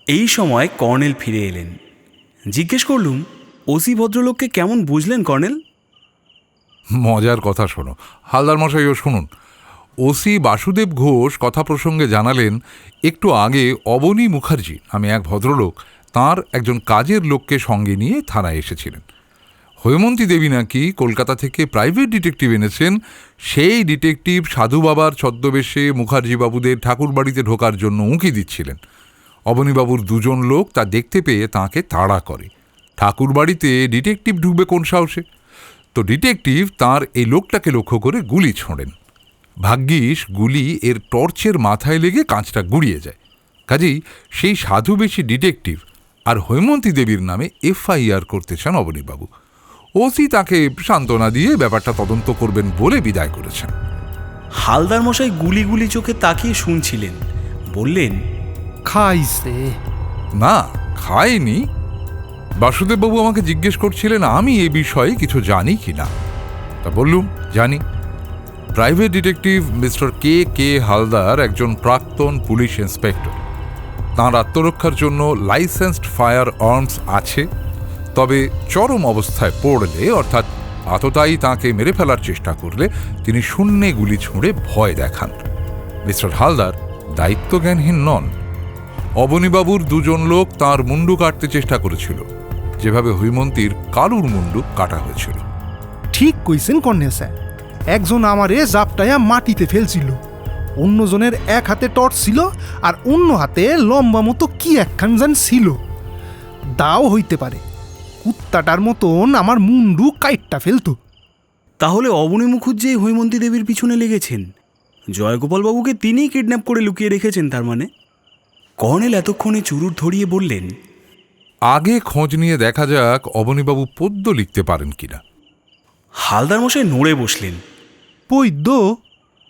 এই সময় কর্নেল ফিরে এলেন। জিজ্ঞেস করলুম, ওসি ভদ্রলোককে কেমন বুঝলেন কর্নেল? মজার কথা শোনো হালদার মশাইও শুনুন। ওসি বাসুদেব ঘোষ কথা প্রসঙ্গে জানালেন, একটু আগে অবনী মুখার্জি নামে এক ভদ্রলোক তাঁর একজন কাজের লোককে সঙ্গে নিয়ে থানায় এসেছিলেন। হৈমন্তী দেবী নাকি কলকাতা থেকে প্রাইভেট ডিটেকটিভ এনেছেন। সেই ডিটেকটিভ সাধু বাবার ছদ্মবেশে মুখার্জি বাবুদের ঠাকুর বাড়িতে ঢোকার জন্য উঁকি দিচ্ছিলেন। অবনীবাবুর দুজন লোক তা দেখতে পেয়ে তাঁকে তাড়া করে। ঠাকুর বাড়িতে ডিটেকটিভ ঢুকবে কোন সাহসে? তো ডিটেকটিভ তাঁর এই লোকটাকে লক্ষ্য করে গুলি ছোঁড়েন। ভাগ্যিস গুলি এর টর্চের মাথায় লেগে কাঁচটা গুড়িয়ে যায়। কাজেই সেই সাধুবেশী ডিটেকটিভ আর হৈমন্তী দেবীর নামে এফআইআর করতে চান অবনীবাবু। ওসি তাকে সান্ত্বনা দিয়ে ব্যাপারটা তদন্ত করবেন বলে বিদায় করেছেন। হালদার মশাই গুলি গুলি চোখে তাকিয়ে শুনছিলেন। বললেন, খাইছে না, খায়নি। বাসুদেববাবু আমাকে জিজ্ঞেস করছিলেন আমি এ বিষয়ে কিছু জানি কি না। তা বললুম জানি। প্রাইভেট ডিটেকটিভ মিস্টার কে কে হালদার একজন প্রাক্তন পুলিশ ইন্সপেক্টর। তাঁর আত্মরক্ষার জন্য লাইসেন্সড ফায়ার আর্মস আছে, তবে চরম অবস্থায় পড়লে অর্থাৎ আততায়ী তাঁকে মেরে ফেলার চেষ্টা করলে তিনি শূন্যে গুলি ছুঁড়ে ভয় দেখান। মিস্টার হালদার দায়িত্বজ্ঞানহীন নন। অবনীবাবুর দুজন লোক তাঁর মুন্ডু কাটতে চেষ্টা করেছিল, যেভাবে হৈমন্তীর কালুর মুন্ডু কাটা হয়েছিল। ঠিক কইছেন কর্নেল স্যার। একজন আমারে জাপটায়া মাটিতে ফেলছিল, অন্যজনের এক হাতে টর্চ ছিল আর অন্য হাতে লম্বা মতো কি একখান জান ছিল। দাও হইতে পারে, কুত্তাটার মতন আমার মুন্ডু কাইটটা ফেলতো। তাহলে অবনী মুখার্জি হৈমন্তী দেবীর পিছনে লেগেছেন। জয়গোপালবাবুকে তিনিই কিডন্যাপ করে লুকিয়ে রেখেছেন তার মানে? কর্নেল এতক্ষণে চুরুট ধরিয়ে বললেন, আগে খোঁজ নিয়ে দেখা যাক অবনীবাবু পদ্য লিখতে পারেন কিনা। হালদার মশাই নড়ে বসলেন। পৈদ্য?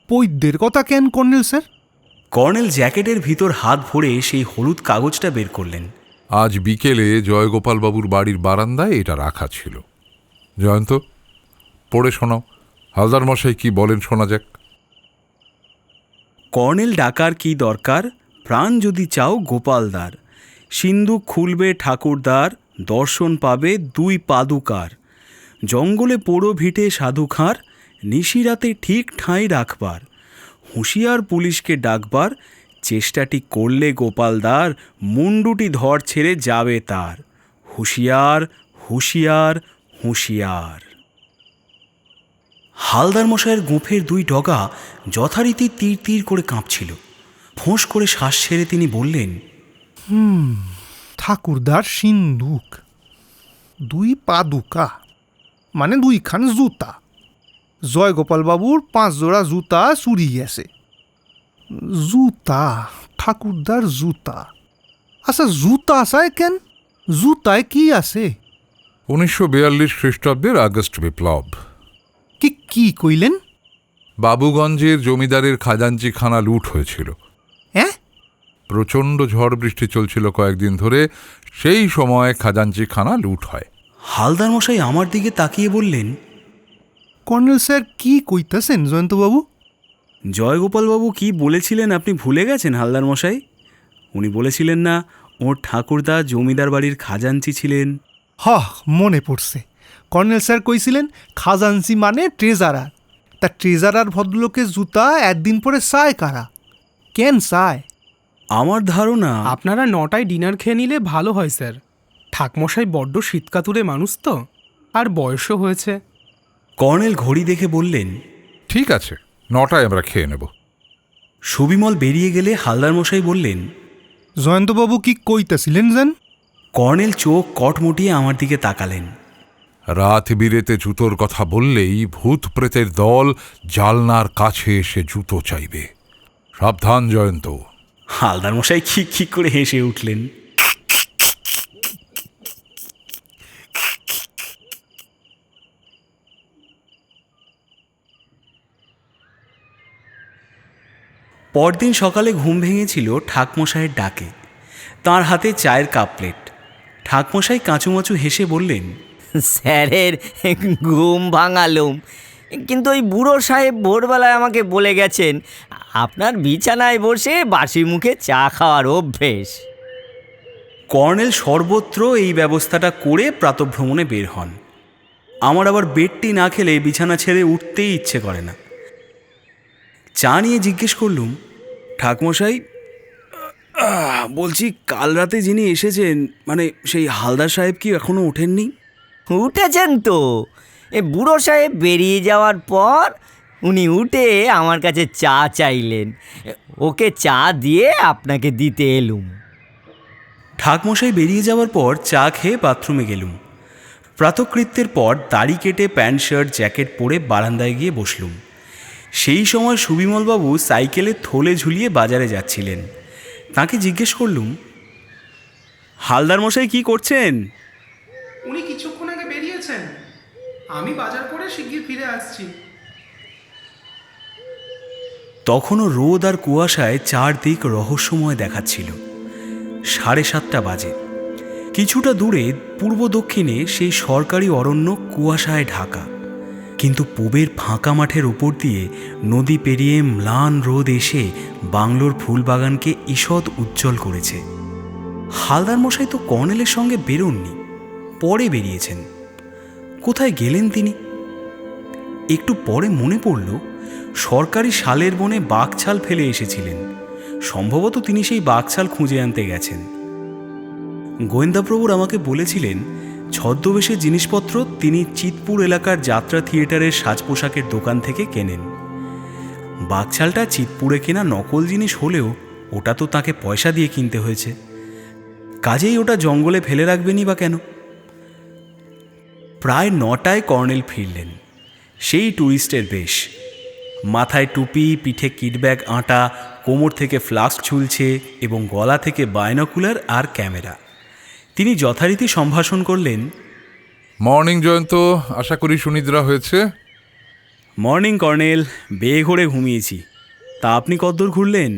পৈদ্যের কথা কেন কর্নেল স্যার? কর্নেল জ্যাকেটের ভিতর হাত ভরে সেই হলুদ কাগজটা বের করলেন। আজ বিকেলে জয়গোপালবাবুর বাড়ির বারান্দায় এটা রাখা ছিল। জয়ন্ত, পড়ে শোনাও। হালদার মশাই কি বলেন শোনা যাক। কর্নেল ডাকার কি দরকার, প্রাণ যদি চাও গোপালদার। সিন্ধুক খুলবে ঠাকুরদার, দর্শন পাবে দুই পাদুকার। জঙ্গলে পোড়ো ভিটে সাধুখার, নিশিরাতে ঠিক ঠাঁই রাখবার। হুঁশিয়ার পুলিশকে ডাকবার, চেষ্টাটি করলে গোপালদার, মুন্ডুটি ধর ছেড়ে যাবে তার। হুঁশিয়ার হুঁশিয়ার হুঁশিয়ার। হালদার মশাইয়ের গোঁফের দুই ডগা যথারীতি তীর তীর করে কাঁপছিল। ফোঁস করে শ্বাস ছেড়ে তিনি বললেন, ঠাকুরদার সিন্ধুক, দুই পাদুকা মানে দুইখান জুতা। জয়গোপালবাবুর 5 জোড়া জুতা চুরি গেছে। জুতা, ঠাকুরদার জুতা। আচ্ছা, জুতা আসায় কেন? জুতায় কি আছে? 1942 খ্রিস্টাব্দের আগস্ট বিপ্লব। কি কি কইলেন? বাবুগঞ্জের জমিদারের খাজাঞ্চিখানা লুট হয়েছিল। হ্যাঁ? প্রচণ্ড ঝড় বৃষ্টি চলছিল কয়েকদিন ধরে, সেই সময় খাজাঞ্চিখানা লুট হয়। হালদার মশাই আমার দিকে তাকিয়ে বললেন, কর্নেল স্যার কি কইতাছেন জয়ন্তবাবু? জয়গোপালবাবু কি বলেছিলেন আপনি ভুলে গেছেন হালদার মশাই? উনি বলেছিলেন না ওর ঠাকুরদা জমিদার বাড়ির খাজাঞ্চি ছিলেন? মনে পড়ছে। কর্নেল স্যার কইছিলেন খাজাঞ্চি মানে ট্রেজারার। তা ট্রেজারার ভদ্রলোকের জুতা একদিন পরে চায় কারা? কেন চায়? আমার ধারণা আপনারা 9টায় ডিনার খেয়ে নিলে ভালো হয় স্যার। ঠাকমশাই বড্ড শীতকাতুরে মানুষ তো, আর বয়সও হয়েছে। কর্নেল ঘড়ি দেখে বললেন, ঠিক আছে, 9টায় আমরা খেয়ে নেব। সুবিমল বেরিয়ে গেলে হালদার মশাই বললেন, জয়ন্তবাবু কি কইতাছিলেন যেন? কর্নেল চোখ কটমুটিয়ে আমার দিকে তাকালেন। রাত বিরেতে জুতোর কথা বললেই ভূত প্রেতের দল জালনার কাছে এসে জুতো চাইবে। সাবধান জয়ন্ত। হালদার মশাই খিক খিক করে হেসে উঠলেন। পরদিন সকালে ঘুম ভেঙেছিল ঠাকমশাইয়ের ডাকে। তার হাতে চায়ের কাপ প্লেট। ঠাকমশাই কাঁচুমাচু হেসে বললেন, স্যারের ঘুম ভাঙালুম, কিন্তু ওই বুড়ো সাহেব ভোরবেলায় আমাকে বলে গেছেন আপনার বিছানায় বসে বাসি মুখে চা খাওয়ার অভ্যেস। কর্নেল সর্বত্র এই ব্যবস্থাটা করে প্রাতঃভ্রমণে বের হন। আমার আবার বেডটি না খেলে বিছানা ছেড়ে উঠতেই ইচ্ছে করে না। চা নিয়ে জিজ্ঞেস করলুম, ঠাকমশাই বলছি কাল রাতে যিনি এসেছেন মানে সেই হালদার সাহেব কি এখনো ওঠেননি? উঠেছেন তো, এ বুড়ো সাহেব বেরিয়ে যাওয়ার পর উনি উঠে আমার কাছে চা চাইলেন, ওকে চা দিয়ে আপনাকে দিতে এলুম। ঠাকমশাই বেরিয়ে যাওয়ার পর চা খেয়ে বাথরুমে গেলুম। প্রাতকৃত্যের পর দাড়ি কেটে প্যান্ট শার্ট জ্যাকেট পরে বারান্দায় গিয়ে বসলুম। সেই সময় সুবিমলবাবু সাইকেলে থলে ঝুলিয়ে বাজারে যাচ্ছিলেন। তাকে জিজ্ঞেস করলুম, হালদার মশাই কি করছেন? উনি কিছুক্ষণ আগে বেরিয়েছেন, আমি বাজার করে শিগগির ফিরে আসছি। তখনও রোদ আর কুয়াশায় চারদিক রহস্যময় দেখাচ্ছিল। 7:30 বাজে। কিছুটা দূরে পূর্ব দক্ষিণে সেই সরকারি অরণ্য কুয়াশায় ঢাকা, কিন্তু পূবের ফাঁকা মাঠের উপর দিয়ে নদী পেরিয়ে ম্লান রোদ এসে বাংলোর ফুলবাগানকে ঈষৎ উজ্জ্বল করেছে। হালদার মশাই তো কর্নেলের সঙ্গে বেরোননি, পরে বেরিয়েছেন। কোথায় গেলেন তিনি? একটু পরে মনে পড়ল সরকারি শালের বনে বাঘছাল ফেলে এসেছিলেন। সম্ভবত তিনি সেই বাঘছাল খুঁজে আনতে গেছেন। গোয়েন্দাপ্রভুর আমাকে বলেছিলেন ছদ্মবেশের জিনিসপত্র তিনি চিতপুর এলাকার যাত্রা থিয়েটারের সাজ পোশাকের দোকান থেকে কেনেন। বাঘছালটা চিতপুরে কেনা নকল জিনিস হলেও ওটা তো তাকে পয়সা দিয়ে কিনতে হয়েছে, কাজেই ওটা জঙ্গলে ফেলে রাখবেনই বা কেন? প্রায় 9টায় কর্নেল ফিরলেন, সেই ট্যুরিস্টের বেশ। মাথায় টুপি, পিঠে কিটব্যাগ আঁটা, কোমর থেকে ফ্লাস্ক ঝুলছে এবং গলা থেকে বায়োনকুলার আর ক্যামেরা। তিনি যথারীতি সম্ভাষণ করলেন, মর্নিং জয়ন্ত, আশা করি সুনিদ্রা হয়েছে। মর্নিং কর্নেল, বেয়ে ঘোরে ঘুমিয়েছি। তা আপনি কতদূর ঘুরলেন?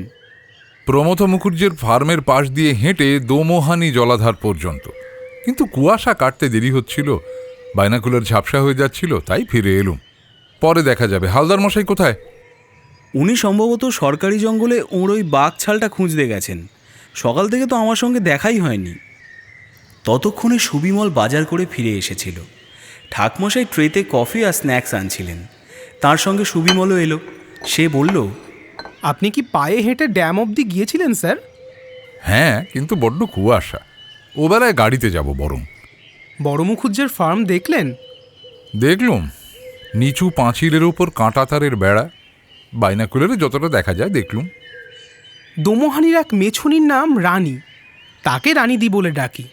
প্রমথ মুখুজ্জের ফার্মের পাশ দিয়ে হেঁটে দোমোহানি জলাধার পর্যন্ত, কিন্তু কুয়াশা কাটতে দেরি হচ্ছিল, বাইনাকুলার ঝাপসা হয়ে যাচ্ছিল, তাই ফিরে এলুম। পরে দেখা যাবে। হালদার মশাই কোথায়? উনি সম্ভবত সরকারি জঙ্গলে ওর ওই বাঘছালটা খুঁজতে গেছেন। সকাল থেকে তো আমার সঙ্গে দেখাই হয়নি। ততক্ষণে সুবিমল বাজার করে ফিরে এসেছিল। ঠাকমশাই ট্রেতে কফি আর স্ন্যাক্স আনছিলেন। তার সঙ্গে সুবিমলও এলো। সে বলল, আপনি কি পায়ে হেঁটে ড্যাম অবধি গিয়েছিলেন স্যার? হ্যাঁ, কিন্তু বড্ড কুয়াশা, ওবেলায় গাড়িতে যাব বরং। বড় মুখুজ্জের ফার্ম দেখলেন? দেখলুম, নিচু পাঁচিলের ওপর কাঁটা তারের বেড়া, বাইনাকুলারে যতটা দেখা যায় দেখলুম। দোমোহানির এক মেছুনির নাম রানী, তাকে রানীদি বলে ডাকি।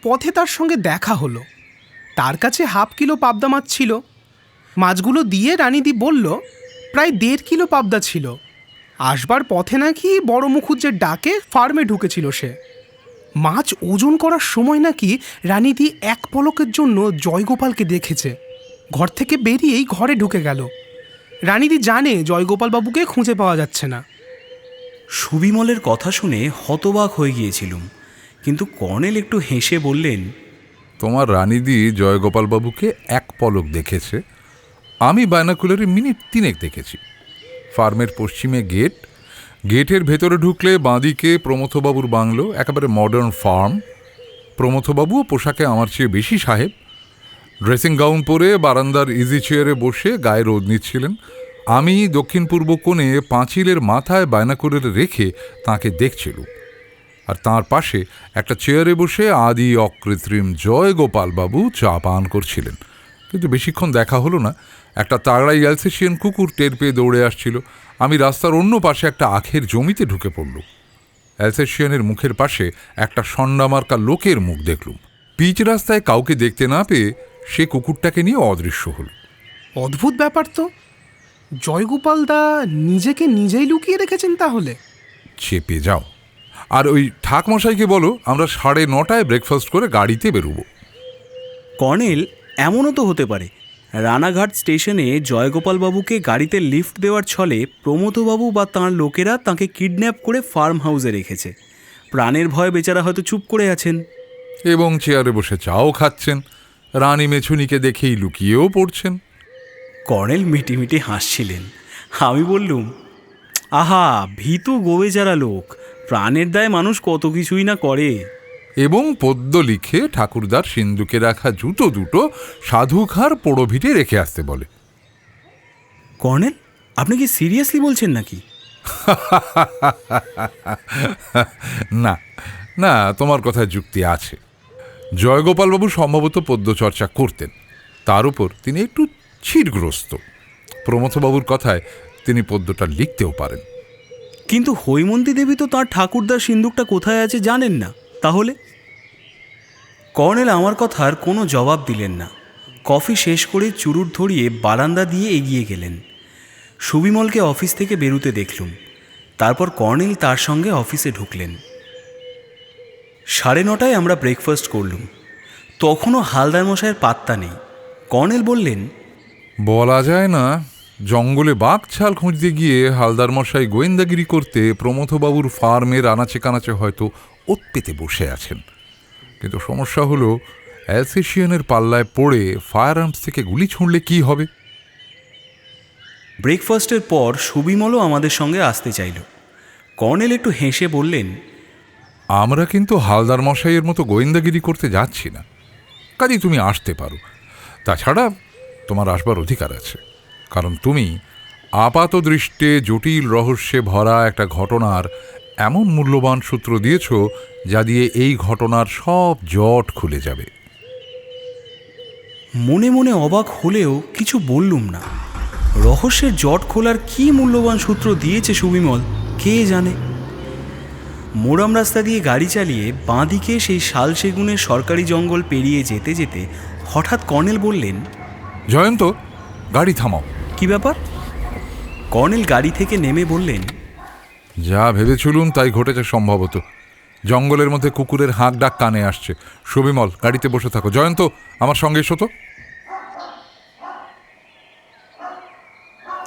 পথে তার সঙ্গে দেখা হলো, তার কাছে 1/2 কিলো পাবদা মাছ ছিল। মাছগুলো দিয়ে রানীদি বলল প্রায় 1.5 কিলো পাবদা ছিল। আসবার পথে নাকি বড় মুখুজ্জের ডাকে ফার্মে ঢুকেছিল সে। মাছ ওজন করার সময় নাকি রানীদি এক পলকের জন্য জয়গোপালকে দেখেছে। ঘর থেকে বেরিয়েই ঘরে ঢুকে গেল। রানীদি জানে জয়গোপালবাবুকে খুঁজে পাওয়া যাচ্ছে না। সুবিমলের কথা শুনে হতবাক হয়ে গিয়েছিলুম, কিন্তু কর্নেল একটু হেসে বললেন, তোমার রানীদি জয়গোপালবাবুকে এক পলক দেখেছে, আমি বাইনাকুলারে মিনিট 3 দেখেছি। ফার্মের পশ্চিমে গেট, গেটের ভেতরে ঢুকলে বাঁদিকে প্রমথবাবুর বাংলো, একেবারে মডার্ন ফার্ম। প্রমথবাবুও পোশাকে আমার চেয়ে বেশি সাহেব। ড্রেসিং গাউন পরে বারান্দার ইজি চেয়ারে বসে গায়ে রোদ নিচ্ছিলেন। আমি দক্ষিণ পূর্ব কোণে পাঁচিলের মাথায় বাইনাকুলারে রেখে তাঁকে দেখছিলুম, আর তাঁর পাশে একটা চেয়ারে বসে আদি অকৃত্রিম জয়গোপালবাবু চা পান করছিলেন। কিন্তু বেশিক্ষণ দেখা হলো না। একটা তাগড়াই অ্যালসেশিয়ান কুকুর টের পেয়ে দৌড়ে আসছিল। আমি রাস্তার অন্য পাশে একটা আখের জমিতে ঢুকে পড়ল। অ্যালসেশিয়ানের মুখের পাশে একটা সন্ডামার্কা লোকের মুখ দেখলুম। পিচ রাস্তায় কাউকে দেখতে না পেয়ে সে কুকুরটাকে নিয়ে অদৃশ্য হল। অদ্ভুত ব্যাপার তো, জয়গোপালদা নিজেকে নিজেই লুকিয়ে রেখেছেন তাহলে। চেপে যাও, আর ওই ঠাকমশাইকে বলো আমরা 9:30 ব্রেকফাস্ট করে গাড়িতে বেরোবো। কর্নেল, এমনও তো হতে পারে রানাঘাট স্টেশনে জয়গোপালবাবুকে গাড়িতে লিফট দেওয়ার ছলে প্রমথবাবু বা তাঁর লোকেরা তাঁকে কিডন্যাপ করে ফার্ম হাউসে রেখেছে। প্রাণের ভয়ে বেচারা হয়তো চুপ করে আছেন। এবং চেয়ারে বসে চাও খাচ্ছেন, রানী মেছুনিকে দেখেই লুকিয়েও পড়ছেন। কর্নেল মিটিমিটি হাসছিলেন। আমি বললুম, আহা, ভীতু গোবেচারা লোক, প্রাণের দায় মানুষ কত কিছুই না করে। এবং পদ্য লিখে ঠাকুরদার সিন্দুকে রাখা জুতো দুটো সাধুখার পোড়োভিটে রেখে আসতে বলে। কর্নেল, আপনি কি সিরিয়াসলি বলছেন নাকি? না না, তোমার কথায় যুক্তি আছে। জয়গোপালবাবু সম্ভবত পদ্য চর্চা করতেন, তার উপর তিনি একটু ছিটগ্রস্ত। প্রমথবাবুর কথায় তিনি পদ্যটা লিখতেও পারেন। কিন্তু হৈমন্তী দেবী তো তাঁর ঠাকুরদার সিন্দুকটা কোথায় আছে জানেন না, তাহলে? কর্নেল আমার কথার কোনো জবাব দিলেন না। কফি শেষ করে চুরুট ধরিয়ে বারান্দা দিয়ে এগিয়ে গেলেন। সুবিমলকে অফিস থেকে বেরুতে দেখলুম। তারপর কর্নেল তার সঙ্গে অফিসে ঢুকলেন। 9:30 আমরা ব্রেকফাস্ট করলুম। তখনও হালদার মশাইয়ের পাত্তা নেই। কর্নেল বললেন, বলা যায় না, জঙ্গলে বাঘ ছাল খুঁজতে গিয়ে হালদার মশাই গোয়েন্দাগিরি করতে প্রমথবাবুর ফার্মের আনাচে কানাচে হয়তো ওত পেতে বসে আছেন। কিন্তু সমস্যা হলো, অ্যালসেশিয়ানের পাল্লায় পড়ে ফায়ার আর্মস থেকে গুলি ছুঁড়লে কি হবে? ব্রেকফাস্টের পর সুবিমলও আমাদের সঙ্গে আসতে চাইল। কর্নেল একটু হেসে বললেন, আমরা কিন্তু হালদার মশাইয়ের মতো গোয়েন্দাগিরি করতে যাচ্ছি না, কাজেই তুমি আসতে পারো। তাছাড়া তোমার আসবার অধিকার আছে, কারণ তুমি আপাত দৃষ্টে জটিল রহস্যে ভরা একটা ঘটনার এমন মূল্যবান সূত্র দিয়েছ যা দিয়ে এই ঘটনার সব জট খুলে যাবে। মনে মনে অবাক হলেও কিছু বললুম না। রহস্যের জট খোলার কি মূল্যবান সূত্র দিয়েছে সুবিমল, কে জানে। মোরাম রাস্তা দিয়ে গাড়ি চালিয়ে বাঁদিকে সেই শাল সেগুনের সরকারি জঙ্গল পেরিয়ে যেতে যেতে হঠাৎ কর্নেল বললেন, জয়ন্ত, গাড়ি থামাও। কি ব্যাপার? কর্নেল গাড়ি থেকে নেমে বললেন, যা ভেবেছিলুম তাই ঘটেছে সম্ভবত। জঙ্গলের মধ্যে কুকুরের হাঁক ডাক কানে আসছে। সুবিমল, গাড়িতে বসে থাকো। জয়ন্ত, আমার সঙ্গে এসো তো।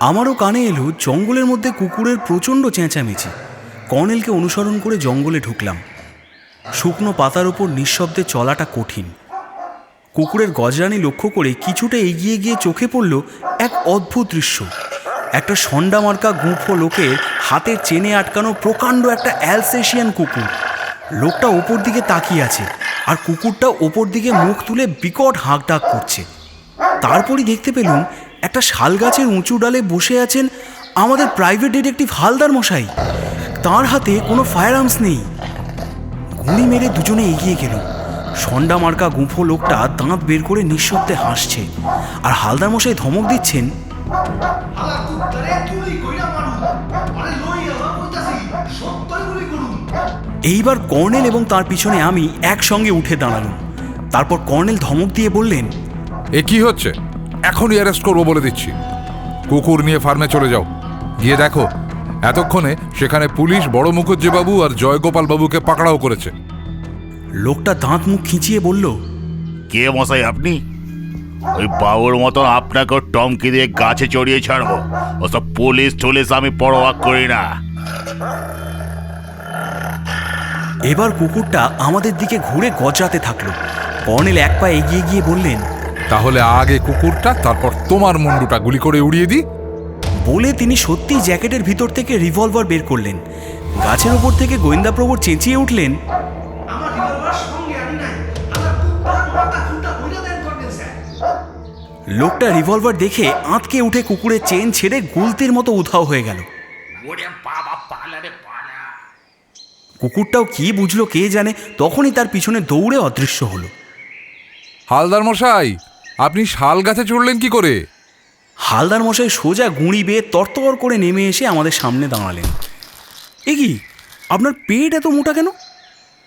আমারও কানে এলো জঙ্গলের মধ্যে কুকুরের প্রচণ্ড চেঁচামেচি। কর্নেলকে অনুসরণ করে জঙ্গলে ঢুকলাম। শুকনো পাতার ওপর নিঃশব্দে চলাটা কঠিন। কুকুরের গজরানি লক্ষ্য করে কিছুটা এগিয়ে গিয়ে চোখে পড়ল এক অদ্ভুত দৃশ্য। একটা ষণ্ডা মার্কা গুঁফো লোকের হাতের চেনে আটকানো প্রকাণ্ড একটা অ্যালসেশিয়ান কুকুর। লোকটা ওপর দিকে তাকিয়ে আছে, আর কুকুরটা ওপর দিকে মুখ তুলে বিকট হাঁক ডাক করছে। তারপরই দেখতে পেলুম একটা শাল গাছের উঁচু ডালে বসে আছেন আমাদের প্রাইভেট ডিটেকটিভ হালদার মশাই। তার হাতে কোনো ফায়ার আর্মস নেই। গুলি মেরে দুজনে এগিয়ে গেল। ষণ্ডা মার্কা গুঁফো লোকটা দাঁত বের করে নিঃশব্দে হাসছে, আর হালদার মশাই ধমক দিচ্ছেন, এইবার কর্নেল এবং তার পিছনে আমি একসঙ্গে উঠে দাঁড়ালাম। তারপর কর্নেল ধমক দিয়ে বললেন, এ কি হচ্ছে? এখনই অ্যারেস্ট করবো বলে দিচ্ছি। কুকুর নিয়ে ফার্মে চলে যাও, গিয়ে দেখো এতক্ষণে সেখানে পুলিশ বড় মুখুজ্জেবাবু আর জয়গোপাল বাবুকে পাকড়াও করেছে। লোকটা দাঁত মুখ খিঁচিয়ে বলল, কে মশাই আপনি? ওই বাবুর মতন আপনাকেও টমকি দিয়ে গাছে চড়িয়ে ছাড়বো? ওসব পুলিশ টুলিশ আমি পরোয়া করি না। এবার কুকুরটা আমাদের দিকে ঘুরে গজরাতে থাকলো। কর্নেল এক পা এগিয়ে গিয়ে বললেন, তাহলে আগে কুকুরটা, তারপর তোমার মুন্ডুটা গুলি করে উড়িয়ে দিই। বলে তিনি সত্যি জ্যাকেটের ভিতর থেকে রিভলভার বের করলেন। গাছের ওপর থেকে গোয়েন্দা প্রবর চেঁচিয়ে উঠলেন, লোকটা রিভলভার দেখে আঁতকে উঠে কুকুরের চেন ছেড়ে গুলতির মতো উধাও হয়ে গেল। কুকুরটাও কি বুঝলো কে জানে, তখনই তার পিছনে দৌড়ে অদৃশ্য হলো। হালদার মশাই, আপনি শাল গাছে চড়লেন কি করে? হালদার মশাই সোজা গুঁড়ি বেয়ে তরতর করে নেমে এসে আমাদের সামনে দাঁড়ালেন। এ কি, আপনার পেট এত মোটা কেন?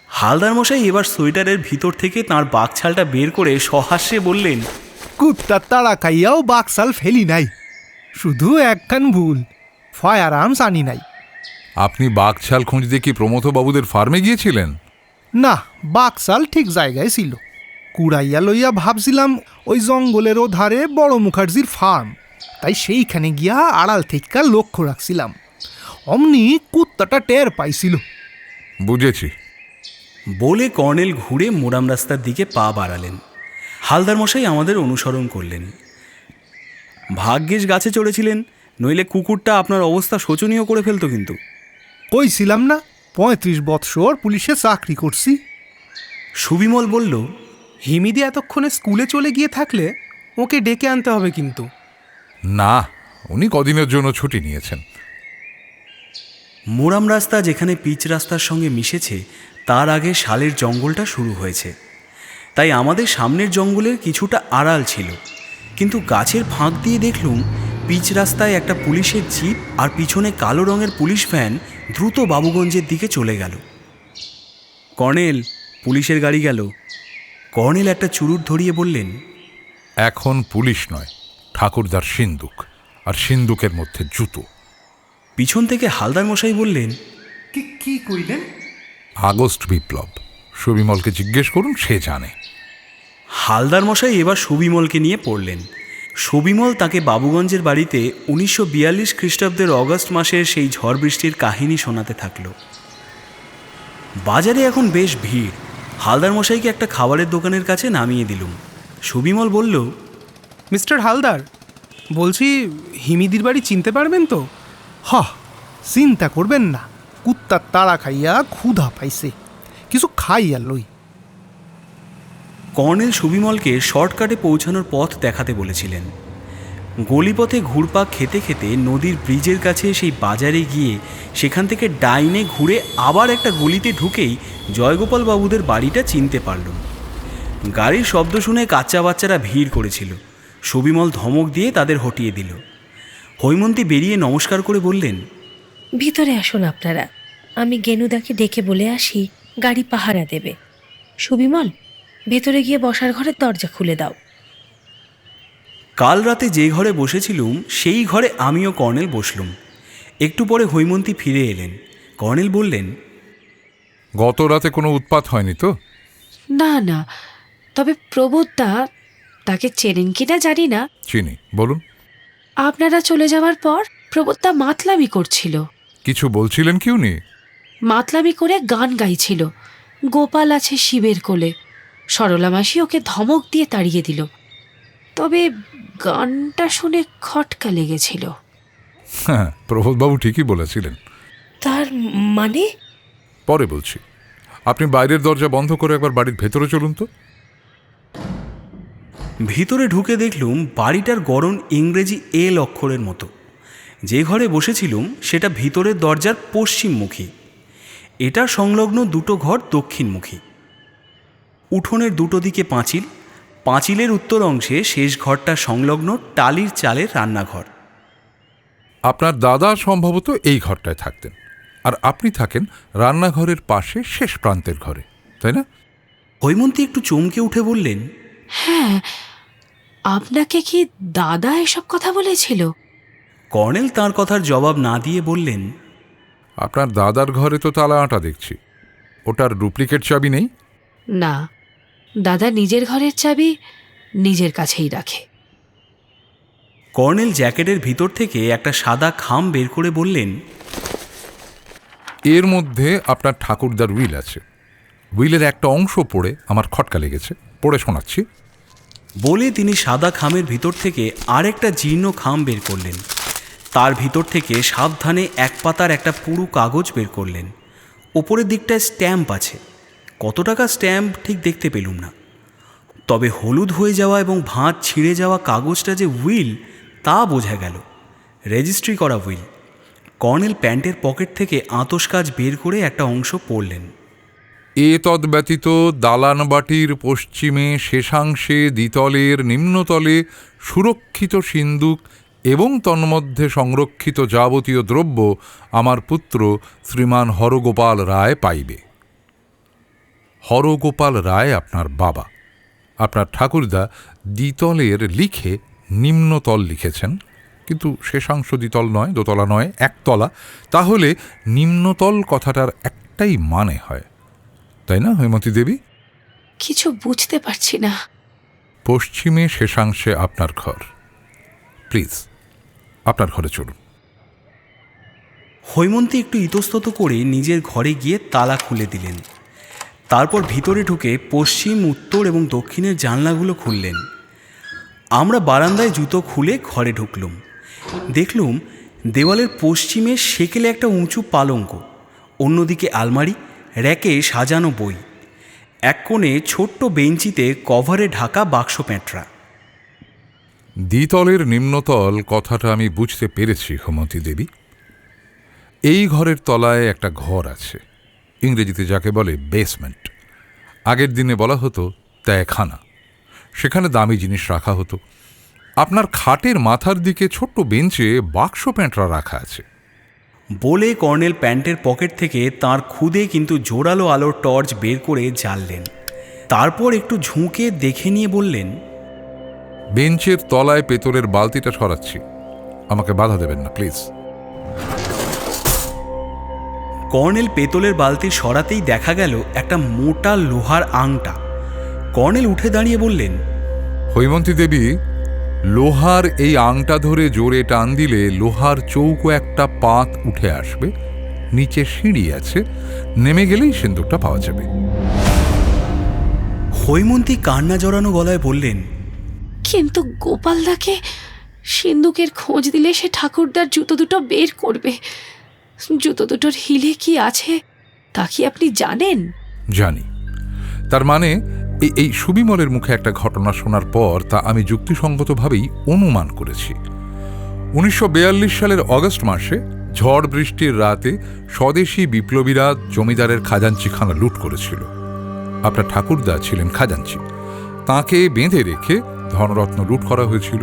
হালদার মশাই এবার সোয়েটারের ভিতর থেকে তাঁর বাঘছালটা বের করে সহাস্যে বললেন, কুত্তার তাড়া খাইয়াও বাকশাল ফেলি নাই, শুধু একখান ভুল, ফায়ার আর্মস আনি নাই। আপনি বাঘছাল খুঁজতে কি প্রমথবাবুদের ফার্মে গিয়েছিলেন? না, বাকশাল ঠিক জায়গায় ছিল। কুড়াইয়া লইয়া ভাবছিলাম ওই জঙ্গলের ধারে বড় মুখার্জির ফার্ম, তাই সেইখানে গিয়া আড়াল থেকে লক্ষ্য রাখছিলাম। অমনি কুত্তাটা টের পাইছিল। বুঝেছি, বলে কর্নেল ঘুরে মোরাম রাস্তার দিকে পা বাড়ালেন। হালদার মশাই আমাদের অনুসরণ করলেন। ভাগ্যিস গাছে চড়েছিলেন, নইলে কুকুরটা আপনার অবস্থা শোচনীয় করে ফেলতো কিন্তু। কইছিলাম না 35 বৎসর পুলিশে চাকরি করছি। সুবিমল বলল, হিমিদি এতক্ষণে স্কুলে চলে গিয়ে থাকলে ওকে ডেকে আনতে হবে কিন্তু। না, উনি কদিনের জন্য ছুটি নিয়েছেন। মোরাম রাস্তা যেখানে পিচ রাস্তার সঙ্গে মিশেছে তার আগে শালের জঙ্গলটা শুরু হয়েছে, তাই আমাদের সামনের জঙ্গলের কিছুটা আড়াল ছিল। কিন্তু গাছের ফাঁক দিয়ে দেখলুম পিচ রাস্তায় একটা পুলিশের জিপ আর পিছনে কালো রঙের পুলিশ ভ্যান দ্রুত বাবুগঞ্জের দিকে চলে গেল। কর্নেল, পুলিশের গাড়ি গেল। কর্নেল একটা চুরুট ধরিয়ে বললেন, এখন পুলিশ নয়, ঠাকুরদার সিন্দুক, আর সিন্দুকের মধ্যে জুতো। পিছন থেকে হালদার মশাই বললেন, কি কইলেন? আগস্ট বিপ্লব। সুবিমলকে জিজ্ঞেস করুন, সে জানে। হালদার মশাই এবার সুবিমলকে নিয়ে পড়লেন। সুবিমল তাকে বাবুগঞ্জের বাড়িতে 1942 খ্রিস্টাব্দের অগস্ট মাসের সেই ঝড় বৃষ্টির কাহিনী শোনাতে থাকল। বাজারে এখন বেশ ভিড়। হালদার মশাইকে একটা খাবারের দোকানের কাছে নামিয়ে দিলুম। সুবিমল বলল, মিস্টার হালদার, বলছি হিমিদির বাড়ি চিনতে পারবেন তো? চিন্তা করবেন না, কুত্তার তাড়া খাইয়া ক্ষুধা পাইছে, কিছু খাইয়া লই। কর্নেল সুবিমলকে শর্টকাটে পৌঁছানোর পথ দেখাতে বলেছিলেন। গলিপথে ঘুরপাক খেতে খেতে নদীর ব্রিজের কাছে সেই বাজারে গিয়ে সেখান থেকে ডাইনে ঘুরে আবার একটা গলিতে ঢুকেই জয়গোপাল বাবুদের বাড়িটা চিনতে পারলুম। গাড়ির শব্দ শুনে কাচ্চা বাচ্চারা ভিড় করেছিল। সুবিমল ধমক দিয়ে তাদের হটিয়ে দিল। হৈমন্তী বেরিয়ে নমস্কার করে বললেন, ভিতরে আসুন আপনারা, আমি গেনুদাকে ডেকে বলে আসি গাড়ি পাহারা দেবে। সুবিমল, ভেতরে গিয়ে বসার ঘরের দরজা খুলে দাও। কাল রাতে যে ঘরে বসেছিলুম সেই ঘরে আমিও কর্নেল বসলুম। একটু পরে হৈমন্তী ফিরে এলেন। কর্নেল বললেন, গত রাতে কোনো উৎপাত হয়নি তো? না না, তবে প্রবোধদা, তাকে চেনেন কিনা জানি না। চিনি, বলুন। আপনারা চলে যাওয়ার পর প্রবোধদা মাতলামি করছিল। কিছু বলছিলেন কি উনি? মাতলামি করে গান গাইছিল, গোপাল আছে শিবের কোলে। সরলা মাসি ওকে ধমক দিয়ে তাড়িয়ে দিল, তবে গানটা শুনে খটকা লেগেছিল। হ্যাঁ, প্রবোধবাবু ঠিকই বলেছিলেন। তার মানে? পরে বলছি। আপনি বাইরের দরজা বন্ধ করে একবার বাড়ির ভেতরে চলুন তো। ভিতরে ঢুকে দেখলুম বাড়িটার গড়ন ইংরেজি এল অক্ষরের মতো। যে ঘরে বসেছিলুম সেটা ভিতরের দরজার পশ্চিমমুখী। এটা সংলগ্ন দুটো ঘর দক্ষিণমুখী। উঠোনের দুটো দিকে পাঁচিল, পাঁচিলের উত্তর অংশে শেষ ঘরটা সংলগ্ন টালির চালের রান্নাঘর। আপনার দাদা সম্ভবত এই ঘরটায় থাকতেন, আর আপনি থাকেন রান্নাঘরের পাশে শেষ প্রান্তের ঘরে, তাই না? হৈমন্তী একটু চমকে উঠে বললেন, হ্যাঁ, আপনাকে কি দাদা এসব কথা বলেছিল? কর্নেল তাঁর কথার জবাব না দিয়ে বললেন, আপনার দাদার ঘরে তো তালা আঁটা দেখছি, ওটার ডুপ্লিকেট চাবি নেই? না, দাদা নিজের ঘরের চাবি নিজের কাছেই রাখে। কর্নেল জ্যাকেটের ভিতর থেকে একটা সাদা খাম বের করে বললেন, এর মধ্যে আপনার ঠাকুরদার উইল আছে। উইলের একটা অংশ পড়ে আমার খটকা লেগেছে, পড়ে শোনাচ্ছি। বলে তিনি সাদা খামের ভিতর থেকে আরেকটা জীর্ণ খাম বের করলেন। তার ভিতর থেকে সাবধানে এক পাতার একটা পুরু কাগজ বের করলেন। ওপরের দিকটায় স্ট্যাম্প আছে। কত টাকা স্ট্যাম্প ঠিক দেখতে পেলুম না, তবে হলুদ হয়ে যাওয়া এবং ভাঁজ ছিঁড়ে যাওয়া কাগজটা যে উইল তা বোঝা গেল। রেজিস্ট্রি করা উইল। কর্নেল প্যান্টের পকেট থেকে আতস কাজ বের করে একটা অংশ পড়লেন। এতদ ব্যতীত দালান বাটির পশ্চিমে শেষাংশে দ্বিতলের নিম্নতলে সুরক্ষিত সিন্দুক এবং তন্মধ্যে সংরক্ষিত যাবতীয় দ্রব্য আমার পুত্র শ্রীমান হরগোপাল রায় পাইবে। হরগোপাল রায় আপনার বাবা। আপনার ঠাকুরদা দ্বিতলের লিখে নিম্নতল লিখেছেন, কিন্তু শেষাংশ দ্বিতল নয়, দোতলা নয়, একতলা। তাহলে নিম্নতল কথাটার একটাই মানে হয়, তাই না হৈমন্তী দেবী? কিছু বুঝতে পারছি না। পশ্চিমে শেষাংশে আপনার ঘর। প্লিজ আপনার ঘরে চলুন। হৈমন্তী একটু ইতস্তত করে নিজের ঘরে গিয়ে তালা খুলে দিলেন। তারপর ভিতরে ঢুকে পশ্চিম, উত্তর এবং দক্ষিণের জানলাগুলো খুললেন। আমরা বারান্দায় জুতো খুলে ঘরে ঢুকলুম। দেখলুম দেওয়ালের পশ্চিমে সেকেলে একটা উঁচু পালঙ্ক, অন্যদিকে আলমারি, র্যাকে সাজানো বই, এক কোণে ছোট্ট বেঞ্চিতে কভারে ঢাকা বাক্স প্যাঁটরা। দ্বিতলের নিম্নতল কথাটা আমি বুঝতে পেরেছি হোমতী দেবী। এই ঘরের তলায় একটা ঘর আছে, ইংরেজিতে যাকে বলে বেসমেন্ট। আগের দিনে বলা হতো তয়খানা। সেখানে দামি জিনিস রাখা হতো। আপনার খাটের মাথার দিকে ছোট্ট বেঞ্চে বাক্স প্যাঁটরা রাখা আছে। বলে কর্নেল প্যান্টের পকেট থেকে তার খুদে কিন্তু জোরালো আলোর টর্চ বের করে জ্বাললেন। তারপর একটু ঝুঁকে দেখে নিয়ে বললেন, বেঞ্চের তলায় পেতলের বালতিটা সরাচ্ছি, আমাকে বাধা দেবেন না প্লিজ। কর্নেল পেতলের বালতি সরাতেই দেখা গেল একটা মোটা লোহার আংটা। কর্নেল উঠে দাঁড়িয়ে বললেন, হৈমন্তী দেবী, লোহার এই আংটা ধরে জোরে টান দিলে লোহার চৌকো একটা পাত উঠে আসবে, নিচে সিঁড়ি আছে, নেমে গেলেই সিন্দুকটা পাওয়া যাবে। হৈমন্তী কান্না জড়ানো গলায় বললেন, কিন্তু গোপালদাকে সিন্দুকের খোঁজ দিলে সে ঠাকুরদার জুতো দুটো বের করবে। জুতো দুটোর হিলে কি আছে তা কি আপনি জানেন? জানি। তার মানে এই সুবিমলের মুখে একটা ঘটনা শোনার পর তা আমি যুক্তিসঙ্গতভাবেই অনুমান করেছি। 1942 সালের অগস্ট মাসে ঝড় বৃষ্টির রাতে স্বদেশী বিপ্লবীরা জমিদারের খাজাঞ্চিখানা লুট করেছিল। আপনার ঠাকুরদা ছিলেন খাজাঞ্চি। তাঁকে বেঁধে রেখে ধনরত্ন লুট করা হয়েছিল।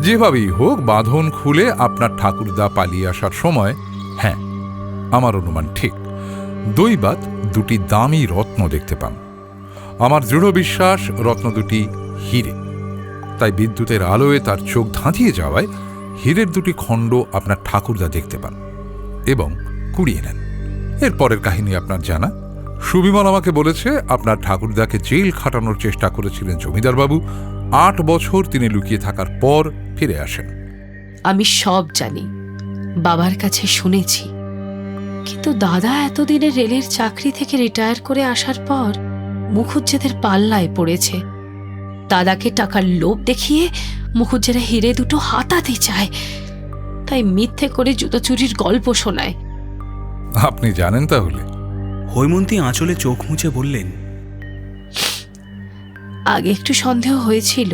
যেভাবেই হোক বাঁধন খুলে আপনার ঠাকুরদা পালিয়ে আসার সময়, হ্যাঁ আমার অনুমান ঠিক, দৈবাত দুটি দামি রত্ন দেখতে পান। আমার দৃঢ় বিশ্বাস রত্ন দুটি হিরে। তাই বিদ্যুতের আলোয় তার চোখ ধাঁধিয়ে যাওয়ায় হীরের দুটি খণ্ড আপনার ঠাকুরদা দেখতে পান এবং কুড়িয়ে নেন। এরপরের কাহিনী আপনার জানা। সুবিমল আমাকে বলেছে আপনার ঠাকুরদাকে জেল খাটানোর চেষ্টা করেছিলেন জমিদারবাবু। 8 বছর তিনি লুকিয়ে থাকার পর ফিরে আসেন। আমি সব জানি, বাবার কাছে শুনেছি। কিন্তু দাদা এতদিনে রেলের চাকরি থেকে রিটায়ার করে আসার পর মুখুজ্জেদের পাল্লায় পড়েছে। দাদাকে টাকার লোভ দেখিয়ে মুখুজ্জেরা হিরে দুটো হাতাতে চায়, তাই মিথ্যে করে জুতো চুরির গল্প শোনায়। আপনি জানেন তাহলে? হৈমন্তী আঁচলে চোখ মুছে বললেন, আগে একটু সন্দেহ হয়েছিল,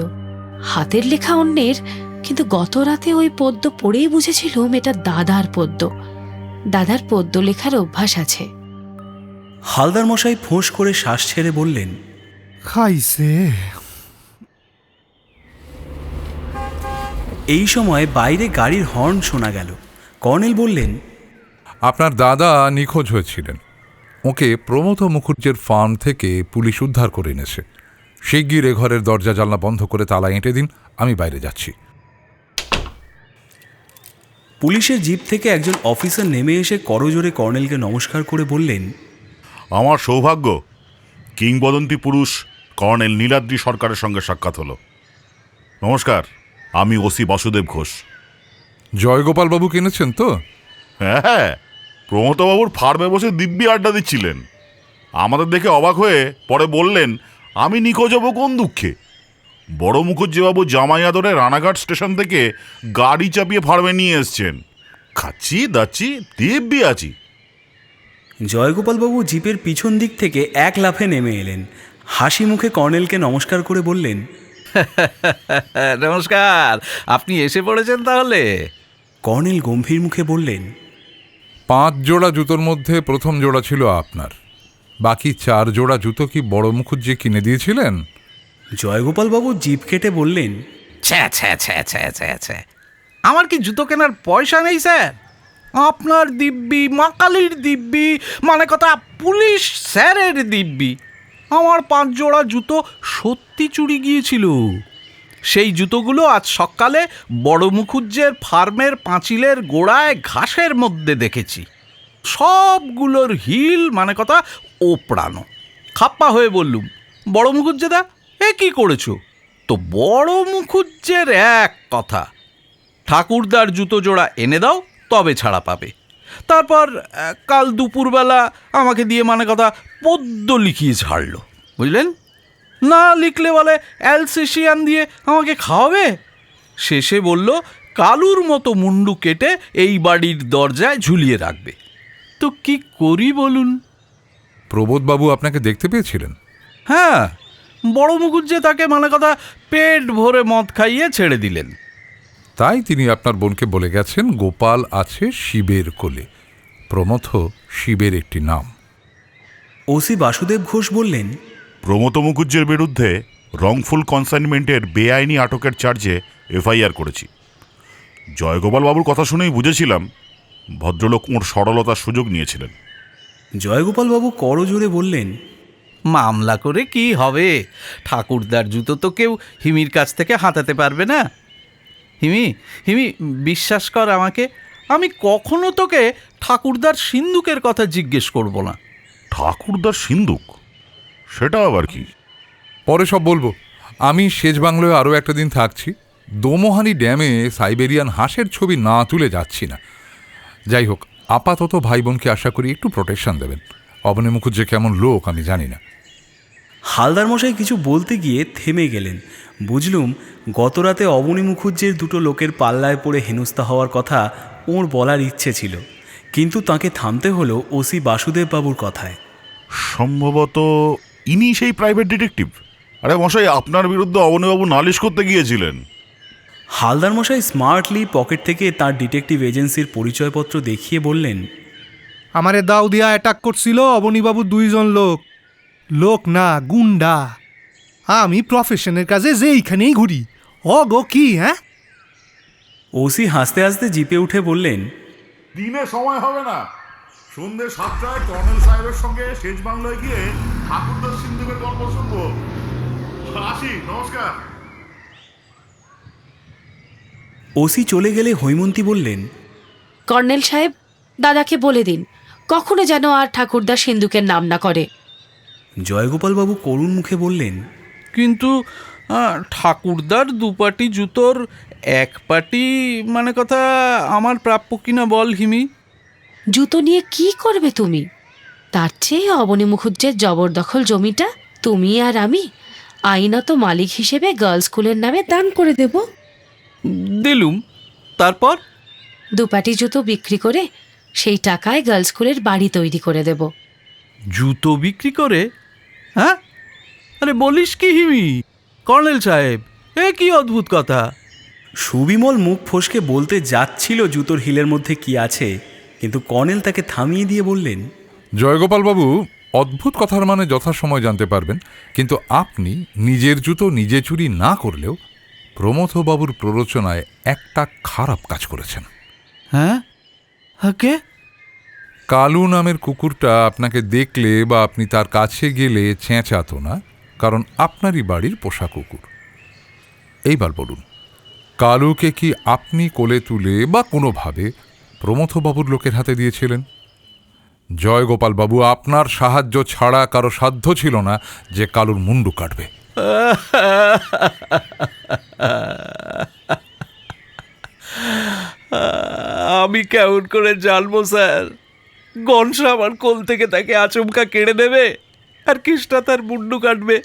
হাতের লেখা অন্যের, কিন্তু গত রাতে ওই পদ্য পড়েই বুঝেছিলুম এটা দাদার পদ্য। দাদার পদ্য লেখার অভ্যাস আছে। হালদার মশাই ফোঁস করে শ্বাস ছেড়ে বললেন, খাইছে। এই সময় বাইরে গাড়ির হর্ন শোনা গেল। কর্নেল বললেন, আপনার দাদা নিখোঁজ হয়েছিলেন। ওকে প্রমথ মুখুজ্জের ফার্ম থেকে পুলিশ উদ্ধার করে এনেছে। শিগগির এ ঘরের দরজা জানলা বন্ধ করে তালা এঁটে দিন, আমি বাইরে যাচ্ছি। পুলিশের জিপ থেকে একজন অফিসার নেমে এসে করজোরে কর্নেলকে নমস্কার করে বললেন, আমার সৌভাগ্য, কিংবদন্তি পুরুষ কর্নেল নীলাদ্রি সরকারের সঙ্গে সাক্ষাৎ হলো। নমস্কার, আমি ওসি বাসুদেব ঘোষ। জয়গোপালবাবু কিনেছেন তো? হ্যাঁ, প্রমথবাবুর ফার্মে বসে দিব্যি আড্ডা দিচ্ছিলেন। আমাদের দেখে অবাক হয়ে পরে বললেন, আমি নিখোঁজ হব কোন দুঃখে। বড় মুখুজ্জেবাবু জামাই আদরে রানাঘাট স্টেশন থেকে গাড়ি চাপিয়ে ফার্মে নিয়ে এসছেন। খাচ্ছি দাচ্ছি দিব্যি আছি। জয়গোপালবাবু জিপের পিছন দিক থেকে এক লাফে নেমে এলেন। হাসি মুখে কর্নেলকে নমস্কার করে বললেন, নমস্কার, আপনি এসে পড়েছেন তাহলে? কর্নেল গম্ভীর মুখে বললেন, 5 জোড়া জুতোর মধ্যে প্রথম জোড়া ছিল আপনার, বাকি 4 জোড়া জুতো কি বড় মুখুজ্জি কিনে দিয়েছিলেন? জয়গোপালবাবু জিপ কেটে বললেন, ছ্যা ছ্যা ছ্যা ছ্যা ছ্যা ছ্যা, আমার কি জুতো কেনার পয়সা নেই স্যার? আপনার দিব্যি, মাকালির দিব্যি, মানে কথা পুলিশ স্যারের দিব্যি। আমার 5 জোড়া জুতো সত্যি চুরি গিয়েছিল। সেই জুতোগুলো আজ সকালে বড় মুখুজ্জের ফার্মের পাঁচিলের গোড়ায় ঘাসের মধ্যে দেখেছি। সবগুলোর হিল মানে কথা ওপড়ানো। খাপ্পা হয়ে বললুম, বড় মুখুজ্জেদা এ কি করেছো? তো বড় মুখুজ্জের এক কথা, ঠাকুরদার জুতো জোড়া এনে দাও তবে ছাড়া পাবে। তারপর কাল দুপুরবেলা আমাকে দিয়ে মানে কথা পদ্য লিখিয়ে ছাড়লো, বুঝলেন? না লিখলে বলে অ্যালসেশিয়ান দিয়ে আমাকে খাওয়াবে। শেষে বলল কালুর মতো মুন্ডু কেটে এই বাড়ির দরজায় ঝুলিয়ে রাখবে। তো কি করি বলুন? প্রবোধবাবু আপনাকে দেখতে পেয়েছিলেন? হ্যাঁ, বড় মুখুজ্জে তাকে মানে কথা পেট ভরে মদ খাইয়ে ছেড়ে দিলেন। তাই তিনি আপনার বোনকে বলে গেছেন গোপাল আছে শিবের কোলে। প্রমথ শিবের একটি নাম। ওসি বাসুদেব ঘোষ বললেন, প্রমথ মুখুজ্জের বিরুদ্ধে রংফুল কনসাইনমেন্টের বেআইনি আটকের চার্জে এফআইআর করেছি। জয়গোপাল বাবুর কথা শুনেই বুঝেছিলাম ভদ্রলোক ওর সরলতার সুযোগ নিয়েছিলেন। জয়গোপালবাবু করজোরে বললেন, মামলা করে কি হবে? ঠাকুরদার জুতো তো কেউ হিমির কাছ থেকে হাতাতে পারবে না। হিমি, হিমি, বিশ্বাস কর আমাকে, আমি কখনো তোকে ঠাকুরদার সিন্দুকের কথা জিজ্ঞেস করব না। ঠাকুরদার সিন্দুক? সেটা আবার কি? পরে সব বলবো। আমি সেচ বাংলোয় আরও একটা দিন থাকছি। দোমোহানি ড্যামে সাইবেরিয়ান হাঁসের ছবি না তুলে যাচ্ছি না। যাই হোক, আপাতত ভাই বোনকে আশা করি একটু প্রোটেকশন দেবেন। অবনী মুখুজ্জে কেমন লোক আমি জানি না। হালদার মশাই কিছু বলতে গিয়ে থেমে গেলেন। বুঝলুম গতরাতে অবনী মুখুজ্জের দুটো লোকের পাল্লায় পড়ে হেনস্থা হওয়ার কথা ওর বলার ইচ্ছে ছিল, কিন্তু তাকে থামতে হলো ওসি বাসুদেব বাবুর কথায়। সম্ভবত ইনি সেই প্রাইভেট ডিটেকটিভ। আরে মশাই, আপনার বিরুদ্ধে অবনীবাবু নালিশ করতে গিয়েছিলেন। হালদার মশাই স্মার্টলি পকেট থেকে তার ডিটেকটিভ এজেন্সির পরিচয়পত্র দেখিয়ে বললেন, আমারে দাও দিয়া অ্যাটাক করছিল অবনীবাবু দুইজন লোক। লোক না, গুন্ডা। আমি প্রফেশনের কাজে যেইখানেই ঘুরি। গো কি? হ্যাঁ, ওসি হাসতে হাসতে জিপে উঠে বললেন, দিনে সময় হবে না, সন্ধ্যে 7টায় কর্নেল সাহেবের সঙ্গে সেচ বাংলায় গিয়ে ঠাকুরদার সিন্ধুকের গল্প শুনবো। আসি, নমস্কার। ওসি চলে গেলে হৈমন্তী বললেন, কর্নেল সাহেব, দাদাকে বলে দিন কখনো যেন আর ঠাকুরদা সিন্ধুকের নাম না করে। জয়গোপালবাবু করুণ মুখে বললেন, কিন্তু ঠাকুরদার দুপাটি জুতোর এক পাটি মানে কথা আমার প্রাপ্য কিনা বল হিমি? জুতো নিয়ে কি করবে তুমি? তার চেয়ে অবনী মুখুজ্জের জবরদখল জমিটা তুমি আর আমি আইনত মালিক হিসেবে গার্লস স্কুলের নামে দান করে দেব। দিলুম। তারপর দুপাটি জুতো বিক্রি করে সেই টাকায় গার্লস স্কুলের বাড়ি তৈরি করে দেব। জুতো বিক্রি করে? হ্যাঁ, আরে বলিস কি হিমি? কর্নেল সাহেব, এ কি অদ্ভুত কথা! সুবিমল মুখ ফসকে বলতে যাচ্ছিল জুতোর হিলের মধ্যে কি আছে, কিন্তু কর্নেল তাকে থামিয়ে দিয়ে বললেন, জয়গোপালবাবু, অদ্ভুত কথার মানে যথাসময় জানতে পারবেন, কিন্তু আপনি নিজের জুতো নিজে চুরি না করলেও প্রমথবাবুর প্ররোচনায় একটা খারাপ কাজ করেছেন। হ্যাঁ? কে? কালু নামের কুকুরটা আপনাকে দেখলে বা আপনি তার কাছে গেলে চেঁচাতো না, কারণ আপনারই বাড়ির পোষা কুকুর। এইবার বলুন, কালুকে কি আপনি কোলে তুলে বা কোনোভাবে প্রমথবাবুর লোকের হাতে দিয়েছিলেন? জয়গোপালবাবু, আপনার সাহায্য ছাড়া কারো সাধ্য ছিল না যে কালুর মুন্ডু কাটবে। আমি কেমন করে জানবো স্যার? গনসা আমার কোল থেকে তাকে আচমকা কেড়ে নেবে আর কৃষ্ণা তার মুন্ডু কাটবে।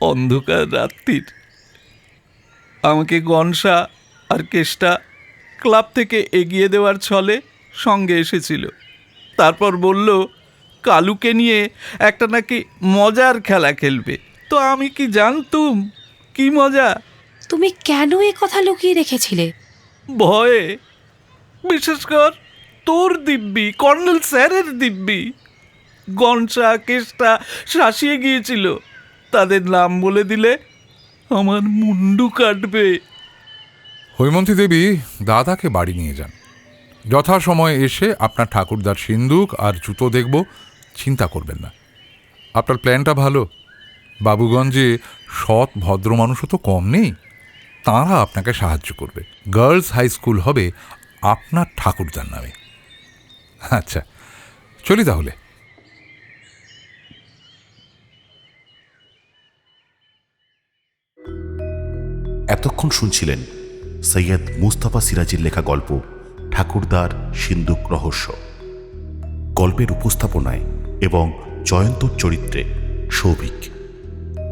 অন্ধকার রাত্রির আমাকে গনসা আর কেষ্টা ক্লাব থেকে এগিয়ে দেওয়ার ছলে সঙ্গে এসেছিল। তারপর বলল কালুকে নিয়ে একটা নাকি মজার খেলা খেলবে। তো আমি কি জানতুম কি মজা? তুমি কেন এ কথা লুকিয়ে রেখেছিলে? ভয়ে। বিশেষ কর তোর দিব্যি, কর্নেল স্যারের দিব্যি। গনসা কেষ্টা শাসিয়ে গিয়েছিল, তাদের নাম বলে দিলে আমার মুন্ডু কাটবে। হৈমন্তী দেবী, দাদাকে বাড়ি নিয়ে যান। যথাসময়ে এসে আপনার ঠাকুরদার সিন্দুক আর জুতো দেখব, চিন্তা করবেন না। আপনার প্ল্যানটা ভালো। বাবুগঞ্জে সৎ ভদ্র মানুষও তো কম নেই, তাঁরা আপনাকে সাহায্য করবে। গার্লস হাই স্কুল হবে আপনার ঠাকুরদার নামে। আচ্ছা, চলি তাহলে। এতক্ষণ শুনছিলেন সৈয়দ মুস্তাফা সিরাজের লেখা গল্প ঠাকুরদার সিন্দুক রহস্য। গল্পের উপস্থাপনায় এবং জয়ন্তর চরিত্রে সৌভিক,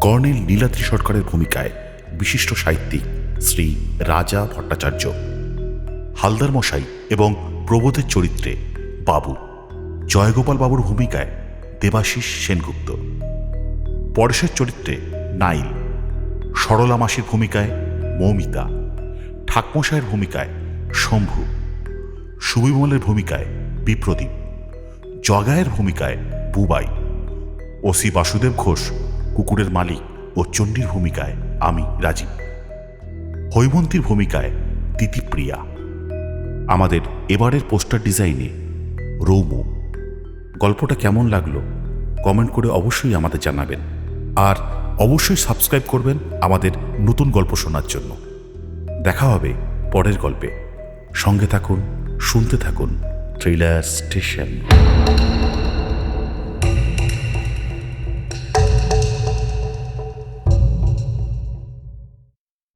কর্নেল নীলাদ্রি সরকারের ভূমিকায় বিশিষ্ট সাহিত্যিক শ্রী রাজা ভট্টাচার্য, হালদার মশাই এবং প্রবোধের চরিত্রে বাবু, জয়গোপাল বাবুর ভূমিকায় দেবাশিস সেনগুপ্ত, পরেশের চরিত্রে নাইল, সরলা মাসির ভূমিকায় মৌমিতা, ঠাকমশাইয়ের ভূমিকায় শম্ভু, সুবিমলের ভূমিকায় বিপ্রদীপ, জগায়ের ভূমিকায় বুবাই, ওসি বাসুদেব ঘোষ কুকুরের মালিক ও চণ্ডীর ভূমিকায় আমি রাজীব, হৈমন্তীর ভূমিকায় তিতিপ্রিয়া। আমাদের এবারের পোস্টার ডিজাইনে রৌমু। গল্পটা কেমন লাগলো কমেন্ট করে অবশ্যই আমাদের জানাবেন, আর অবশ্যই সাবস্ক্রাইব করবেন আমাদের নতুন গল্প শোনার জন্য। দেখা হবে পরের গল্পে। সঙ্গে থাকুন, শুনতে থাকুন থ্রিলার স্টেশন।